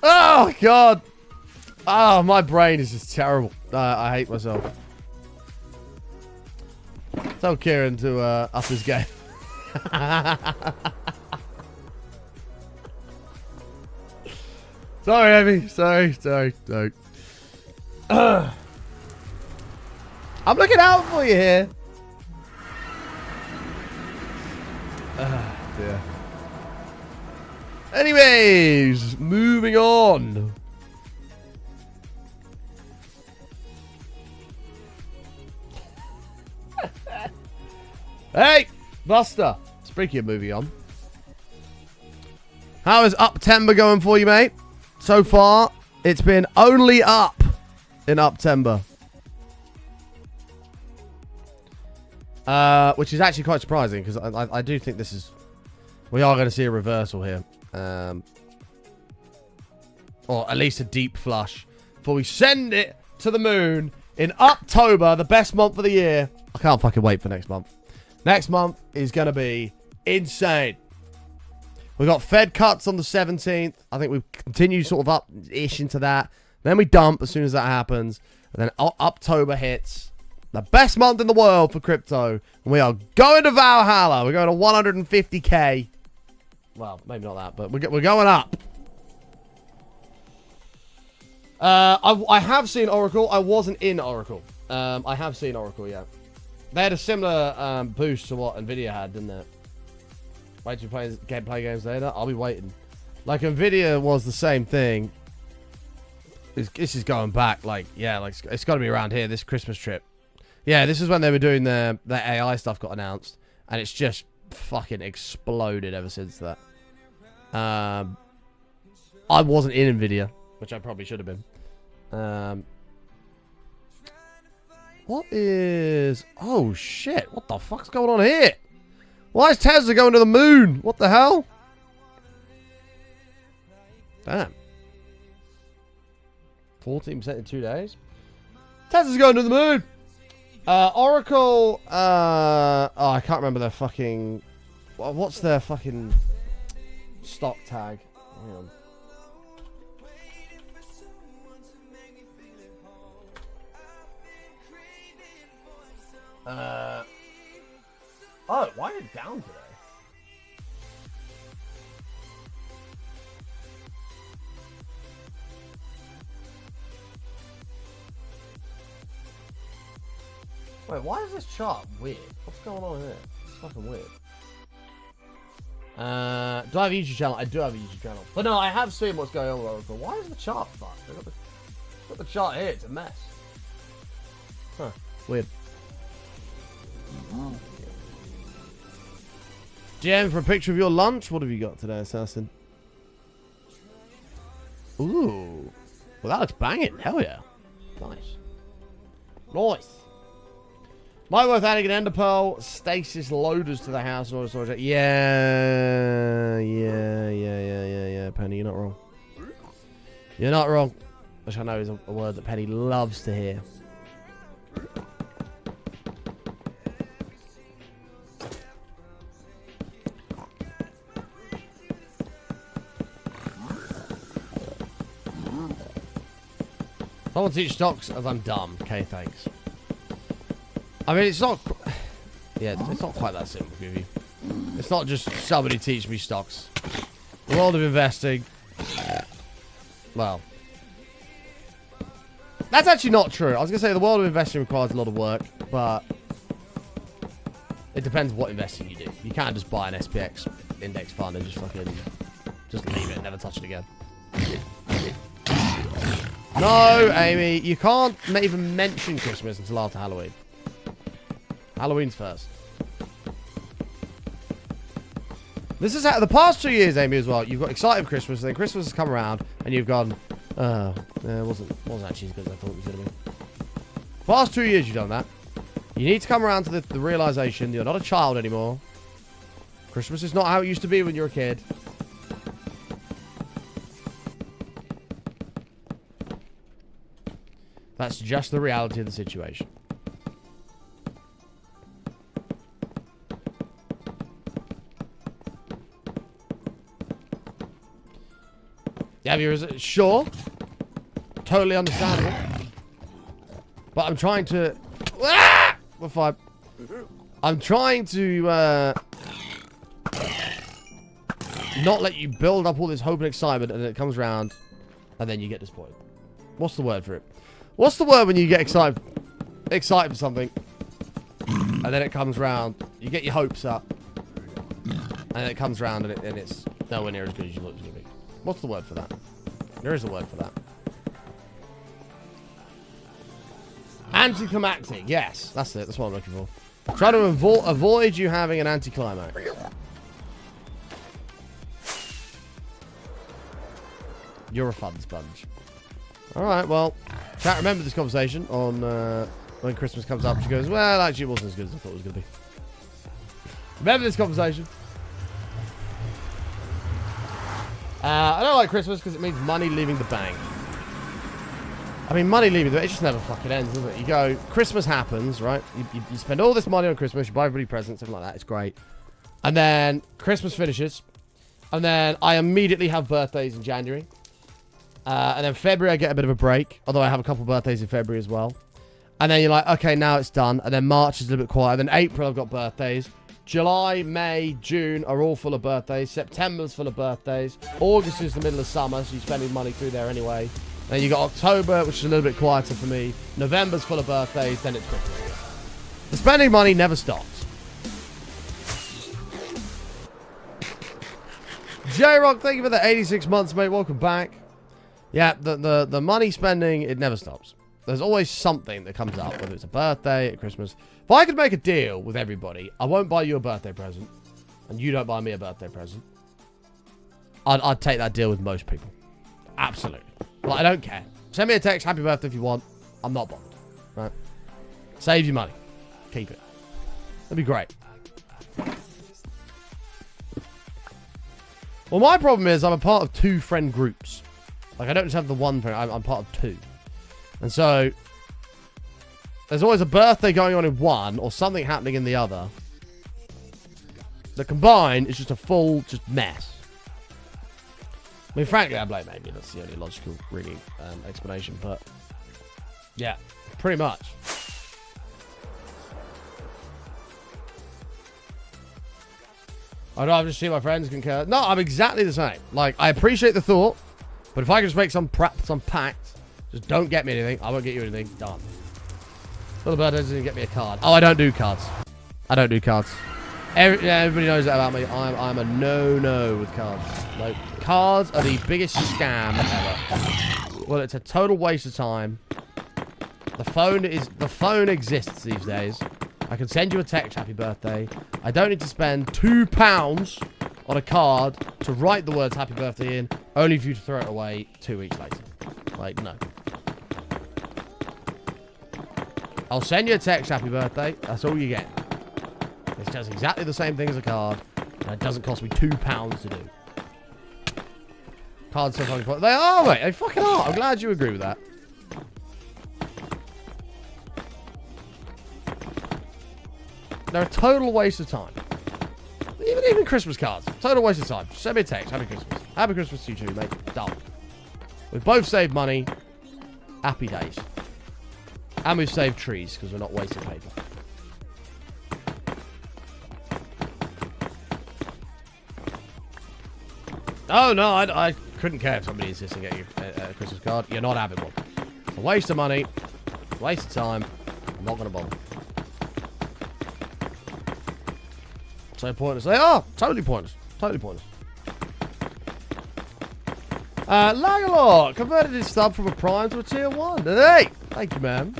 Oh, God. Oh, my brain is just terrible. I hate myself. Tell Kieran to up his game. Sorry, Amy. Sorry. I'm looking out for you here. Dear. Anyways, moving on. Hey, Buster. Speaking of moving on. How is Uptember going for you, mate? So far, it's been only up in Uptember. Which is actually quite surprising, because I do think this is... We are going to see a reversal here. Or at least a deep flush. Before we send it to the moon in October, the best month of the year. I can't fucking wait for next month. Next month is going to be insane. We've got Fed cuts on the 17th. I think we continue sort of up-ish into that. Then we dump as soon as that happens. And then October hits. The best month in the world for crypto. And we are going to Valhalla. We're going to 150k. Well, maybe not that, but we're going up. I have seen Oracle. I wasn't in Oracle. I have seen Oracle, yeah. They had a similar boost to what Nvidia had, didn't they? Wait till you play games later. I'll be waiting. Like, Nvidia was the same thing. This is going back, like, yeah, like it's got to be around here. This Christmas trip. Yeah, this is when they were doing their AI stuff got announced, and it's just fucking exploded ever since that. I wasn't in Nvidia, which I probably should have been. What is... Oh, shit. What the fuck's going on here? Why is Tesla going to the moon? What the hell? Damn. 14% in 2 days? Tesla's going to the moon! Oracle... oh, I can't remember their fucking... What's their fucking... stock tag? Hang on. Oh, why are it down today? Wait, why is this chart weird? What's going on here? It's fucking weird. Do I have a YouTube channel? I do have a YouTube channel. But no, I have seen what's going on with Oracle. Why is the chart fucked? I've got the chart here. It's a mess. Huh. Weird. GM, for a picture of your lunch, what have you got today, Assassin? Ooh. Well, that looks banging. Hell yeah. Nice. Nice. Might worth adding an ender pearl stasis loaders to the house in order to storage. Yeah, Penny, you're not wrong. You're not wrong. Which I know is a word that Penny loves to hear. Someone teach stocks as I'm dumb. Okay, thanks. I mean, it's not... Yeah, it's not quite that simple, Givy. It's not just somebody teach me stocks. The world of investing... Well... That's actually not true. I was going to say the world of investing requires a lot of work, but... It depends what investing you do. You can't just buy an SPX index fund and just fucking... Just leave it and never touch it again. No, Amy, you can't even mention Christmas until after Halloween. Halloween's first. This is how the past 2 years, Amy, as well. You've got excited for Christmas, and then Christmas has come around, and you've gone, it wasn't actually as good as I thought it was going to be. Past 2 years, you've done that. You need to come around to the realization you're not a child anymore. Christmas is not how it used to be when you were a kid. That's just the reality of the situation. Yeah, sure. Totally understandable. But I'm trying to... Ah! We're fine. I'm trying to... not let you build up all this hope and excitement, and then it comes around, and then you get disappointed. What's the word for it? What's the word when you get excited for something, and then it comes round, you get your hopes up, and then it comes round and it's nowhere near as good as you thought it was going to be. What's the word for that? There is a word for that. Anticlimactic. Yes, that's it. That's what I'm looking for. Try to avoid you having an anticlimax. You're a fun sponge. Alright, well, chat, remember this conversation on when Christmas comes up. She goes, well, actually, it wasn't as good as I thought it was going to be. Remember this conversation. I don't like Christmas because it means money leaving the bank. I mean, money leaving the bank, it just never fucking ends, does it? You go, Christmas happens, right? You spend all this money on Christmas, you buy everybody presents, something like that, it's great. And then Christmas finishes. And then I immediately have birthdays in January. And then February, I get a bit of a break. Although I have a couple of birthdays in February as well. And then you're like, okay, now it's done. And then March is a little bit quiet. And then April, I've got birthdays. July, May, June are all full of birthdays. September's full of birthdays. August is the middle of summer, so you're spending money through there anyway. Then you got October, which is a little bit quieter for me. November's full of birthdays. Then it's Christmas. The spending money never stops. J-Rock, thank you for the 86 months, mate. Welcome back. Yeah, the money spending, it never stops. There's always something that comes up, whether it's a birthday, at Christmas. If I could make a deal with everybody, I won't buy you a birthday present, and you don't buy me a birthday present, I'd take that deal with most people. Absolutely. Like, I don't care. Send me a text, happy birthday if you want. I'm not bothered. Right? Save your money. Keep it. That'd be great. Well, my problem is I'm a part of 2 friend groups. Like, I don't just have the one friend. I'm part of 2. And so, there's always a birthday going on in one or something happening in the other. The combined is just a full, just mess. I mean, frankly, I blame Amy. That's the only logical, really, explanation. But, yeah, pretty much. I'd rather just see my friends concur. No, I'm exactly the same. Like, I appreciate the thought. But if I can just make some pact, just don't get me anything. I won't get you anything. Done. Little bird doesn't get me a card. Oh, I don't do cards. I don't do cards. Everybody knows that about me. I'm a no with cards. Like, cards are the biggest scam ever. Well, it's a total waste of time. The phone exists these days. I can send you a text, happy birthday. I don't need to spend £2 on a card to write the words happy birthday in, only for you to throw it away 2 weeks later. Like, no. I'll send you a text, happy birthday. That's all you get. It's just exactly the same thing as a card. And it doesn't cost me £2 to do. Cards so fucking fun. They are, mate. They fucking are. I'm glad you agree with that. They're a total waste of time. Even Christmas cards. Total waste of time. Send me a text. Happy Christmas. Happy Christmas to you too, mate. Done. We've both saved money. Happy days. And we've saved trees because we're not wasting paper. Oh, no. I couldn't care if somebody insists on getting you a Christmas card. You're not having one. It's a waste of money. It's a waste of time. I'm not going to bother. So pointless. They are totally pointless. Totally pointless. Lagalore converted his sub from a prime to a tier 1. Hey! Thank you, man.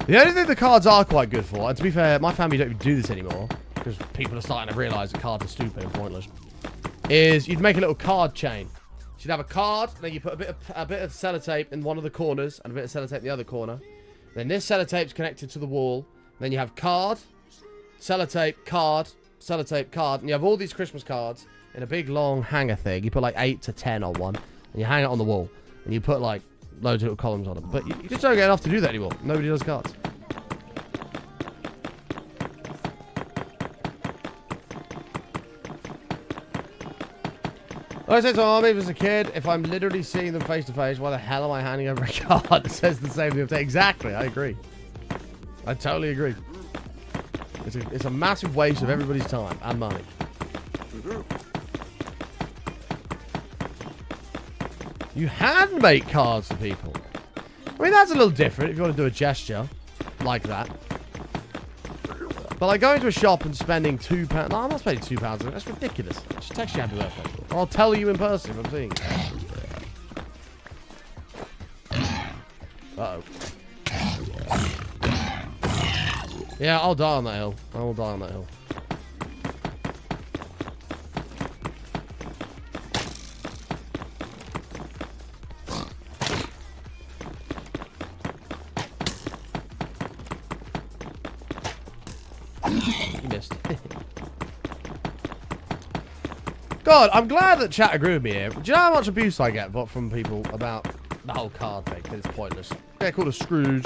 The only thing the cards are quite good for, and to be fair, my family don't even do this anymore, because people are starting to realise that cards are stupid and pointless, is you'd make a little card chain. You'd have a card, then you put a bit of sellotape in one of the corners, and a bit of sellotape in the other corner. Then this sellotape's connected to the wall. Then you have card, sellotape, card, and you have all these Christmas cards in a big long hanger thing. You put like 8 to 10 on one, and you hang it on the wall, and you put like loads of little columns on them. But you just don't get enough to do that anymore. Nobody does cards. I say to Army as a kid, if I'm literally seeing them face to face, why the hell am I handing over a card that says the same thing? Exactly, I agree. I totally agree. It's a massive waste of everybody's time and money. You hand make cards to people. I mean, that's a little different if you want to do a gesture like that. But like going to a shop and spending £2. No, I'm not spending £2. That's ridiculous. Just text you happy birthday. Or I'll tell you in person if I'm seeing you. Uh-oh. Yeah, I'll die on that hill. I will die on that hill. You missed. God, I'm glad that chat agree with me here. Do you know how much abuse I get from people about the whole card thing? Because it's pointless. Get called a Scrooge.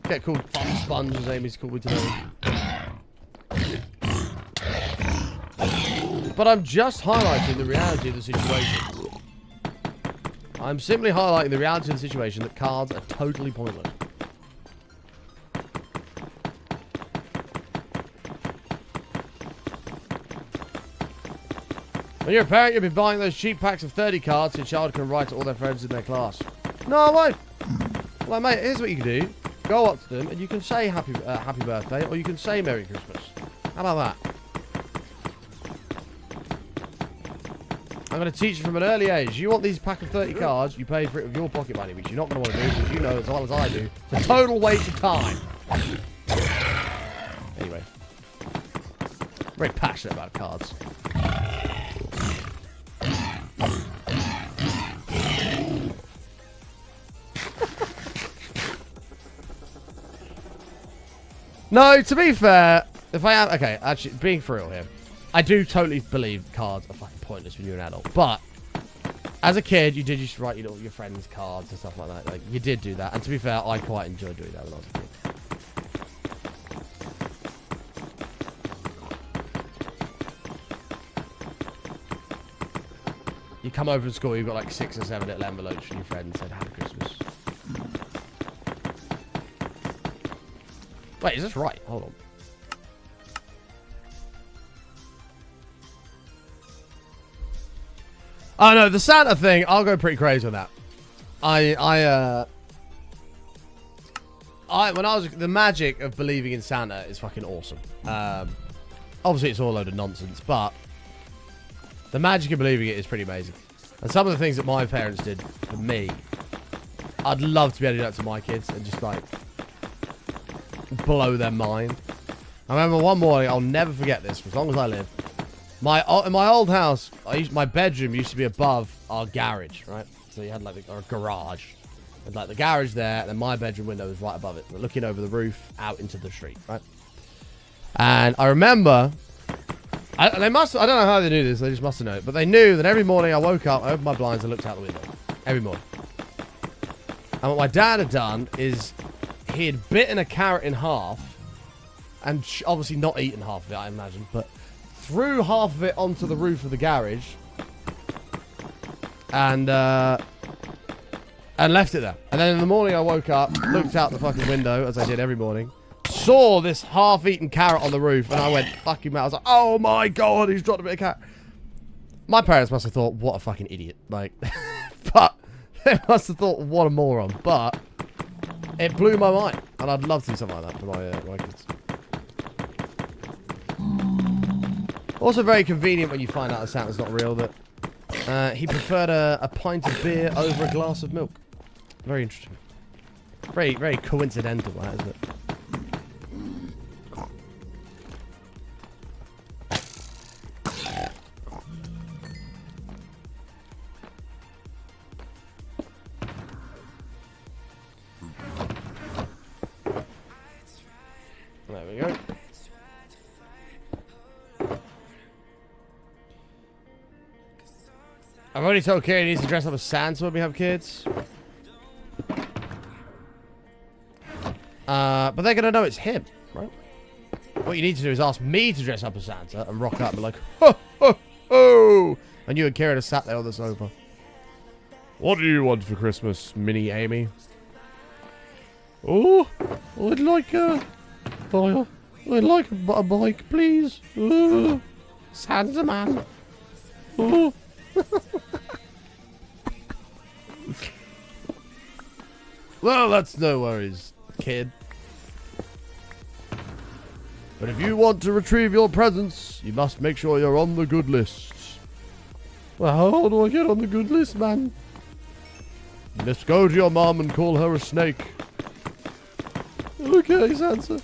Get called Fun Sponge, as Amy's called me today. But I'm just highlighting the reality of the situation. I'm simply highlighting the reality of the situation that cards are totally pointless. When you're a parent, you'll be buying those cheap packs of 30 cards so your child can write to all their friends in their class. No, I won't. Well, mate, here's what you can do. Go up to them and you can say happy birthday, or you can say Merry Christmas. How about that? I'm going to teach you from an early age. You want these pack of 30 cards, you pay for it with your pocket money, which you're not going to want to do because you know as well as I do. It's a total waste of time. Anyway. I'm very passionate about cards. No, to be fair, if I am... Okay, actually, being for real here. I do totally believe cards are fucking pointless when you're an adult. But, as a kid, you did used to write your friends' cards and stuff like that. Like, you did do that. And to be fair, I quite enjoyed doing that when I was a kid. You come over to school, you've got like 6 or 7 little envelopes from your friends that said Happy Christmas. Wait, is this right? Hold on. Oh no, the Santa thing, I'll go pretty crazy on that. When I was the magic of believing in Santa is fucking awesome. Obviously it's all a load of nonsense, but the magic of believing it is pretty amazing. And some of the things that my parents did for me, I'd love to be able to do that to my kids and just like blow their mind. I remember one morning, I'll never forget this for as long as I live. In my old house, my bedroom used to be above our garage, right? So you had like a garage. With, like, the garage there, and then my bedroom window was right above it. We're looking over the roof out into the street, right? And I remember... I don't know how they knew this, they just must have known it. But they knew that every morning I woke up, I opened my blinds, and looked out the window. Every morning. And what my dad had done is he had bitten a carrot in half, and obviously not eaten half of it, I imagine, but threw half of it onto the roof of the garage, and left it there. And then in the morning I woke up, looked out the fucking window, as I did every morning, saw this half-eaten carrot on the roof, and I went, fucking mad. I was like, oh my god, he's dropped a bit of carrot. My parents must have thought, what a fucking idiot. Like, but they must have thought, what a moron. But it blew my mind, and I'd love to do something like that for my kids. Also very convenient when you find out that Santa's not real, that he preferred a pint of beer over a glass of milk. Very interesting. Very, very coincidental, that, isn't it? There we go. I've already told Kira he needs to dress up as Santa when we have kids. But they're going to know it's him, right? What you need to do is ask me to dress up as Santa and rock up and be like, ho, ho, ho! And you and Kira just sat there on the sofa. What do you want for Christmas, Mini Amy? Oh, I'd like a bike, please. Oh, Santa man. Oh. Well, that's no worries, kid. But if you want to retrieve your presents, you must make sure you're on the good list. Well, how do I get on the good list, man? You must go to your mom and call her a snake. Okay, Santa.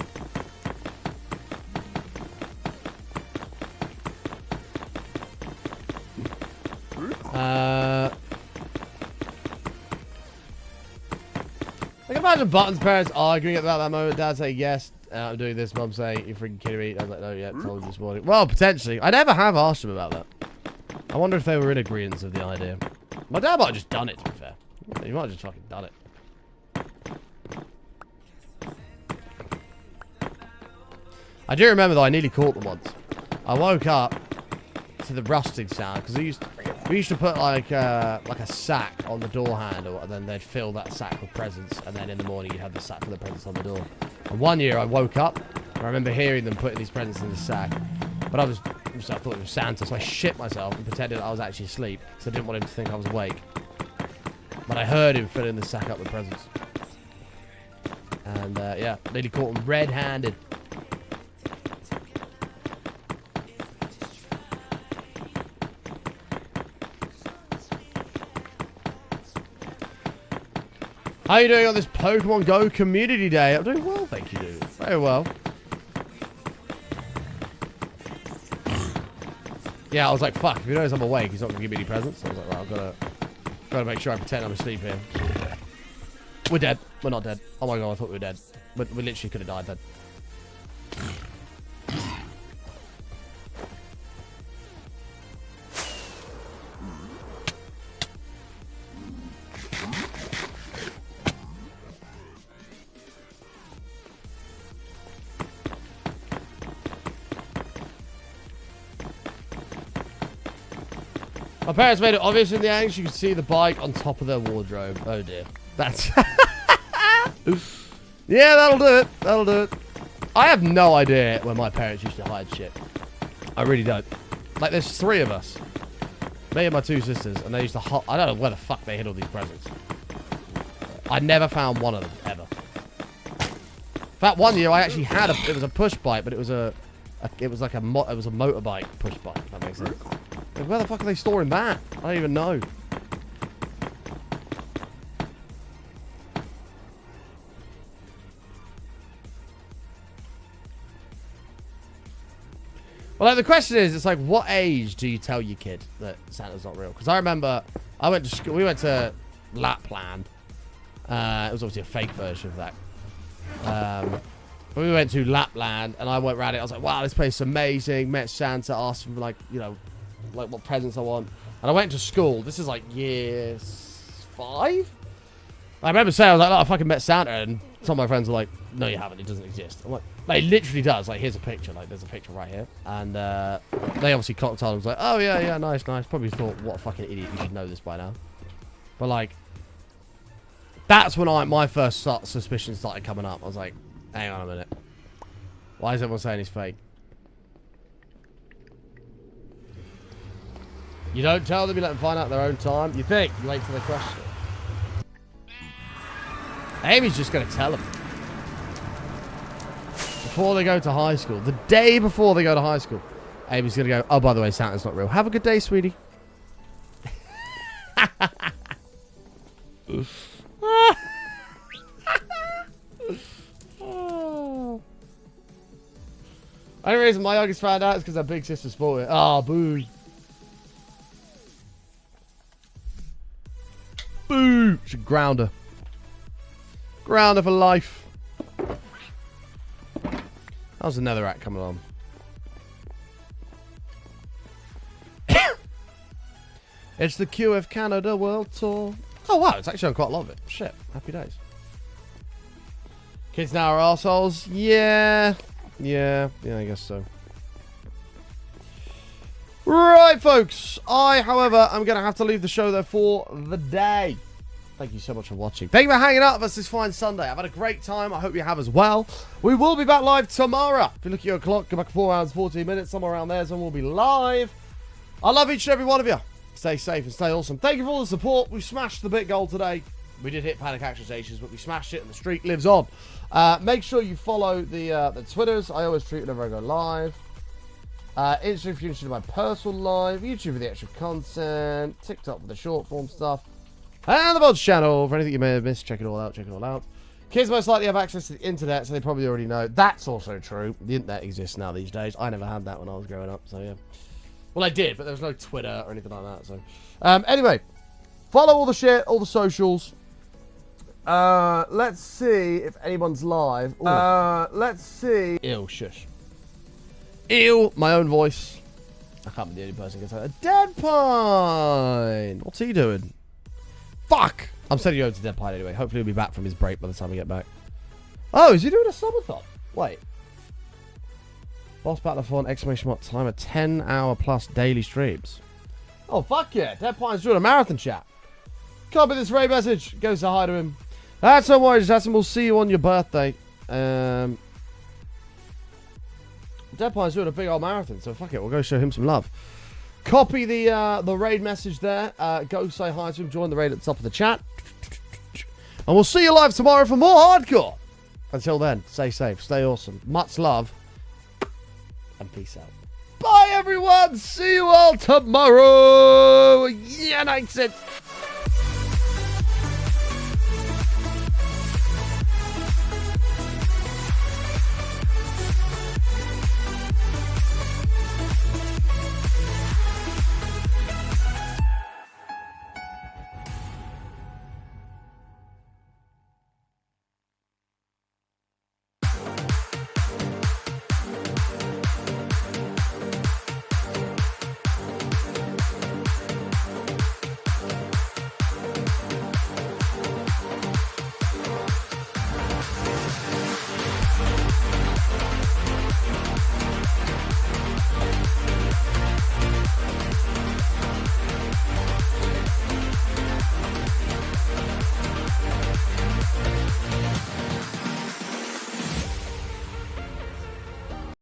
I can imagine Button's parents arguing about that moment. Dad saying, yes, I'm doing this. Mum saying, you're freaking kidding me. I was like, no, yeah, told you this morning. Well, potentially. I never have asked him about that. I wonder if they were in agreement of the idea. My dad might have just done it, to be fair. He might have just fucking done it. I do remember, though, I nearly caught them once. I woke up to the rusting sound, because we used to put, like a sack on the door handle, and then they'd fill that sack with presents, and then in the morning you'd have the sack full of presents on the door. And one year I woke up, and I remember hearing them putting these presents in the sack, but I thought it was Santa, so I shit myself and pretended I was actually asleep, because I didn't want him to think I was awake. But I heard him filling the sack up with presents. And, yeah, nearly caught him red-handed. How are you doing on this Pokemon Go Community Day? I'm doing well, thank you, dude. Very well. Yeah, I was like, fuck, if he knows I'm awake, he's not going to give me any presents. I was like, well, I've got to make sure I pretend I'm asleep here. We're dead. We're not dead. Oh my god, I thought we were dead. But we literally could have died then. My parents made it obvious in the angles. You could see the bike on top of their wardrobe. Oh dear. That's... Yeah, that'll do it. That'll do it. I have no idea where my parents used to hide shit. I really don't. Like, there's 3 of us. Me and my 2 sisters. And they used to I don't know where the fuck they hid all these presents. I never found one of them, ever. In fact, one year I actually had it was a push bike, but it was it was a motorbike push bike, if that makes sense. Like, where the fuck are they storing that? I don't even know. Well, like, the question is, it's like, what age do you tell your kid that Santa's not real? Because I remember, we went to Lapland, It was obviously a fake version of that. But we went to Lapland, and I went around it. I was like, wow, this place is amazing. Met Santa, asked him, like, you know, like what presents I want. And I went to school. This is like year 5? I remember saying, I was like, oh, I fucking met Santa. And some of my friends were like, no, you haven't. It doesn't exist. I'm like, it literally does. Like, here's a picture. Like, there's a picture right here. And they obviously clocked on and was like, oh, yeah, nice. Probably thought, what a fucking idiot. You should know this by now. But, like, that's when my first suspicion started coming up. I was like, hang on a minute. Why is everyone saying he's fake? You don't tell them, you let them find out their own time. You think? You wait till they question it. Amy's just going to tell them. Before they go to high school. The day before they go to high school. Amy's going to go, oh, by the way, Santa's not real. Have a good day, sweetie. Only reason my youngest found out is because her big sister spoiled it. Ah, boo. Boo! Should ground her. Ground her for life. How's the Netherrack coming on? It's the QF Canada World Tour. Oh, wow. It's actually on quite a lot of it. Shit. Happy days. Kids now are arseholes. Yeah, I guess so. Right, folks. However, I'm going to have to leave the show there for the day. Thank you so much for watching. Thank you for hanging out with us this fine Sunday. I've had a great time. I hope you have as well. We will be back live tomorrow. If you look at your clock, go back 4 hours, 14 minutes, somewhere around there, so we'll be live. I love each and every one of you. Stay safe and stay awesome. Thank you for all the support. We smashed the bit goal today. We did hit Panic Action Stations, but we smashed it and the streak lives on. Make sure you follow the Twitters. I always tweet whenever I go live. Instagram if you're interested in my personal live. YouTube for the extra content. TikTok for the short form stuff. And the VODs channel for anything you may have missed. Check it all out. Kids most likely have access to the internet, so they probably already know. That's also true. The internet exists now these days. I never had that when I was growing up, so yeah. Well, I did, but there was no Twitter or anything like that. So, anyway, follow all the shit, all the socials. Let's see if anyone's live. Let's see. Ew, shush. Ew, my own voice. I can't be the only person who gets out. Dead Pine! What's he doing? Fuck! I'm sending you over to Dead Pine anyway. Hopefully he'll be back from his break by the time we get back. Oh, is he doing a subathon? Wait. Boss Battleathon, exclamation mark, timer, 10-hour plus daily streams. Oh, fuck yeah. Dead Pine's doing a marathon chat. Copy this Ray message. Go say hi to him. That's no worries, Jason. We'll see you on your birthday. Dead Pine's doing a big old marathon, so fuck it. We'll go show him some love. Copy the raid message there. Go say hi to him. Join the raid at the top of the chat. And we'll see you live tomorrow for more hardcore. Until then, stay safe, stay awesome. Much love. And peace out. Bye, everyone. See you all tomorrow. United.